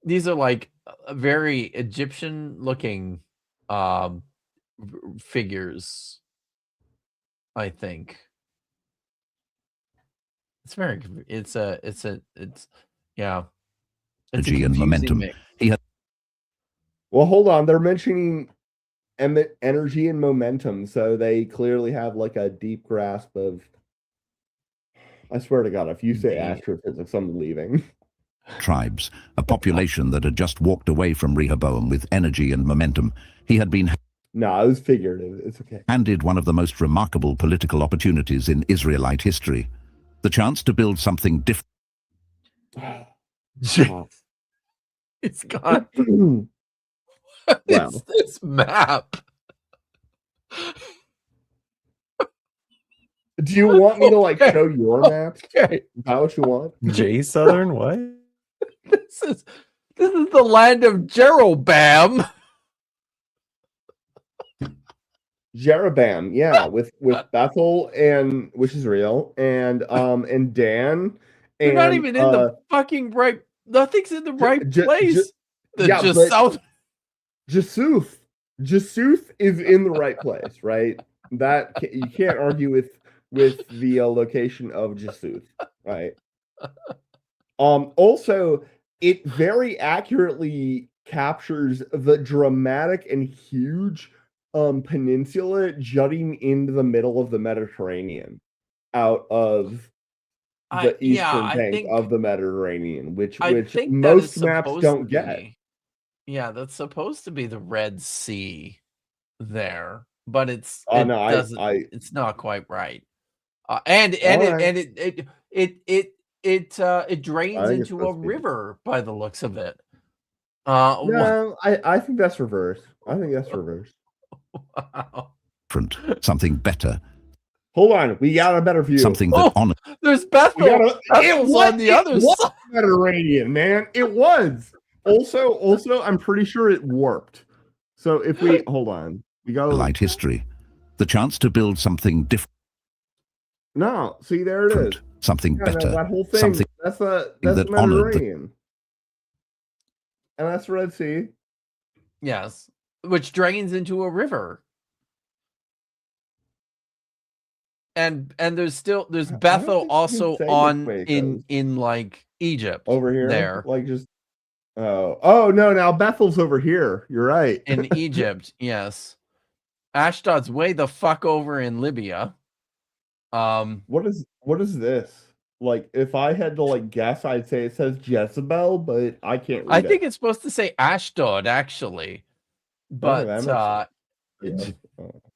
these are like very Egyptian looking figures, I think. It's energy and momentum. He had. Well, hold on. They're mentioning energy and momentum, so they clearly have like a deep grasp of. I swear to God, if you say astrophysics, I'm leaving. Tribes, a population that had just walked away from Rehoboam with energy and momentum. He had been. No, it was figurative. It's okay. Handed one of the most remarkable political opportunities in Israelite history. The chance to build something different. It's got what is this map? Do you want me to like show your map? Okay. Is that what you want? Jay Southern, what? This is the land of Jeroboam. Jeroboam, yeah, with Bethel and which is real, and Dan. They're not even in the fucking right. Nothing's in the right place. South. Jassuth is in the right place, right? That you can't argue with the location of Jassuth, right? Also, it very accurately captures the dramatic and huge peninsula jutting into the middle of the Mediterranean out of the eastern bank of the Mediterranean, which most maps don't get. Yeah, that's supposed to be the Red Sea there, but it's not quite right. It drains into a river by the looks of it. No, I think that's reverse. Wow. Something better. Hold on, we got a better view. Something that on. There's Bethel. It was on the other side. Mediterranean, man. It was. Also, I'm pretty sure it warped. So if we hold on, we go light history, the chance to build something different. No, see there it is. Something better. No, that whole thing. Something that's that Mediterranean. And that's Red Sea. Yes, which drains into a river. And there's Bethel also on in like Egypt over here there, like just oh no, now Bethel's over here. You're right. In Egypt, yes. Ashdod's way the fuck over in Libya. What is this? Like, if I had to like guess, I'd say it says Jezebel, but I can't read I think it's supposed to say Ashdod actually, but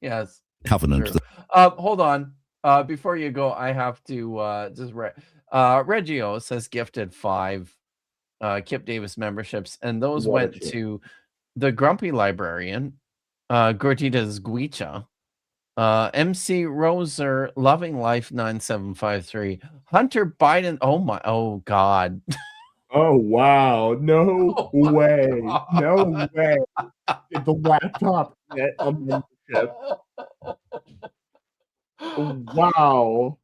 yes. Covenant. Hold on. Before you go, I have to just read. Regios has gifted 5 Kip Davis memberships, and those went to the Grumpy Librarian, Gordita's Guicha, MC Roser, Loving Life 9753, Hunter Biden. Oh God. Oh wow! No way! No way! The laptop get a membership. Wow!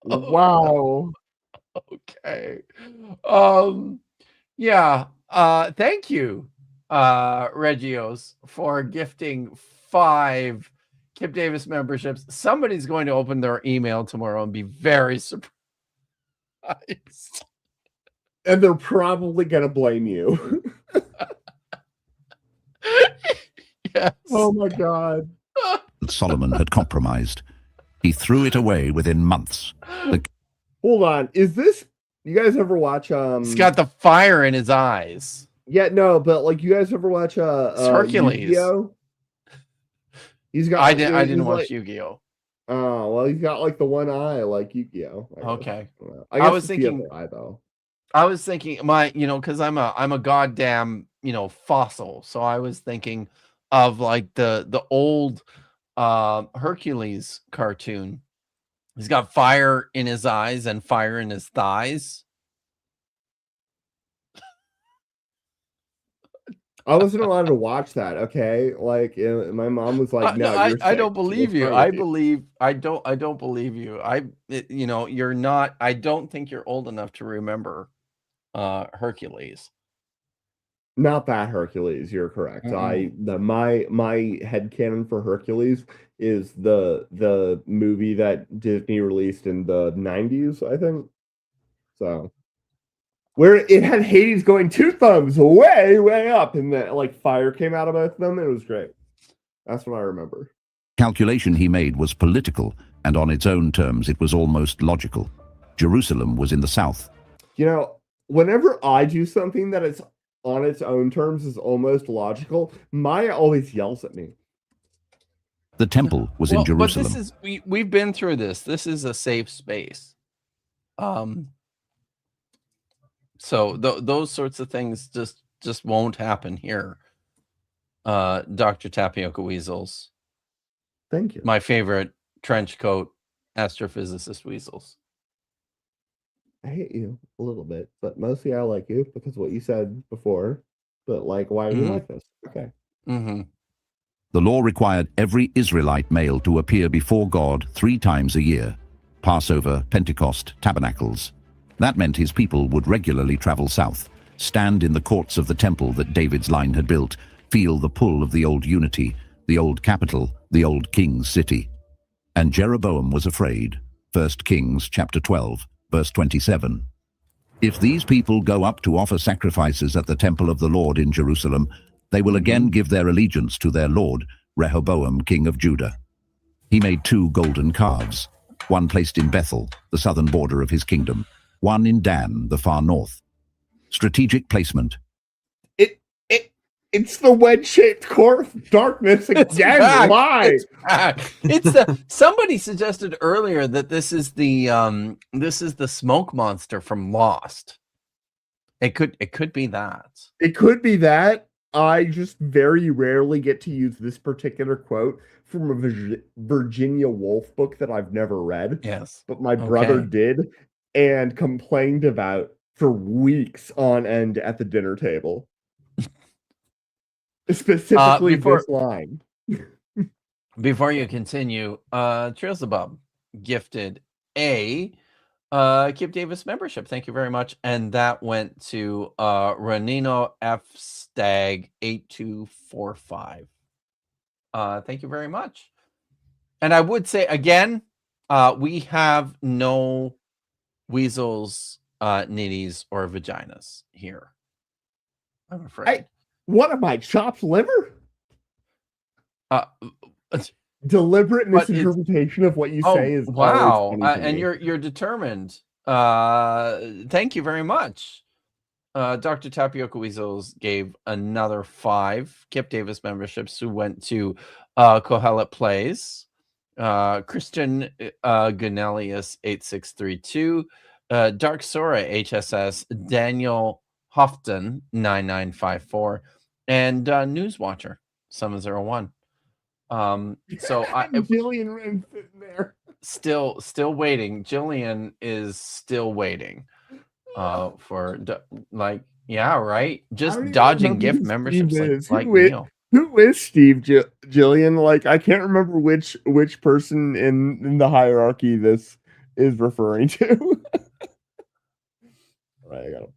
Wow! Okay. Yeah. Thank you, Regios, for gifting 5 Kip Davis memberships. Somebody's going to open their email tomorrow and be very surprised. And they're probably gonna blame you. Yes. Oh my God. Solomon had compromised. He threw it away within months. Hold on. Is this, you guys ever watch He's got the fire in his eyes. Yeah, no, but like you guys ever watch Hercules? Yu-Gi-Oh? He's got I didn't watch Yu-Gi-Oh. Oh, well, he's got like the one eye like Yu-Gi-Oh. Okay. I was thinking eye, though. I was thinking because I'm a goddamn, fossil. So I was thinking of like the old Hercules cartoon. He's got fire in his eyes and fire in his thighs. I wasn't allowed to watch that. Okay, like my mom was like, "No, I don't believe you. I don't believe you. You're not. I don't think you're old enough to remember Hercules. Not that Hercules. You're correct. Mm-hmm. My headcanon for Hercules is the movie that Disney released in the 90s, I think. So. Where it had Hades going 2 thumbs way, way up, and the like fire came out of both of them. It was great. That's what I remember. Calculation he made was political, and on its own terms, it was almost logical. Jerusalem was in the south. Whenever I do something that is on its own terms is almost logical, Maya always yells at me. The temple was in Jerusalem. But this is we've been through this. This is a safe space. So those sorts of things just won't happen here. Dr. Tapioca Weasels. Thank you. My favorite trench coat astrophysicist Weasels. I hate you a little bit, but mostly I like you because of what you said before. But like, why are you like this? Okay. Mm-hmm. The law required every Israelite male to appear before God 3 times a year. Passover, Pentecost, Tabernacles. That meant his people would regularly travel south, stand in the courts of the temple that David's line had built, feel the pull of the old unity, the old capital, the old king's city. And Jeroboam was afraid. 1 Kings chapter 12, verse 27. If these people go up to offer sacrifices at the temple of the Lord in Jerusalem, they will again give their allegiance to their Lord, Rehoboam, king of Judah. He made 2 golden calves, one placed in Bethel, the southern border of his kingdom, one in Dan, the far north. Strategic placement. It's the wedge-shaped core of darkness again. Why? Somebody suggested earlier that this is the smoke monster from Lost. It could be that. It could be that. I just very rarely get to use this particular quote from a Virginia Woolf book that I've never read. Yes. But my brother did and complained about for weeks on end at the dinner table. Specifically this line. Before you continue, Trilzabub gifted a Kip Davis membership. Thank you very much. And that went to Ranino F. Stag 8245. Thank you very much. And I would say again, we have no weasels, nitties, or vaginas here. I'm afraid. What am I, chopped liver? Deliberate misinterpretation of what you say is wow, and you're determined. Thank you very much. Dr. Tapioca Weasels gave another 5 Kip Davis memberships who went to Kohelet Plays, Christian Gunelius 8632, Dark Sora HSS, Daniel Houghton 9954, and Newswatcher 701. So Jillian Wren sitting there. Still waiting. Jillian is still waiting. For like, yeah, right. Just dodging gift memberships like Neil. Who is Steve Jillian? Like, I can't remember which person in the hierarchy this is referring to. All right, I got it.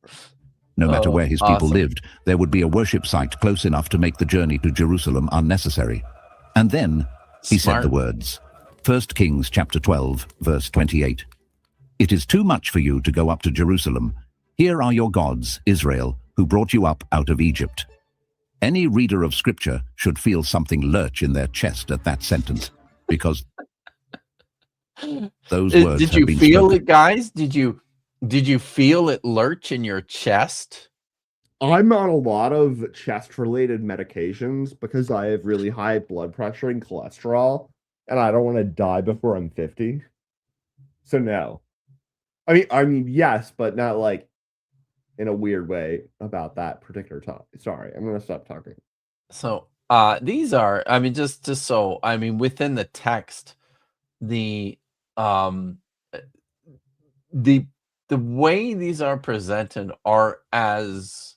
No matter where his people lived, there would be a worship site close enough to make the journey to Jerusalem unnecessary. And then he said the words, 1 Kings chapter 12, verse 28. It is too much for you to go up to Jerusalem. Here are your gods, Israel, who brought you up out of Egypt. Any reader of scripture should feel something lurch in their chest at that sentence, because those words did you feel it, guys? Did you feel it lurch in your chest? I'm on a lot of chest-related medications because I have really high blood pressure and cholesterol, and I don't want to die before I'm 50. So no. I mean, yes, but not like in a weird way about that particular topic. Sorry, I'm gonna stop talking. So these are, I mean, just so, I mean, within the text, the way these are presented are as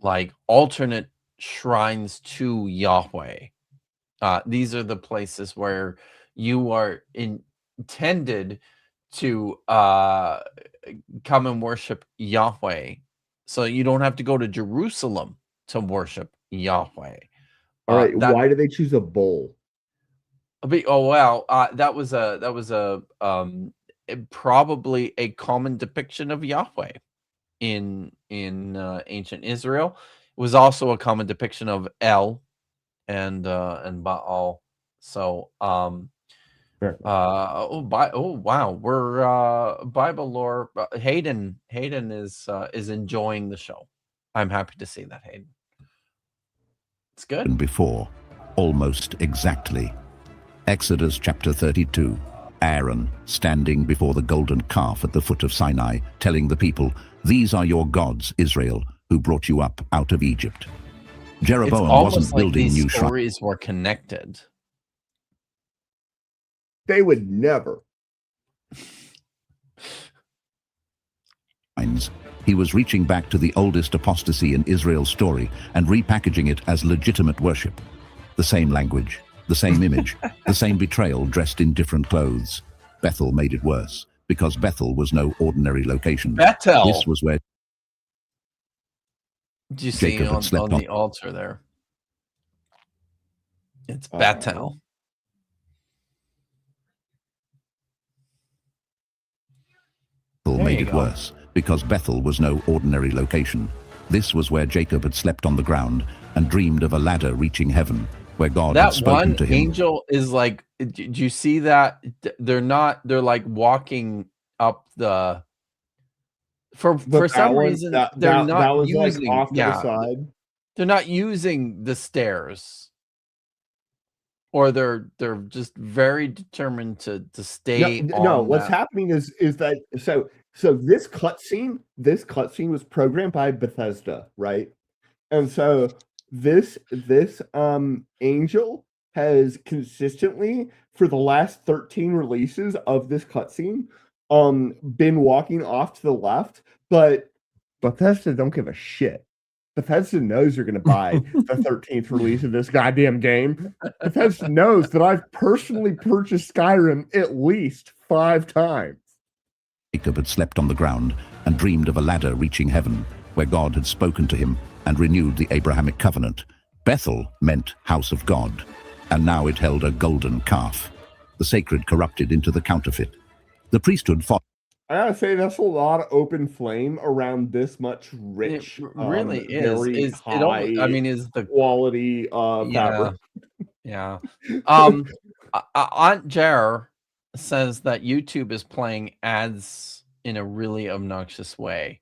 like alternate shrines to Yahweh. These are the places where you are intended to come and worship Yahweh. So you don't have to go to Jerusalem to worship Yahweh. All right, why do they choose a bull? Oh well, that was probably a common depiction of Yahweh in ancient Israel. It was also a common depiction of El and Baal. So wow, we're Bible lore. Hayden is enjoying the show. I'm happy to see that, Hayden. It's good. And before, almost exactly. Exodus chapter 32. Aaron standing before the golden calf at the foot of Sinai, telling the people, "These are your gods, Israel, who brought you up out of Egypt." Jeroboam wasn't building new shrines. Stories were connected. They would never. He was reaching back to the oldest apostasy in Israel's story and repackaging it as legitimate worship. The same language, the same image, the same betrayal dressed in different clothes. Bethel made it worse, because Bethel was no ordinary location. Bethel! This was where Did you see on the altar there? It's Bethel. Made it worse, because Bethel was no ordinary location. This was where Jacob had slept on the ground and dreamed of a ladder reaching heaven, where God had spoken to him. That one angel is like, did you see that? They're like walking up the, for some reason, they're not using, like off to the side. They're not using the stairs. Or they're just very determined to stay. No, what's happening is that so this cutscene was programmed by Bethesda, right? And so this angel has consistently for the last 13 releases of this cutscene been walking off to the left, but Bethesda don't give a shit. Bethesda knows you're going to buy the 13th release of this goddamn game. Bethesda knows that I've personally purchased Skyrim at least 5 times. Jacob had slept on the ground and dreamed of a ladder reaching heaven, where God had spoken to him and renewed the Abrahamic covenant. Bethel meant house of God, and now it held a golden calf. The sacred corrupted into the counterfeit. The priesthood fought. I gotta say, that's a lot of open flame around this much rich. It really is. Is the quality fabric. Yeah. Aunt Jer says that YouTube is playing ads in a really obnoxious way.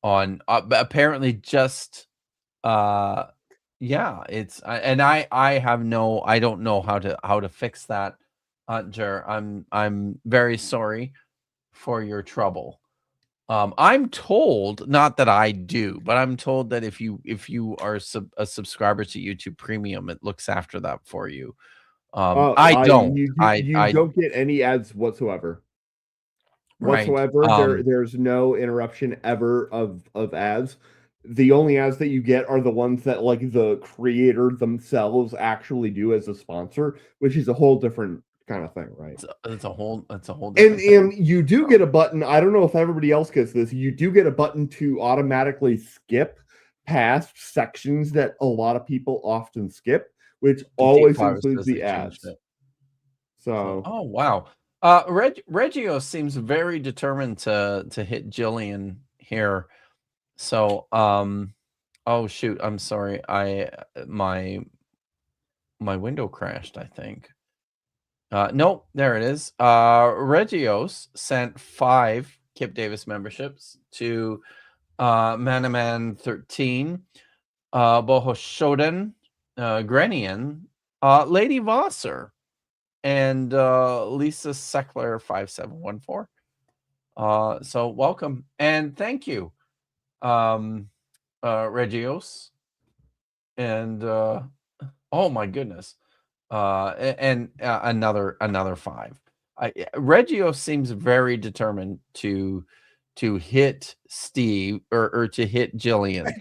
On apparently just it's and I don't know how to fix that. Jer, I'm very sorry for your trouble. I'm told, not that I do, but I'm told that if you are a subscriber to YouTube Premium, it looks after that for you. I don't. You don't get any ads whatsoever. Right. There's no interruption ever of ads. The only ads that you get are the ones that like the creator themselves actually do as a sponsor, which is a whole different kind of thing, right? It's a whole different and thing. You do get a button. I don't know if everybody else gets this. You do get a button to automatically skip past sections that a lot of people often skip, which always includes the ads. So, oh wow. Reggio seems very determined to hit Jillian here. So, oh shoot, I'm sorry. My window crashed, I think. No, there it is. Regios sent 5 Kip Davis memberships to Manaman 13, Bohoshoden, Grenian, Lady Vosser, and Lisa Seckler 5714. So welcome and thank you, Regios. And oh my goodness. And another 5. Reggio seems very determined to hit Steve or to hit Jillian.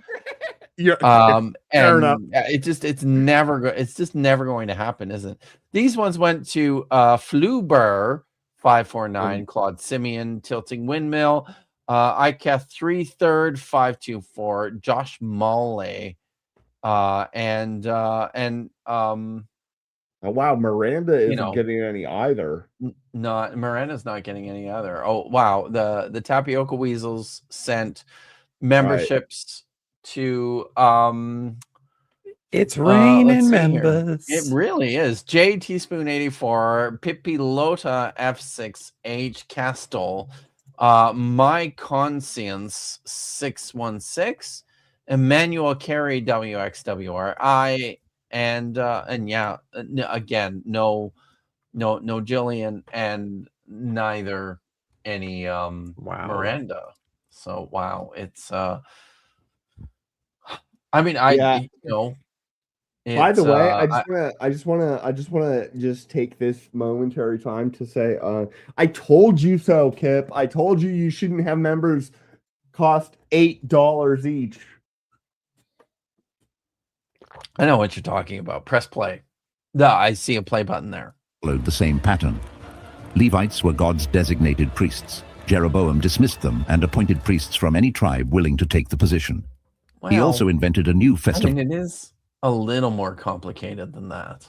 Fair enough. It's never going to happen, isn't it? These ones went to Fluber 549, Claude Simeon, Tilting Windmill, ICAF 3/3 524, Josh Molley, and oh wow, Miranda isn't getting any either. No, Miranda's not getting any either. Oh wow, the Tapioca Weasels sent memberships to it's raining members. It really is. J Teaspoon 84, Pippi Lota F6H Castle, My Conscience 616, Emmanuel Carey WXWR. And yeah, again, no Jillian and neither any Miranda. So wow, it's I mean, by the way, I just want to take this momentary time to say, I told you so, Kip. I told you shouldn't have members cost $8 each. I know what you're talking about. Press play. I see a play button there. Followed the same pattern. Levites were God's designated priests. Jeroboam dismissed them and appointed priests from any tribe willing to take the position. Well, he also invented a new festival. I mean, it is a little more complicated than that.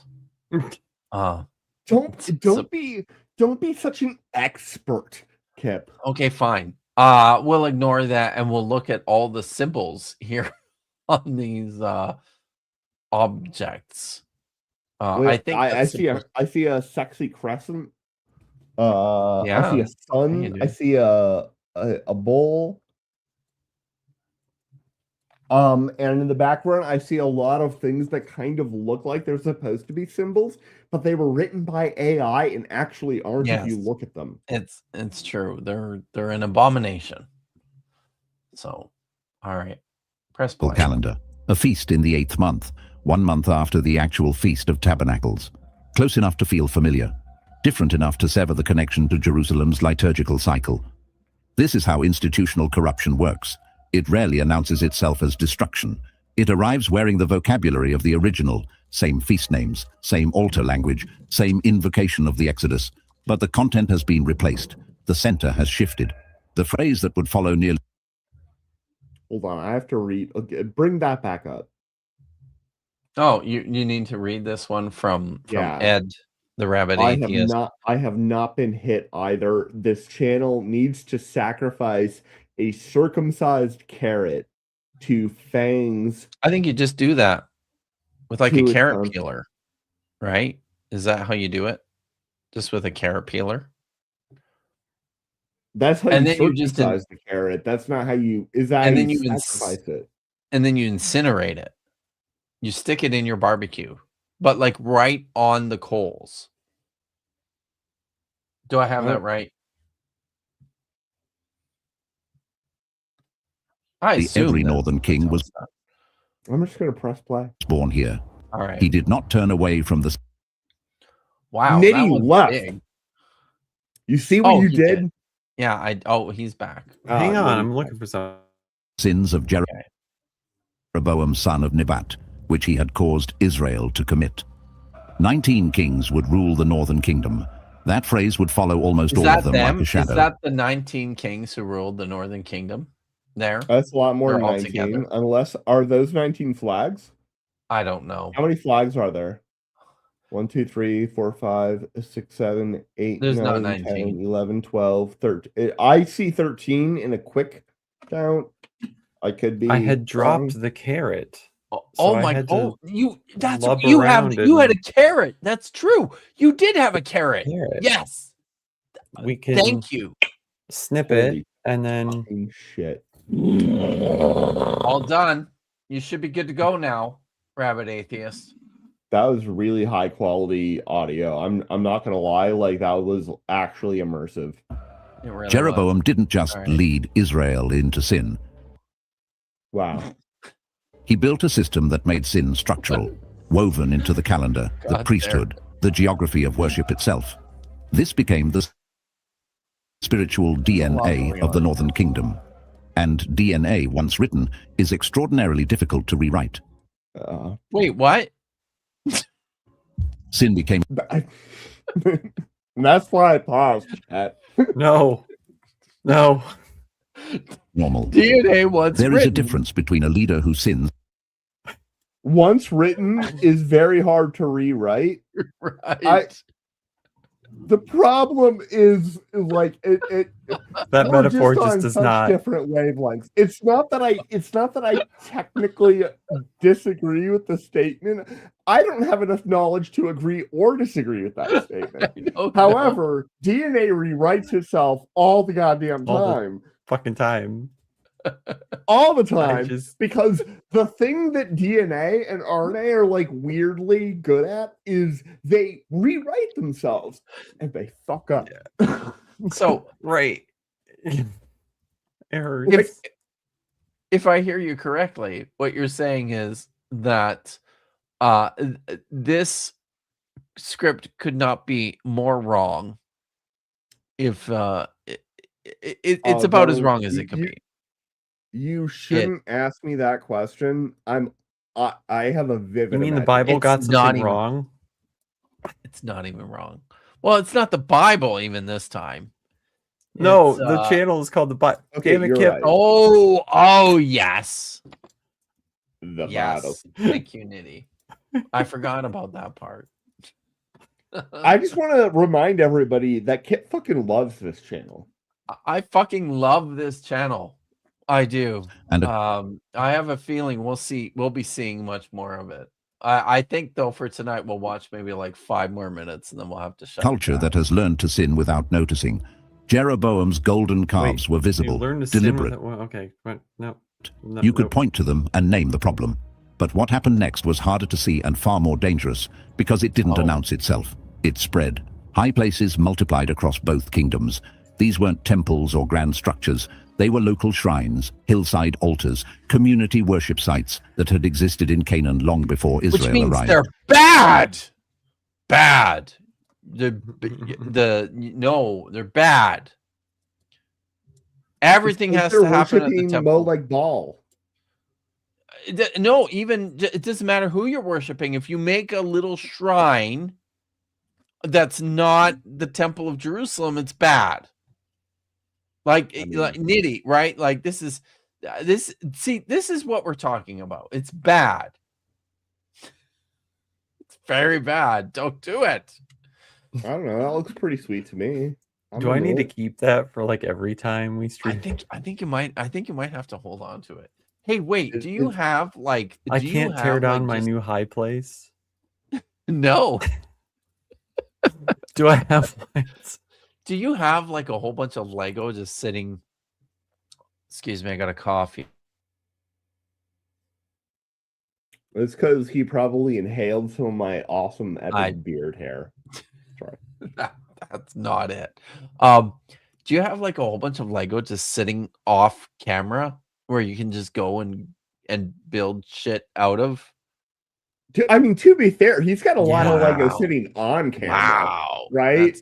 Don't be such an expert, Kip. Okay, fine. We'll ignore that and we'll look at all the symbols here on these objects. I think I see a sexy crescent. I see a sun. I see a bowl. And in the background, I see a lot of things that kind of look like they're supposed to be symbols, but they were written by AI and actually aren't if you look at them. It's true. They're an abomination. So, all right. Press play. Calendar. A feast in the 8th month, 1 month after the actual Feast of Tabernacles. Close enough to feel familiar, different enough to sever the connection to Jerusalem's liturgical cycle. This is how institutional corruption works. It rarely announces itself as destruction. It arrives wearing the vocabulary of the original, same feast names, same altar language, same invocation of the Exodus, but the content has been replaced. The center has shifted. The phrase that would follow nearly... Hold on, I have to read. Okay, bring that back up. Oh, you need to read this one from Ed, the Rabbit Atheist. I have not been hit either. This channel needs to sacrifice a circumcised carrot to fangs. I think you just do that with like a carrot peeler, right? Is that how you do it? Just with a carrot peeler? That's how you circumcise the carrot. That's not how you. Is that? And then you sacrifice it. And then you incinerate it. You stick it in your barbecue, but like right on the coals. Do I have that right? Every northern king was I'm just going to press play. Born here. All right. He did not turn away from the... Wow, Nitty that one's left. big. You see what you he did? Yeah, he's back. Hang on, I'm looking for some. Sins of Jeroboam, son of Nebat, which he had caused Israel to commit. 19 kings would rule the northern kingdom. That phrase would follow almost all of them like a shadow. Is that the 19 kings who ruled the northern kingdom? There? That's a lot more than 19. Together. Unless, are those 19 flags? I don't know. How many flags are there? 1, 2, 3, 4, 5, 6, 7, 8, There's 9, not 19. 10, 11, 12, 13. I see 13 in a quick count. I could be. I had dropped wrong. the carrot. Oh my god! That's what you have. You had a carrot. That's true. You did have a carrot. Yes. We can. Thank you. Snip it and then shit. All done. You should be good to go now, Rabbit Atheist. That was really high quality audio. I'm not gonna lie, like that was actually immersive. Really Jeroboam didn't just lead Israel into sin. Wow. He built a system that made sin structural, woven into the calendar, the priesthood, the geography of worship itself. This became the spiritual DNA of the northern kingdom. And DNA, once written, is extraordinarily difficult to rewrite. Wait, what? Sin became... That's why I paused, chat. No. Normal. DNA once There written. is a difference between a leader who sins... Once written is very hard to rewrite. Right. The problem is like it that metaphor just does such not different wavelengths. It's not that I technically disagree with the statement. I don't have enough knowledge to agree or disagree with that statement. However, DNA rewrites itself all the goddamn time. Fucking time. All the time, because the thing that DNA and RNA are like weirdly good at is they rewrite themselves and they fuck up. Yeah. So right. Errors. If I hear you correctly, what you're saying is that this script could not be more wrong. If it's about as wrong as it could be. You shouldn't ask me that question. I have a vivid. You mean the Bible got something wrong? It's not even wrong. Well, it's not the Bible even this time. No, the channel is called the Bible. Okay, Damn it, you're Kip. right. Oh, yes. The yes. Bible. Thank you, Nitty. I forgot about that part. I just want to remind everybody that Kip fucking loves this channel. I fucking love this channel. I do. And I have a feeling we'll be seeing much more of it. I think though for tonight we'll watch maybe like 5 more minutes and then we'll have to shut culture that has learned to sin without noticing. Jeroboam's golden calves were visible, deliberate. Okay, no. You could point to them and name the problem. But what happened next was harder to see and far more dangerous because it didn't announce itself. It spread. High places multiplied across both kingdoms. These weren't temples or grand structures. They were local shrines, hillside altars, community worship sites that had existed in Canaan long before Israel Which means arrived. They're bad. Bad. They're bad. Everything has to happen at the temple. Like ball. No, even it doesn't matter who you're worshiping. If you make a little shrine that's not the Temple of Jerusalem, it's bad. Like Nitty, right? Like this is what we're talking about. It's bad. It's very bad. Don't do it. I don't know. That looks pretty sweet to me. Do I need to keep that for like every time we stream? I think you might have to hold on to it. Hey, wait, do you have like I can't tear down my new high place? No. Do I have lights? Do you have like a whole bunch of Lego just sitting? Excuse me, I got a coffee. It's because he probably inhaled some of my awesome epic beard hair. Sorry. That's not it. Do you have like a whole bunch of Lego just sitting off camera where you can just go and build shit out of? I mean, to be fair, he's got a lot of Lego sitting on camera. Wow. Right?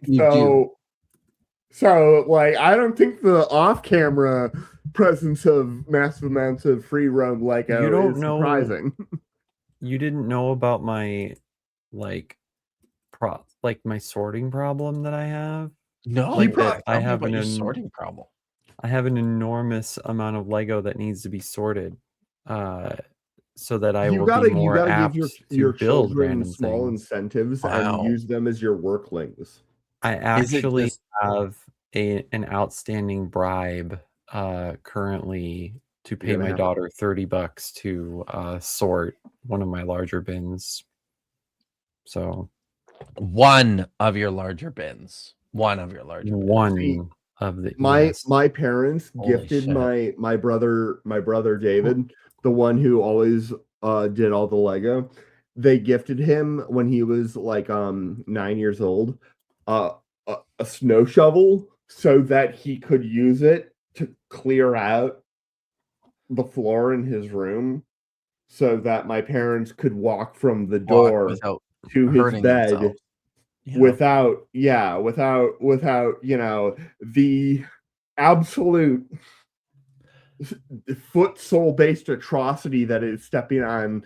So like I don't think the off-camera presence of massive amounts of free roam Lego is surprising. You didn't know about my like my sorting problem that I have? No, like that I have an sorting problem. I have an enormous amount of Lego that needs to be sorted, so that I will be more apt give to your build children random small things. incentives and use them as your worklings. I actually have an outstanding bribe currently to pay my daughter $30 to sort one of my larger bins. So one of your larger bins. My parents gifted my brother David, the one who always did all the Lego. They gifted him when he was like 9 years old a snow shovel so that he could use it to clear out the floor in his room so that my parents could walk from the door to his bed without the absolute foot sole based atrocity that is stepping on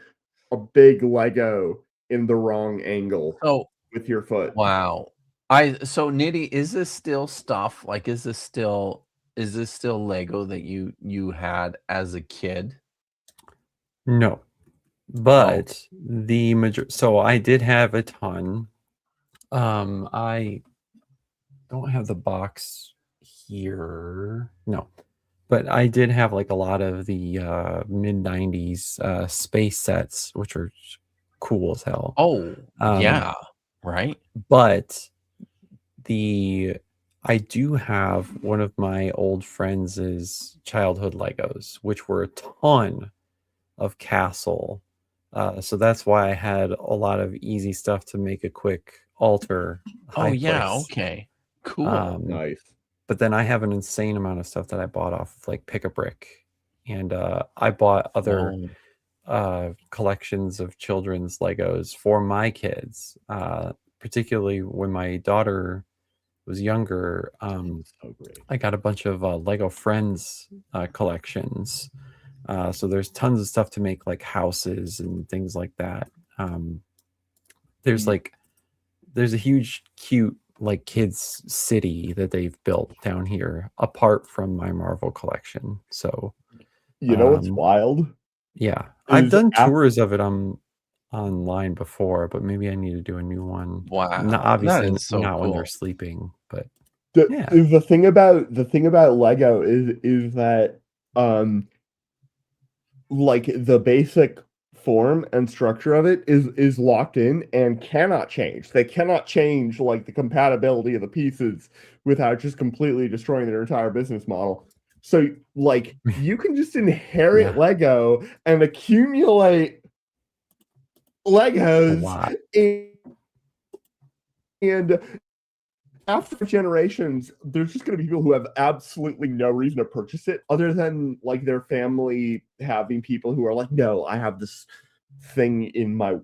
a big Lego in the wrong angle with your foot. Wow. So Nitty, is this still stuff? Like, is this still Lego that you had as a kid? No, but so I did have a ton. I don't have the box here. No, but I did have like a lot of the mid-90s space sets, which are cool as hell. Oh, yeah, right. But I do have one of my old friends' childhood Legos, which were a ton of castle. So that's why I had a lot of easy stuff to make a quick altar. Okay, cool, nice. But then I have an insane amount of stuff that I bought off of like Pick a Brick, and I bought other collections of children's Legos for my kids, particularly when my daughter was younger. I got a bunch of Lego Friends collections. So there's tons of stuff to make like houses and things like that. There's a huge cute like kids city that they've built down here apart from my Marvel collection. So what's wild? Yeah, I've done tours of it online before, but maybe I need to do a new one. Wow, obviously so not cool. when they're sleeping, but the thing about Lego is that like the basic form and structure of it is locked in and cannot change. They cannot change like the compatibility of the pieces without just completely destroying their entire business model. So like you can just inherit Lego and accumulate Legos and after generations, there's just going to be people who have absolutely no reason to purchase it other than like their family having people who are like, no, I have this thing in my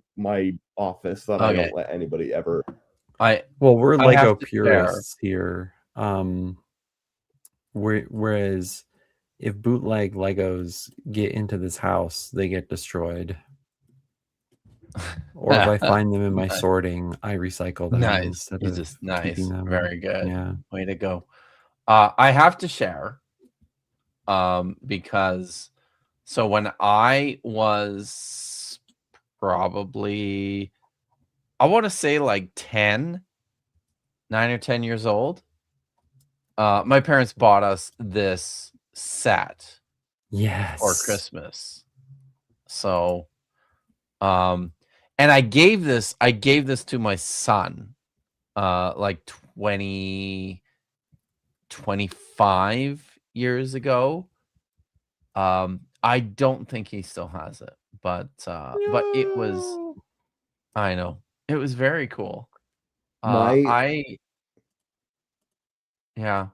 office that I don't let anybody ever. We're Lego purists here. Whereas if bootleg Legos get into this house, they get destroyed. Or if I find them in my sorting, I recycle them. Nice. Nice. Very good. Yeah. Way to go. I have to share because so when I was probably, I want to say like 9 or 10 years old, my parents bought us this set for Christmas. So and I gave this to my son like 25 years ago. I don't think he still has it, but it was, I know, it was very cool. Yeah.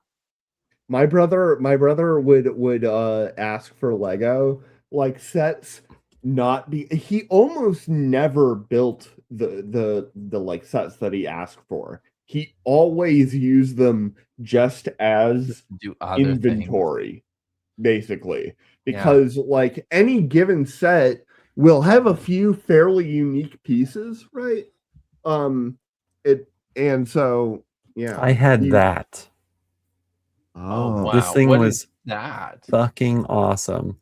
My brother would ask for Lego like sets, not be he almost never built the like sets that he asked for. He always used them just as do other inventory, basically. Yeah. Because like any given set will have a few fairly unique pieces, right? And so yeah. I had that. Oh wow. This thing What was is that? fucking awesome.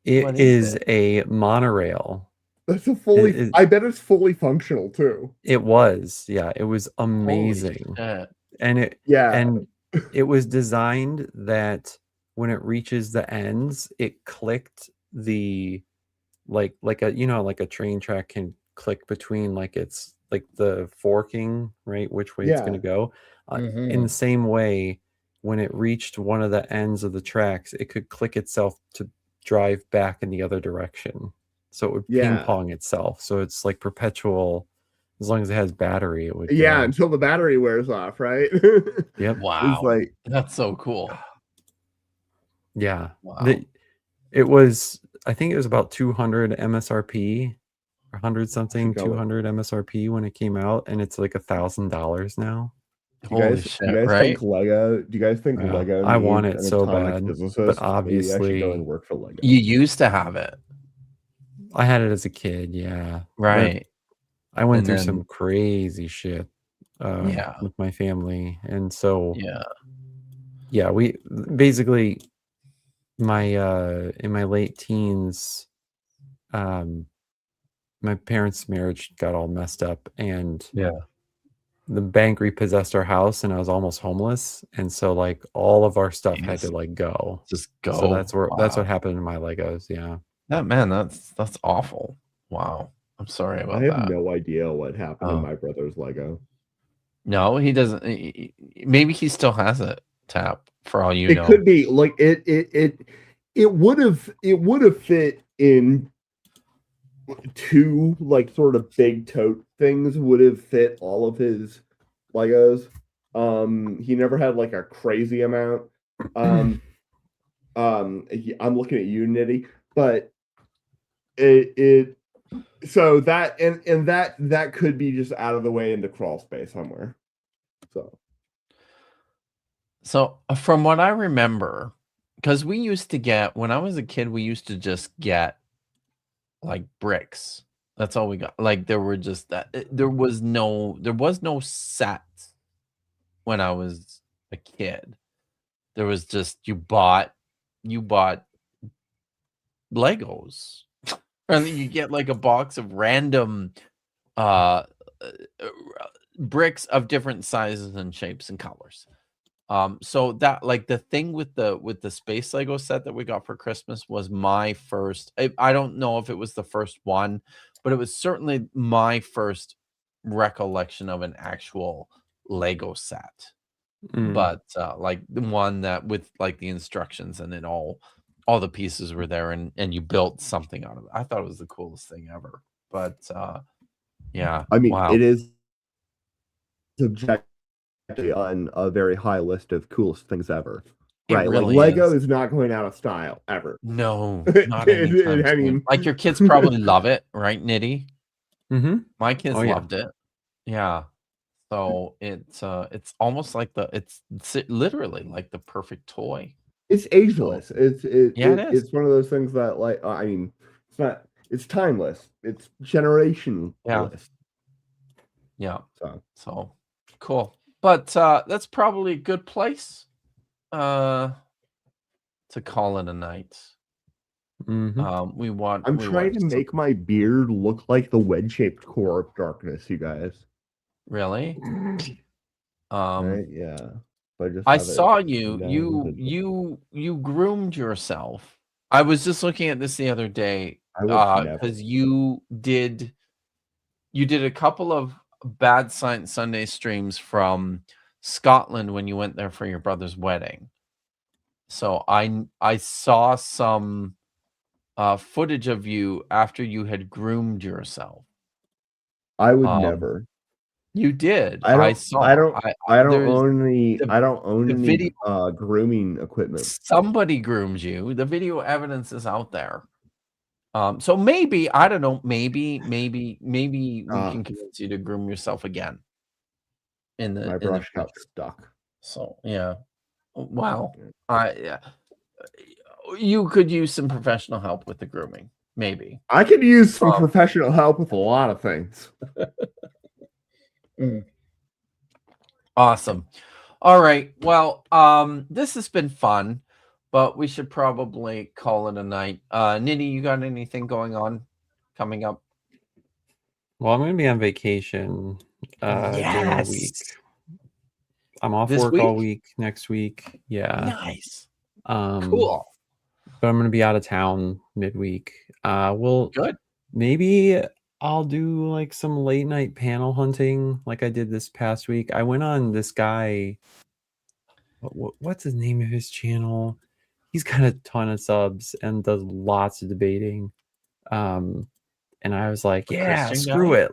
What It is is a monorail. That's a fully I bet it's fully functional too. It was. Yeah, it was Holy amazing. shit. And it was designed that when it reaches the ends, it clicked the like a like a train track can click between like it's like the forking, right, which way it's going to go. In the same way, when it reached one of the ends of the tracks, it could click itself to drive back in the other direction. So it would ping pong itself. So it's like perpetual. As long as it has battery, it would. Yeah, until the battery wears off, right? Yep. Wow. It's like that's so cool. Yeah. Wow. It was. I think it was about 200 MSRP, 100 something, 200 MSRP when it came out, and it's like $1,000 now. Do you guys think Lego? Do you guys think Lego? I want it an so atomic bad, physicist? but Maybe I should obviously, go and work for Lego. You used to have it. I had it as a kid, yeah. Right. But I went And through then- some crazy shit with my family. And so we basically my in my late teens, my parents' marriage got all messed up, and the bank repossessed our house, and I was almost homeless, and so like all of our stuff had to like go. Just go. So that's what happened to my Legos. Yeah. That's awful. Wow. I'm sorry about I have that. no idea what happened to my brother's Lego. No, he doesn't. Maybe he still has it, Tap, for all you know. It could be like it would have fit in two like sort of big tote things, would have fit all of his Legos. He never had like a crazy amount. I'm looking at you, Nitty, but so that and that could be just out of the way into crawl space somewhere. So from what I remember, because we used to get, when I was a kid, we used to just get like bricks. That's all we got. Like there were just that. There was no set when I was a kid. There was just you bought Legos, and then you get like a box of random bricks of different sizes and shapes and colors. So that like the thing with the space Lego set that we got for Christmas was my first. I don't know if it was the first one, but it was certainly my first recollection of an actual Lego set. But like the one that with like the instructions and it all the pieces were there and you built something out of it. I thought it was the coolest thing ever. But yeah, I mean, wow. it is subject on a very high list of coolest things ever. Right, really like Lego is not going out of style ever. No, not anytime I soon. mean, like your kids probably love it, right, Nitty? My kids Oh, yeah. loved it. Yeah. So it's almost like it's literally like the perfect toy. It's ageless. So, It is. It's one of those things that like I mean, it's timeless. It's generationless. Yeah. So cool. But that's probably a good place to call it a night. I'm trying to make my beard look like the wedge-shaped core of darkness, you guys. Really? Right? Yeah. I saw you groomed yourself. I was just looking at this the other day because you did a couple of Bad Science Sunday streams from Scotland when you went there for your brother's wedding. So I saw some footage of you after you had groomed yourself. I would never. You did. I don't saw. I don't there's own any the- I don't own the any video. grooming equipment. Somebody groomed you. The video evidence is out there. So maybe, I don't know, maybe we can convince you to groom yourself again. My brush got stuck. So yeah. Wow. You could use some professional help with the grooming. Maybe. I could use some professional help with a lot of things. Awesome. All right. Well, this has been fun, but we should probably call it a night. Nitty, you got anything going on coming up? Well, I'm going to be on vacation during the week. I'm off This work week? all week next week. Yeah. Nice. Cool. But I'm going to be out of town midweek. Good. Maybe I'll do like some late night panel hunting like I did this past week. I went on this guy. What's his name of his channel? He's got a ton of subs and does lots of debating. And I was like, yeah, screw it.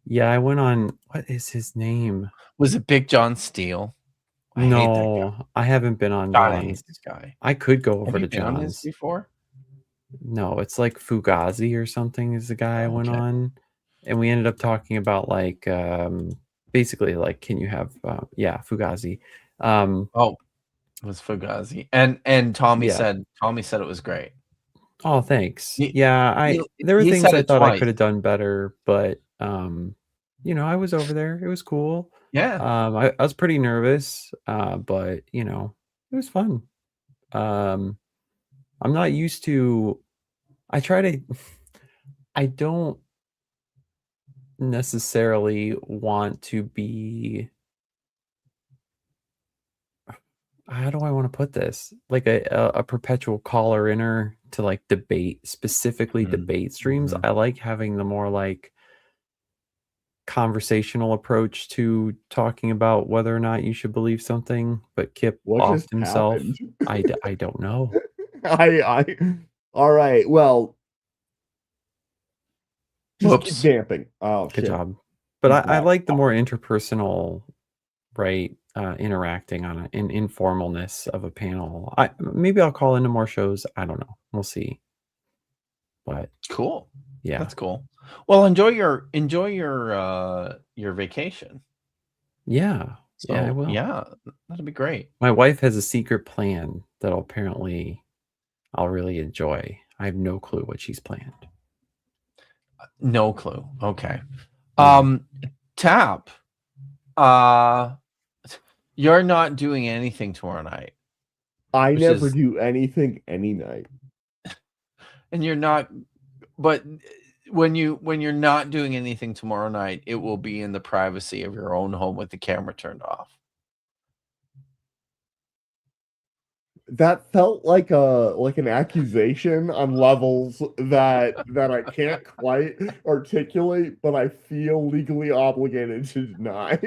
Yeah, I went on. What is his name? Was it Big John Steele? No, I haven't been on John's. This guy. I could go over Have to you been on his John's before? No, it's like Fugazi or something is the guy I went on. And we ended up talking about like basically like, can you have Fugazi. It was Fugazi. And Tommy said it was great. Oh, thanks. There were things I thought I could have done better, but I was over there. It was cool. Yeah. I was pretty nervous, but it was fun. I'm not used to. I don't necessarily want to be. How do I want to put this? Like a perpetual caller-inner to like debate, specifically debate streams. I like having the more like conversational approach to talking about whether or not you should believe something. But Kip offed himself. I don't know. All right. Well, just keep damping. Oh, good job. But I like the more interpersonal, right? Interacting on an informalness of a panel. Maybe I'll call into more shows. I don't know. We'll see. But cool. Yeah, that's cool. Well, enjoy your vacation. Yeah. So, I will. Yeah, that'll be great. My wife has a secret plan that apparently I'll really enjoy. I have no clue what she's planned. No clue. Okay. Tap. You're not doing anything tomorrow night. I never do anything any night. And you're not, but when you're not doing anything tomorrow night, it will be in the privacy of your own home with the camera turned off. That felt like an accusation on levels that I can't quite articulate, but I feel legally obligated to deny.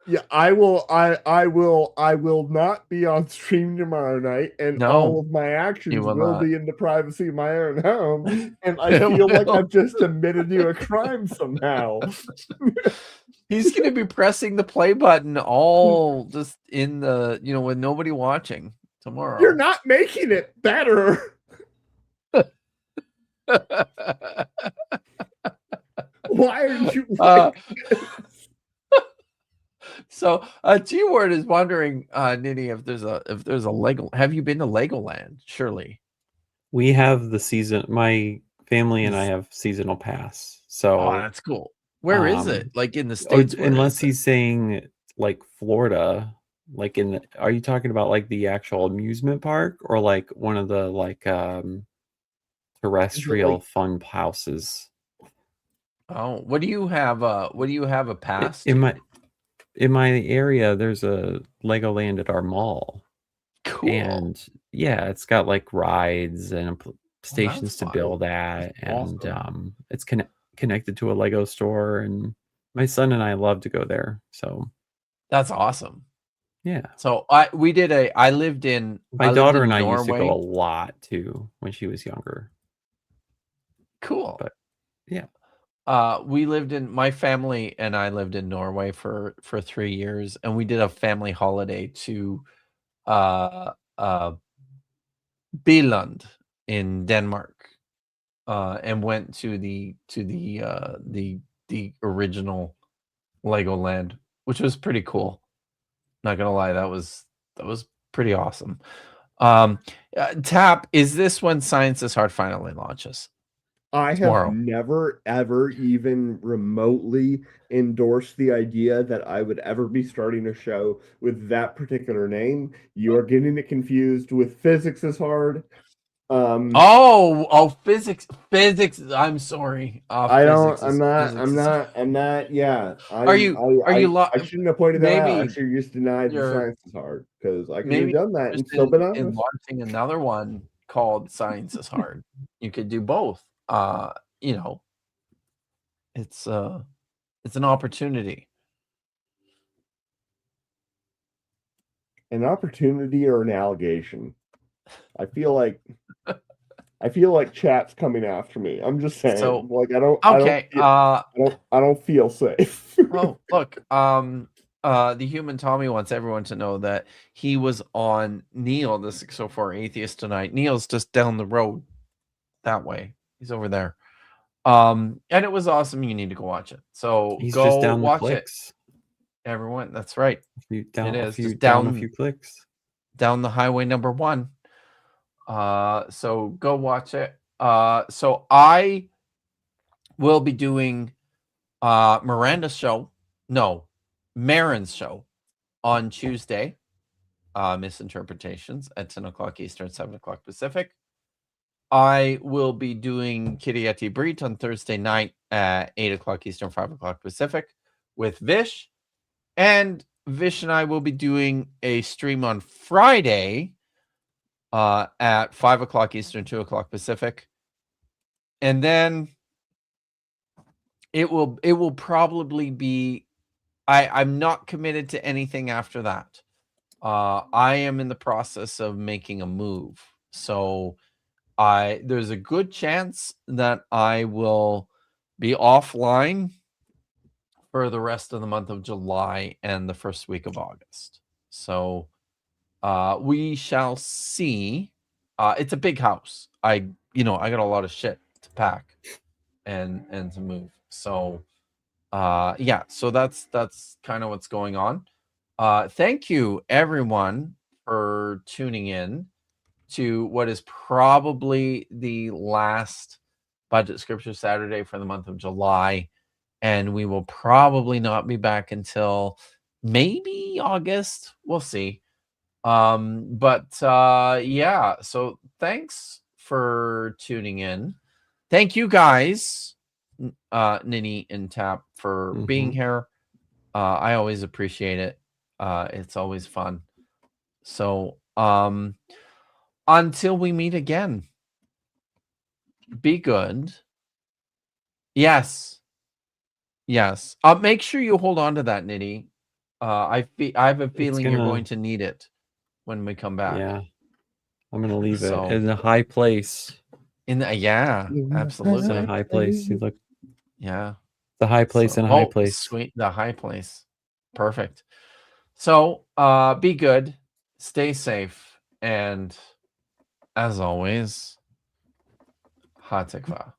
Yeah, I will not be on stream tomorrow night, and all of my actions will be in the privacy of my own home, and I feel like I've just admitted to a crime somehow. He's going to be pressing the play button all just in the, with nobody watching tomorrow. You're not making it better. Why are you like this? So T-Word is wondering, Nitty, if there's a Lego. Have you been to Legoland? Surely. We have the season. My family and I have seasonal pass. So that's cool. Where is it? Like in the States? Unless he's saying like Florida, like are you talking about like the actual amusement park or like one of the like terrestrial fun houses? Oh, what do you have? What do you have a pass? In my area, there's a Legoland at our mall. Cool. And yeah, it's got like rides and stations to build at, and awesome. It's connected to a Lego store, and my son and I love to go there. So that's awesome. Yeah. So I lived in my daughter and I used to go a lot too when she was younger. Cool. But yeah. we lived in my family and I lived in Norway for 3 years, and we did a family holiday to Billund in Denmark, and went to the original Legoland, which was pretty cool. Not gonna lie, that was pretty awesome. Tap, is this when Science is Hard finally launches? I have never, ever even remotely endorsed the idea that I would ever be starting a show with that particular name. You are getting it confused with Physics is Hard. Physics. I'm sorry. I'm not. Yeah. Are you? I shouldn't have pointed that out. I should have just denied the Science is Hard because I could have done that and still been honest. In launching another one called Science is Hard, you could do both. You know, it's an opportunity. An opportunity or an allegation. I feel like chat's coming after me. I'm just saying. So, like I don't. Okay. I don't feel safe. Oh, look. The Human Tommy wants everyone to know that he was on Neil, the 604 Atheist tonight. Neil's just down the road that way. He's over there. And it was awesome. You need to go watch it. So he's go just down watch the clicks. It. Everyone, that's right. Down it is down a few clicks. Down the highway number 1. So go watch it. So I will be doing Marin's show on Tuesday. Misinterpretations at 10 o'clock Eastern, 7 o'clock Pacific. I will be doing Kiriati Brit on Thursday night at 8 o'clock Eastern, 5 o'clock Pacific with Vish. And Vish and I will be doing a stream on Friday at 5 o'clock Eastern, 2 o'clock Pacific. And then it will probably be, I'm not committed to anything after that. I am in the process of making a move. So there's a good chance that I will be offline for the rest of the month of July and the first week of August. So we shall see. It's a big house. I got a lot of shit to pack and to move. So yeah, so that's kind of what's going on. Thank you everyone for tuning in to what is probably the last Budget Scripture Saturday for the month of July. And we will probably not be back until maybe August. We'll see. Yeah, so thanks for tuning in. Thank you guys, Nini and Tap, for being here. I always appreciate it. It's always fun. So until we meet again, be good. Yes. Make sure you hold on to that, Nitty. I have a feeling you're going to need it when we come back. Yeah, I'm gonna leave it in a high place. Absolutely. It's in a high place. You look. Yeah. The high place in a high place. Sweet, the high place. Perfect. So be good, stay safe, and as always, Ha Tikva.